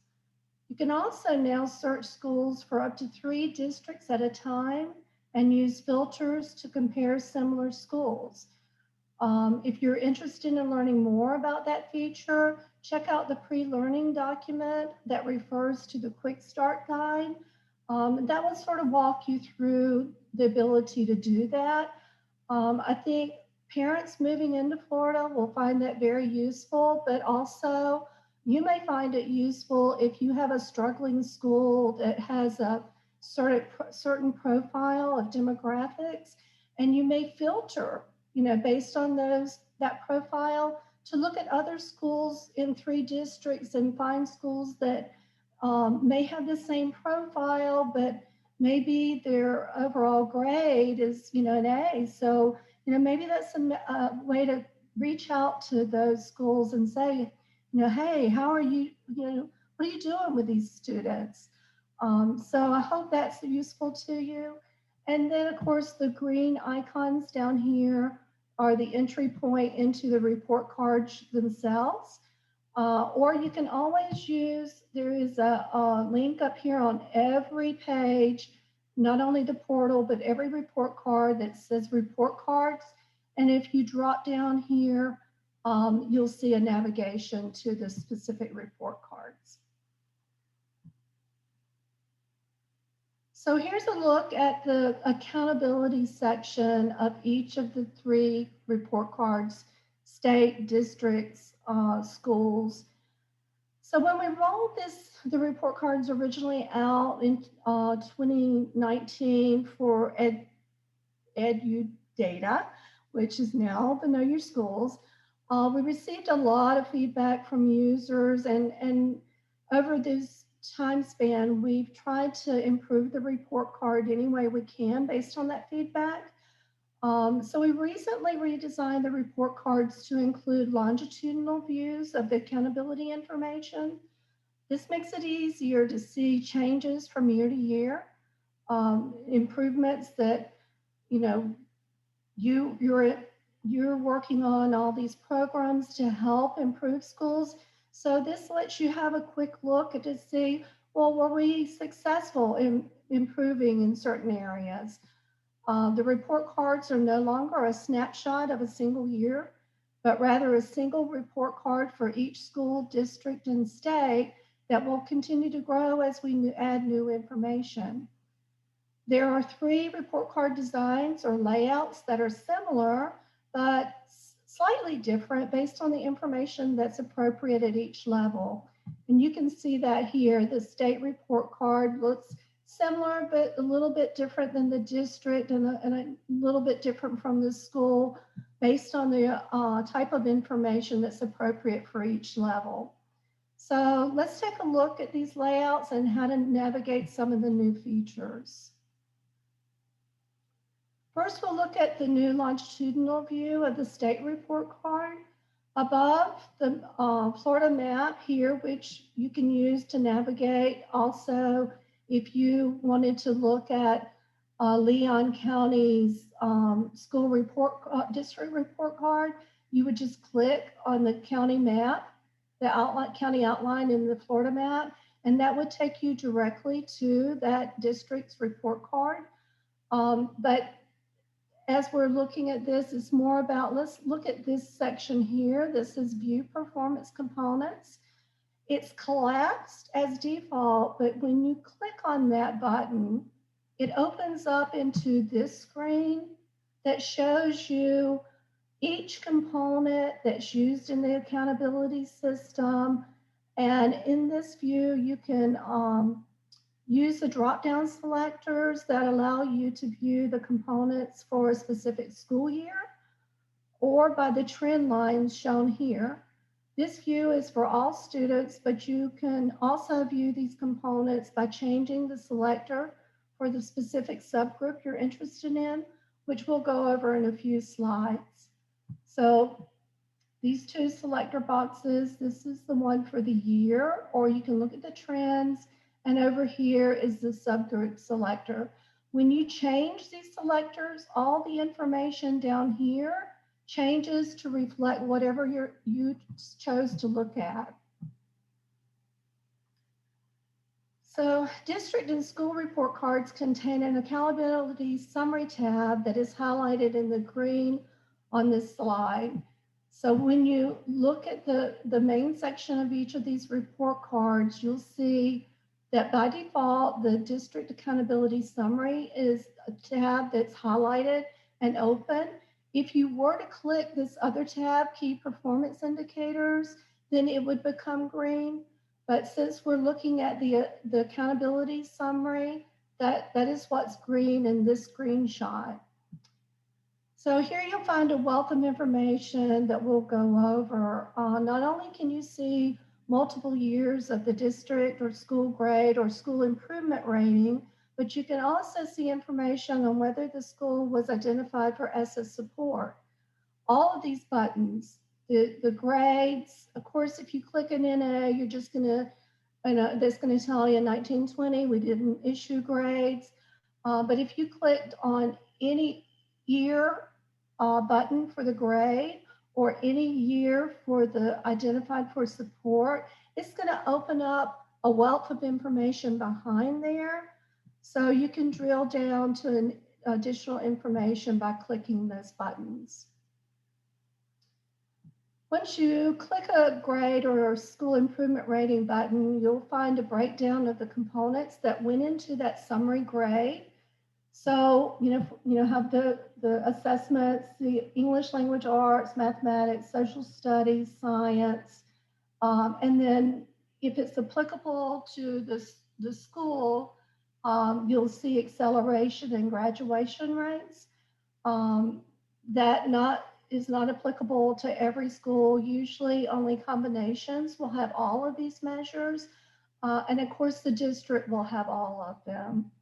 You can also now search schools for up to 3 districts at a time and use filters to compare similar schools. If you're interested in learning more about that feature, check out the pre-learning document that refers to the Quick Start Guide. That will sort of walk you through the ability to do that. I think parents moving into Florida will find that very useful, but also you may find it useful if you have a struggling school that has a certain profile of demographics, and you may filter, based on that profile to look at other schools in 3 districts and find schools that may have the same profile, but maybe their overall grade is, an A. So, maybe that's a way to reach out to those schools and say, hey, how are you, what are you doing with these students? So I hope that's useful to you. And then, of course, the green icons down here are the entry point into the report cards themselves. Or you can always use, there is a link up here on every page, not only the portal, but every report card that says report cards. And if you drop down here, you'll see a navigation to the specific report cards. So here's a look at the accountability section of each of the 3 report cards: state, districts, schools. So when we rolled the report cards originally out in 2019 for edu data, which is now the Know Your Schools, we received a lot of feedback from users, and over this time span, we've tried to improve the report card any way we can based on that feedback. So we recently redesigned the report cards to include longitudinal views of the accountability information. This makes it easier to see changes from year to year, improvements that, you're working on all these programs to help improve schools. So this lets you have a quick look to see, well, were we successful in improving in certain areas? The report cards are no longer a snapshot of a single year, but rather a single report card for each school, district, and state that will continue to grow as we add new information. There are 3 report card designs or layouts that are similar, but slightly different based on the information that's appropriate at each level. And you can see that here. The state report card looks similar, but a little bit different than the district, and a little bit different from the school based on the type of information that's appropriate for each level. So let's take a look at these layouts and how to navigate some of the new features. First, we'll look at the new longitudinal view of the state report card. Above the Florida map here, which you can use to navigate. Also, if you wanted to look at Leon County's school report, district report card, you would just click on the county map, the county outline in the Florida map, and that would take you directly to that district's report card. But as we're looking at this, it's more about, let's look at this section here. This is View Performance Components. It's collapsed as default, but when you click on that button, it opens up into this screen that shows you each component that's used in the accountability system. And in this view, you can use the drop-down selectors that allow you to view the components for a specific school year, or by the trend lines shown here. This view is for all students, but you can also view these components by changing the selector for the specific subgroup you're interested in, which we'll go over in a few slides. So these 2 selector boxes, this is the one for the year, or you can look at the trends. And over here is the subgroup selector. When you change these selectors, all the information down here changes to reflect whatever you chose to look at. So district and school report cards contain an accountability summary tab that is highlighted in the green on this slide. So when you look at the main section of each of these report cards, you'll see that by default, the district accountability summary is a tab that's highlighted and open. If you were to click this other tab, key performance indicators, then it would become green. But since we're looking at the accountability summary, that is what's green in this screenshot. So here you'll find a wealth of information that we'll go over. Not only can you see multiple years of the district or school grade or school improvement rating, but you can also see information on whether the school was identified for ESSA support. All of these buttons, the grades, of course, if you click an NA, you're just gonna, that's gonna tell you 1920, we didn't issue grades. But if you clicked on any year button for the grade or any year for the identified for support, it's going to open up a wealth of information behind there. So you can drill down to an additional information by clicking those buttons. Once you click a grade or a school improvement rating button, you'll find a breakdown of the components that went into that summary grade. So, have the assessments, the English language arts, mathematics, social studies, science, and then if it's applicable to the school, you'll see acceleration and graduation rates. That is not applicable to every school. Usually only combinations will have all of these measures. And of course, the district will have all of them.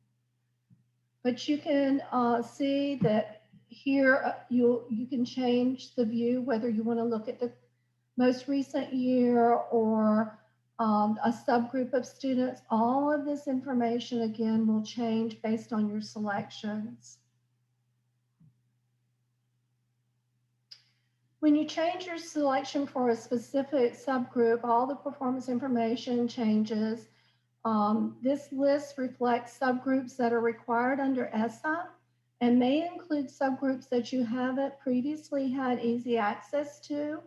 But you can see that here you can change the view, whether you want to look at the most recent year or a subgroup of students. All of this information, again, will change based on your selections. When you change your selection for a specific subgroup, all the performance information changes. This list reflects subgroups that are required under ESSA and may include subgroups that you haven't previously had easy access to.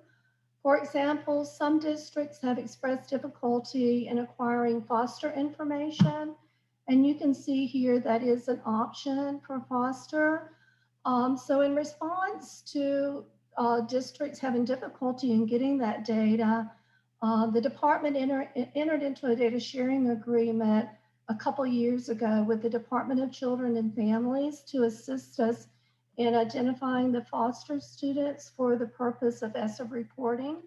For example, some districts have expressed difficulty in acquiring foster information, and you can see here that is an option for foster. So in response to districts having difficulty in getting that data, the department entered into a data sharing agreement a couple years ago with the Department of Children and Families to assist us in identifying the foster students for the purpose of ESSA reporting.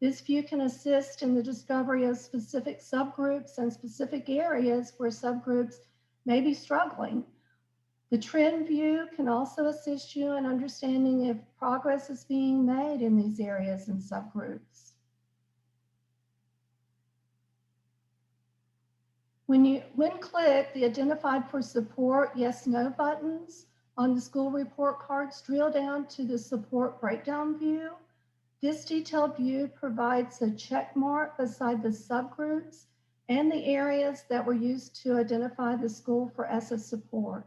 This view can assist in the discovery of specific subgroups and specific areas where subgroups may be struggling. The trend view can also assist you in understanding if progress is being made in these areas and subgroups. When clicked, the identified for support yes, no buttons on the school report cards drill down to the support breakdown view. This detailed view provides a check mark beside the subgroups and the areas that were used to identify the school for ESSA support.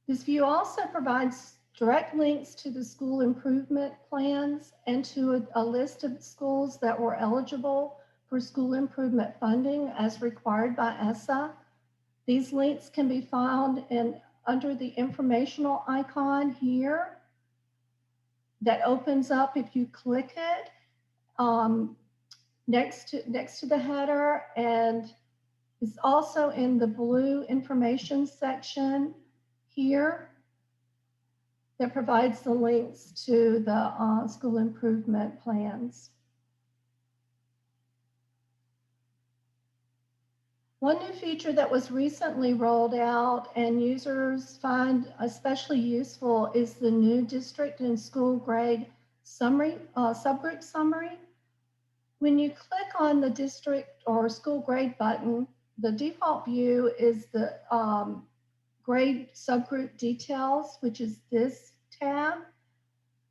This view also provides direct links to the school improvement plans and to a list of schools that were eligible for school improvement funding as required by ESSA. These links can be found under the informational icon here that opens up if you click it next to the header, and is also in the blue information section here that provides the links to the school improvement plans. One new feature that was recently rolled out and users find especially useful is the new district and school grade summary, subgroup summary. When you click on the district or school grade button, the default view is the grade subgroup details, which is this tab.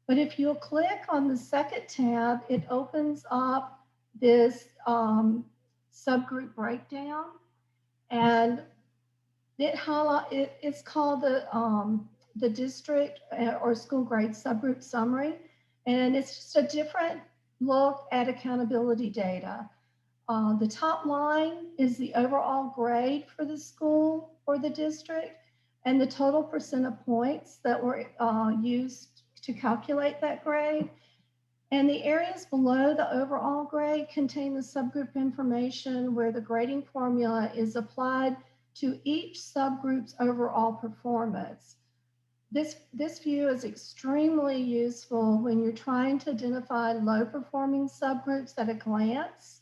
But if you'll click on the second tab, it opens up this subgroup breakdown, and it's called the district or school grade subgroup summary, and it's just a different look at accountability data. The top line is the overall grade for the school or the district, and the total percent of points that were used to calculate that grade. And the areas below the overall grade contain the subgroup information where the grading formula is applied to each subgroup's overall performance. This view is extremely useful when you're trying to identify low-performing subgroups at a glance.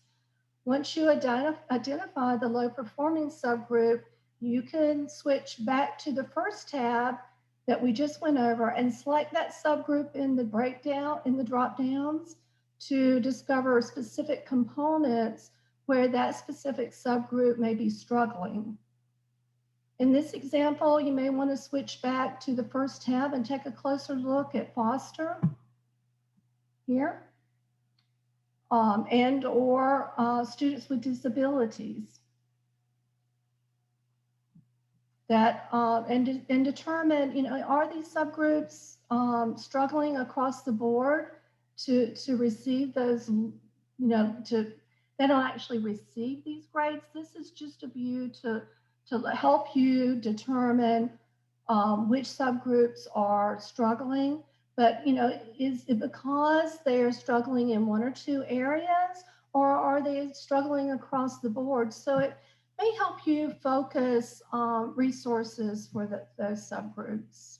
Once you identify the low-performing subgroup, you can switch back to the first tab that we just went over and select that subgroup in the breakdown, in the drop-downs, to discover specific components where that specific subgroup may be struggling. In this example, you may want to switch back to the first tab and take a closer look at foster here, and or students with disabilities. That and determine, you know, are these subgroups struggling across the board to receive those, you know, they don't actually receive these grades. This is just a view to help you determine which subgroups are struggling. But, you know, is it because they're struggling in one or two areas, or are they struggling across the board? So it may help you focus resources for those subgroups.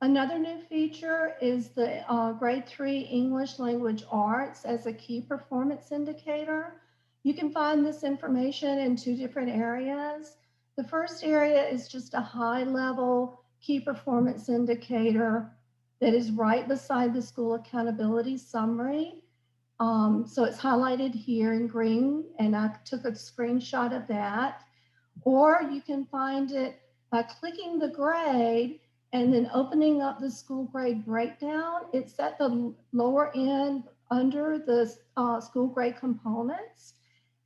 Another new feature is the grade 3 English language arts as a key performance indicator. You can find this information in two different areas. The first area is just a high-level key performance indicator that is right beside the school accountability summary. So it's highlighted here in green, and I took a screenshot of that. Or you can find it by clicking the grade and then opening up the school grade breakdown. It's at the lower end under the school grade components,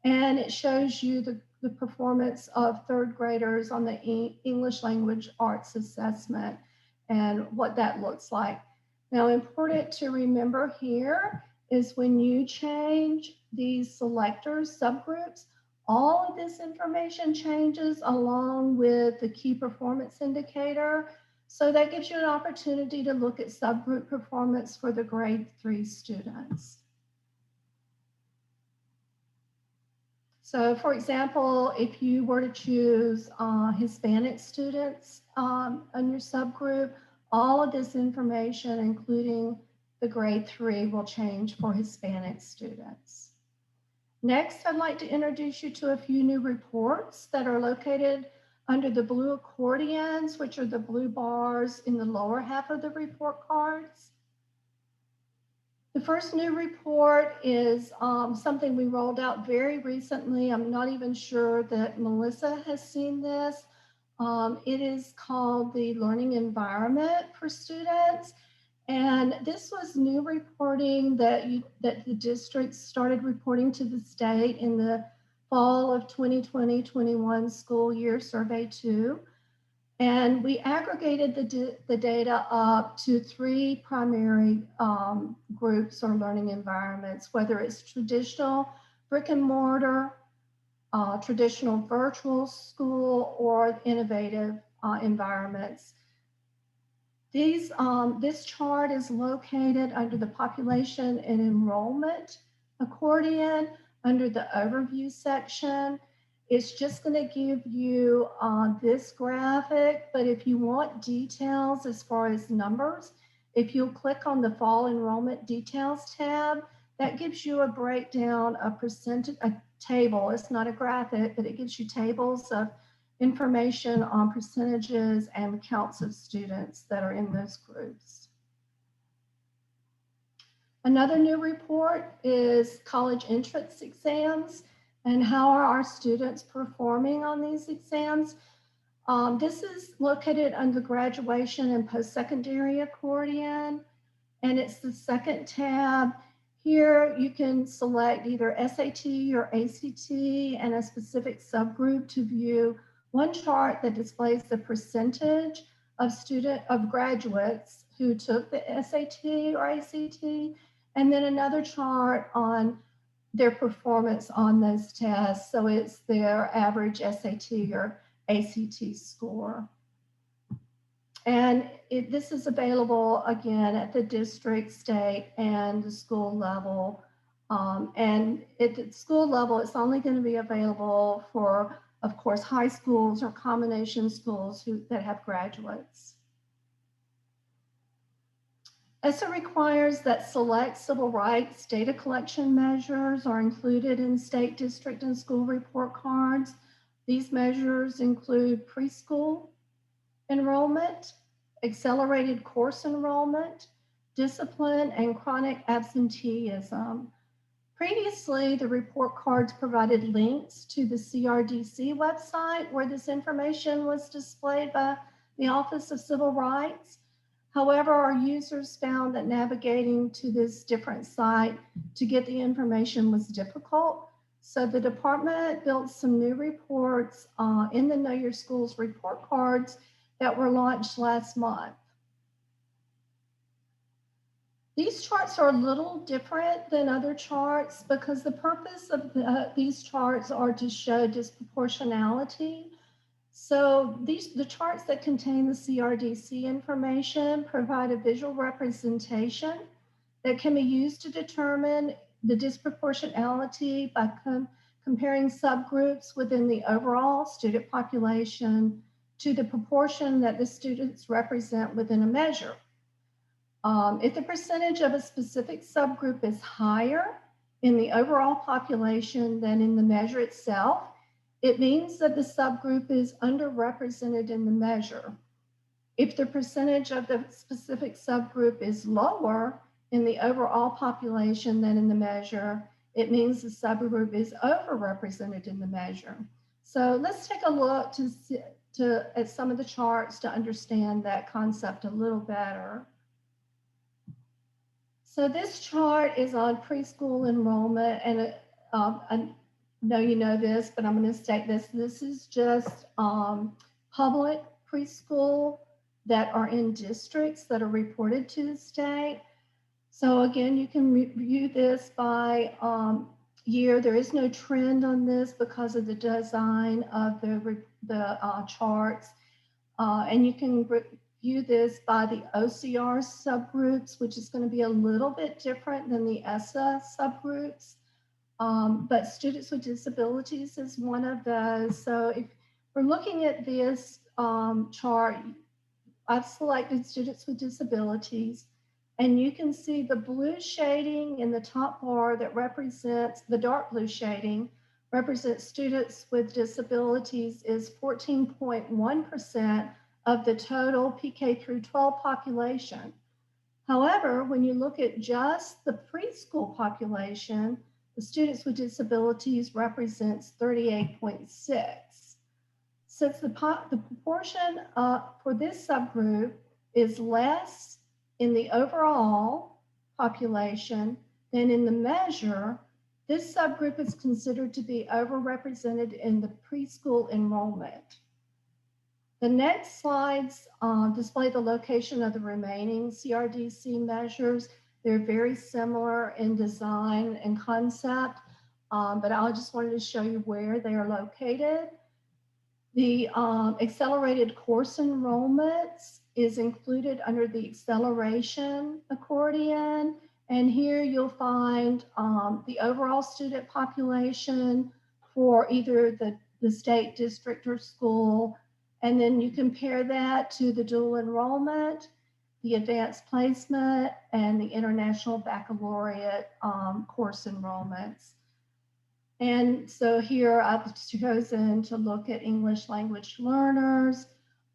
and it shows you the performance of third graders on the English language arts assessment and what that looks like. Now, important to remember here is when you change these selectors, subgroups, all of this information changes along with the key performance indicator. So that gives you an opportunity to look at subgroup performance for the grade 3 students. So for example, if you were to choose Hispanic students on your subgroup, all of this information, including the grade 3, will change for Hispanic students. Next, I'd like to introduce you to a few new reports that are located under the blue accordions, which are the blue bars in the lower half of the report cards. The first new report is something we rolled out very recently. I'm not even sure that Melissa has seen this. It is called the Learning Environment for Students. And this was new reporting that the district started reporting to the state in the fall of 2020-21 school year, survey 2. And we aggregated the data up to 3 primary groups or learning environments, whether it's traditional brick and mortar, traditional virtual school, or innovative environments. This chart is located under the population and enrollment accordion under the overview section. It's just going to give you this graphic, but if you want details as far as numbers, if you'll click on the fall enrollment details tab, that gives you a breakdown, a percentage, a table. It's not a graphic, but it gives you tables of information on percentages and counts of students that are in those groups. Another new report is college entrance exams and how are our students performing on these exams. This is located under graduation and post-secondary accordion, and it's the second tab. Here you can select either SAT or ACT and a specific subgroup to view one chart that displays the percentage of graduates who took the SAT or ACT, and then another chart on their performance on those tests. So it's their average SAT or ACT score. And this is available again at the district, state, and the school level. And at the school level, it's only going to be available for, of course, high schools or combination schools that have graduates. ESSA requires that select civil rights data collection measures are included in state, district, and school report cards. These measures include preschool enrollment, accelerated course enrollment, discipline, and chronic absenteeism. Previously, the report cards provided links to the CRDC website where this information was displayed by the Office of Civil Rights. However, our users found that navigating to this different site to get the information was difficult. So the department built some new reports in the Know Your Schools report cards that were launched last month. These charts are a little different than other charts because the purpose of these charts are to show disproportionality. So the charts that contain the CRDC information provide a visual representation that can be used to determine the disproportionality by comparing subgroups within the overall student population to the proportion that the students represent within a measure. If the percentage of a specific subgroup is higher in the overall population than in the measure itself, it means that the subgroup is underrepresented in the measure. If the percentage of the specific subgroup is lower in the overall population than in the measure, it means the subgroup is overrepresented in the measure. So let's take a look at some of the charts to understand that concept a little better. So this chart is on preschool enrollment, and I know you know this, but I'm going to state this. This is just public preschool that are in districts that are reported to the state. So again, you can review this by year. There is no trend on this because of the design of the charts. And you can review this by the OCR subgroups, which is going to be a little bit different than the ESSA subgroups. But students with disabilities is one of those. So if we're looking at this chart, I've selected students with disabilities, and you can see the blue shading in the top bar that represents, the dark blue shading represents students with disabilities is 14.1% of the total PK through 12 population. However, when you look at just the preschool population, the students with disabilities represents 38.6. Since the proportion for this subgroup is less in the overall population than in the measure, this subgroup is considered to be overrepresented in the preschool enrollment. The next slides display the location of the remaining CRDC measures. They're very similar in design and concept, but I just wanted to show you where they are located. The accelerated course enrollments is included under the acceleration accordion. And here you'll find the overall student population for either the state, district, or school. And then you compare that to the dual enrollment, the advanced placement, and the international baccalaureate course enrollments. And so here I've chosen to look at English language learners.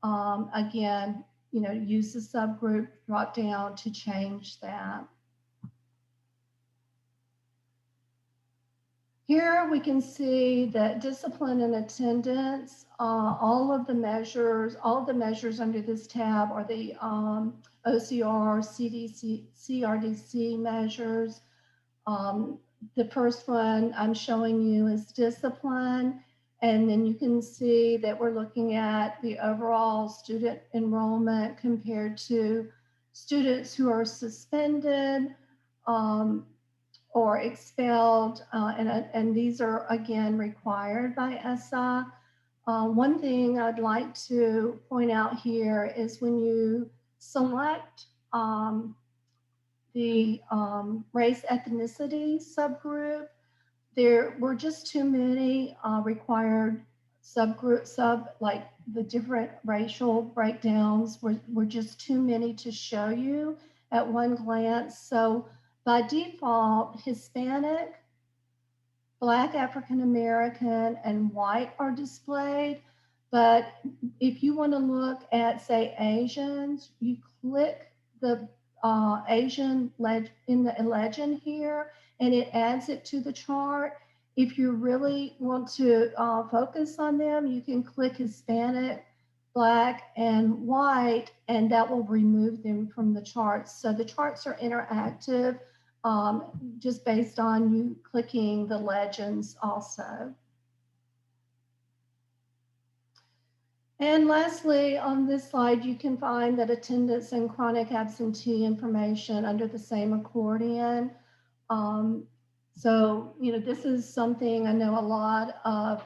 Again, use the subgroup drop down to change that. Here we can see that discipline and attendance, all the measures under this tab are the OCR, CRDC measures. The first one I'm showing you is discipline, and then you can see that we're looking at the overall student enrollment compared to students who are suspended or expelled, and these are again required by ESSA. One thing I'd like to point out here is when you select the race ethnicity subgroup, there were just too many required like the different racial breakdowns were just too many to show you at one glance. So by default, Hispanic, Black, African American, and white are displayed. But if you want to look at, say, Asians, you click the Asian in the legend here, and it adds it to the chart. If you really want to focus on them, you can click Hispanic, Black, and white, and that will remove them from the charts. So the charts are interactive, just based on you clicking the legends also. And lastly, on this slide, you can find that attendance and chronic absentee information under the same accordion. So, this is something I know a lot of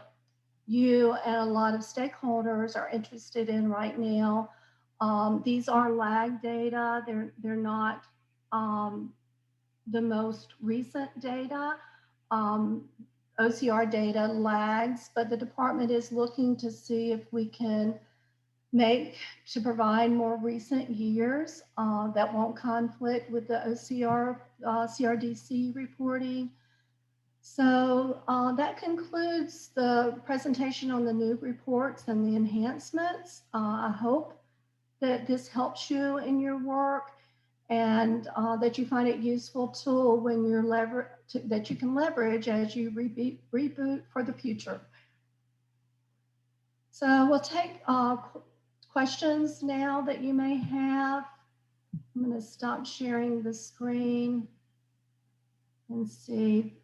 you and a lot of stakeholders are interested in right now. These are lag data. They're not the most recent data. OCR data lags, but the department is looking to see if we can provide more recent years that won't conflict with the OCR CRDC reporting. So that concludes the presentation on the new reports and the enhancements. I hope that this helps you in your work, and that you find it useful tool when you're that you can leverage as you reboot for the future. So we'll take questions now that you may have. I'm going to stop sharing the screen and see.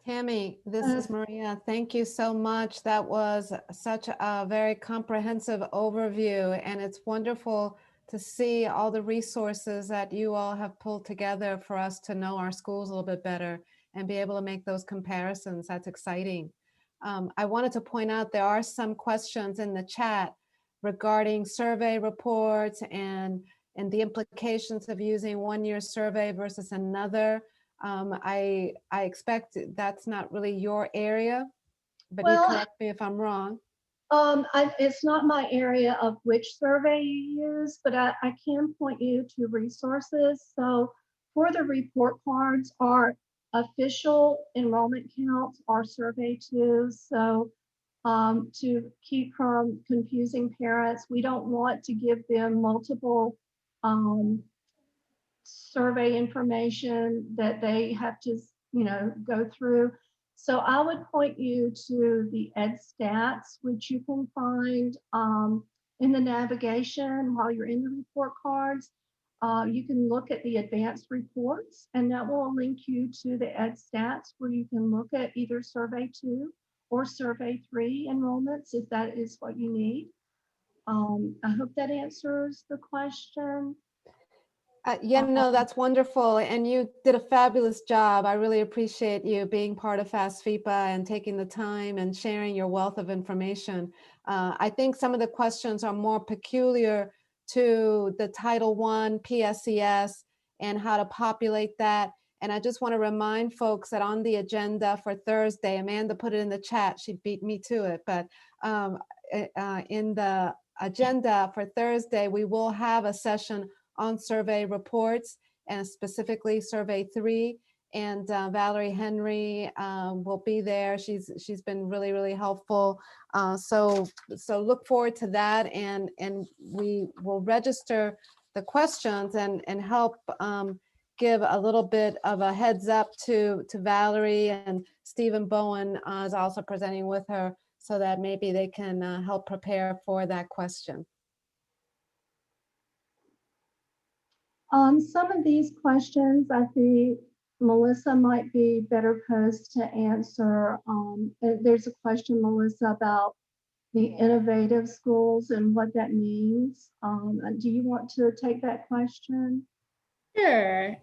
Tammy, this is Maria. Thank you so much. That was such a very comprehensive overview, and it's wonderful to see all the resources that you all have pulled together for us to know our schools a little bit better and be able to make those comparisons. That's exciting. I wanted to point out there are some questions in the chat regarding survey reports and the implications of using one-year survey versus another. I expect that's not really your area, but you correct me if I'm wrong. It's not my area of which survey you use, but I can point you to resources. So for the report cards, our official enrollment counts are survey 2. So to keep from confusing parents, we don't want to give them multiple survey information that they have to, go through. So I would point you to the EdStats, which you can find in the navigation while you're in the report cards. You can look at the advanced reports, and that will link you to the EdStats where you can look at either Survey 2 or Survey 3 enrollments if that is what you need. I hope that answers the question. Yeah, no, that's wonderful. And you did a fabulous job. I really appreciate you being part of FAFSA and taking the time and sharing your wealth of information. I think some of the questions are more peculiar to the Title I PSES and how to populate that. And I just want to remind folks that on the agenda for Thursday, Amanda put it in the chat, she beat me to it, but in the agenda for Thursday, we will have a session on survey reports, and specifically Survey 3. And Valerie Henry will be there. She's been really, really helpful. So look forward to that, and we will register the questions and help give a little bit of a heads up to Valerie, and Stephen Bowen is also presenting with her, so that maybe they can help prepare for that question. Some of these questions I think Melissa might be better posed to answer there's a question, Melissa, about the innovative schools and what that means. Do you want to take that question? Sure.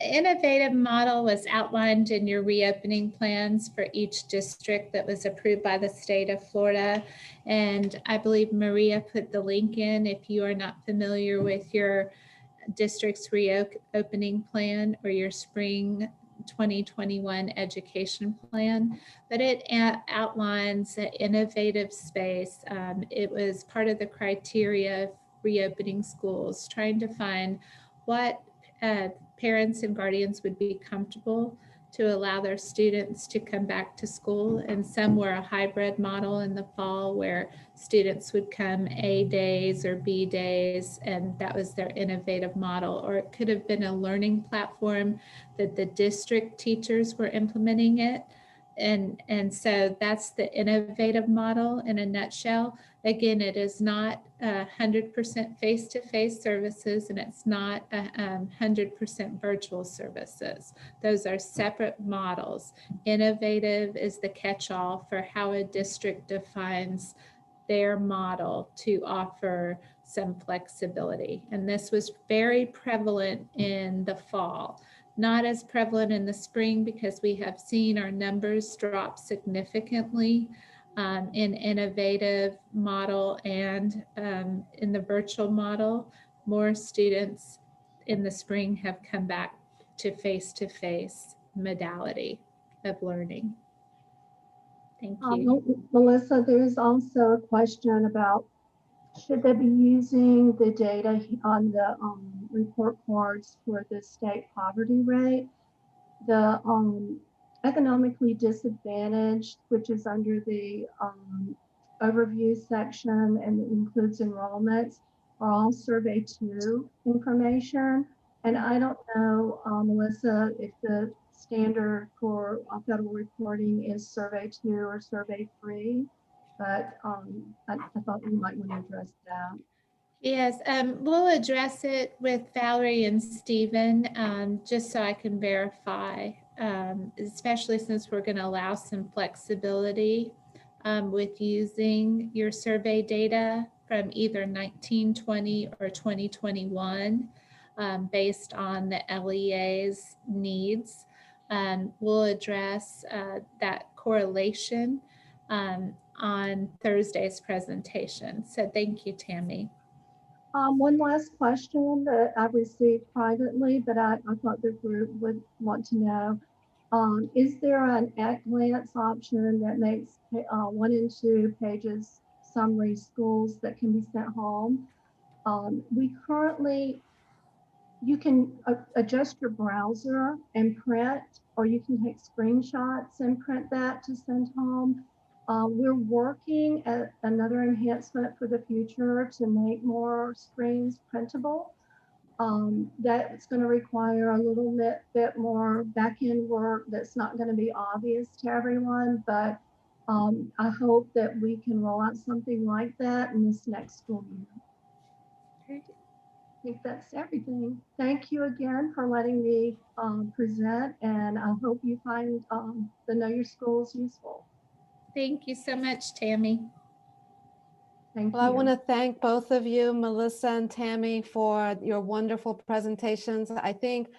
Innovative model was outlined in your reopening plans for each district that was approved by the state of Florida. And I believe Maria put the link in if you are not familiar with your district's reopening plan or your spring 2021 education plan, but it outlines an innovative space. It was part of the criteria of reopening schools, trying to find what parents and guardians would be comfortable to allow their students to come back to school. And some were a hybrid model in the fall where students would come A days or B days, and that was their innovative model. Or it could have been a learning platform that the district teachers were implementing it. And so that's the innovative model in a nutshell. Again, it is not 100% face-to-face services, and it's not 100% virtual services. Those are separate models. Innovative is the catch-all for how a district defines their model to offer some flexibility. And this was very prevalent in the fall. Not as prevalent in the spring because we have seen our numbers drop significantly in innovative model and in the virtual model. More students in the spring have come back to face-to-face modality of learning. Thank you. Melissa, there's also a question about should they be using the data on the report cards for the state poverty rate? The economically disadvantaged, which is under the overview section and includes enrollments, are all survey 2 information. And I don't know, Melissa, if the standard for federal reporting is survey 2 or survey 3, but I thought you might want to address that. Yes, we'll address it with Valerie and Stephen, just so I can verify, especially since we're going to allow some flexibility with using your survey data from either 1920 or 2021 based on the LEA's needs. We'll address that correlation on Thursday's presentation. So thank you, Tammy. One last question that I've received privately, but I thought the group would want to know. Is there an at-glance option that makes 1 and 2 pages summary schools that can be sent home? We currently, you can adjust your browser and print, or you can take screenshots and print that to send home. We're working at another enhancement for the future to make more screens printable. That's going to require a little bit more back-end work that's not going to be obvious to everyone, but I hope that we can roll out something like that in this next school year. I think that's everything. Thank you again for letting me present, and I hope you find the Know Your Schools useful. Thank you so much, Tammy. Thank you. Well, I want to thank both of you, Melissa and Tammy, for your wonderful presentations. I think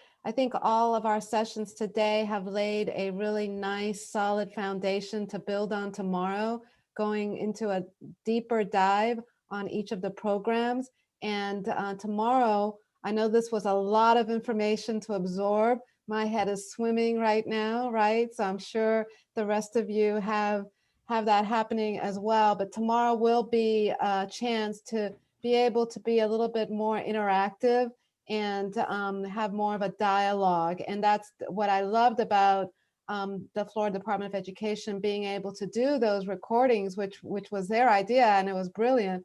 all of our sessions today have laid a really nice, solid foundation to build on tomorrow, going into a deeper dive on each of the programs. And tomorrow, I know this was a lot of information to absorb. My head is swimming right now, right? So I'm sure the rest of you have that happening as well. But tomorrow will be a chance to be able to be a little bit more interactive and have more of a dialogue. And that's what I loved about the Florida Department of Education being able to do those recordings, which was their idea, and it was brilliant,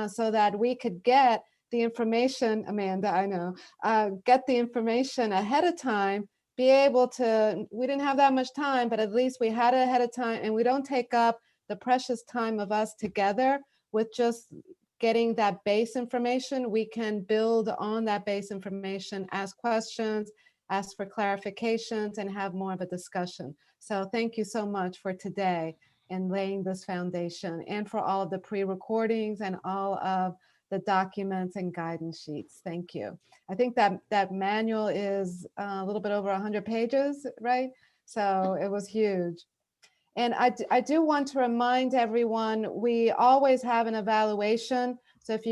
so that we could get the information, Amanda, I know, get the information ahead of time, be able to, we didn't have that much time, but at least we had it ahead of time, and we don't take up the precious time of us together with just getting that base information. We can build on that base information, ask questions, ask for clarifications, and have more of a discussion. So thank you so much for today and laying this foundation, and for all of the pre-recordings and all of the documents and guidance sheets. Thank you. I think that manual is a little bit over 100 pages, right? So it was huge. And I do want to remind everyone, we always have an evaluation. So if you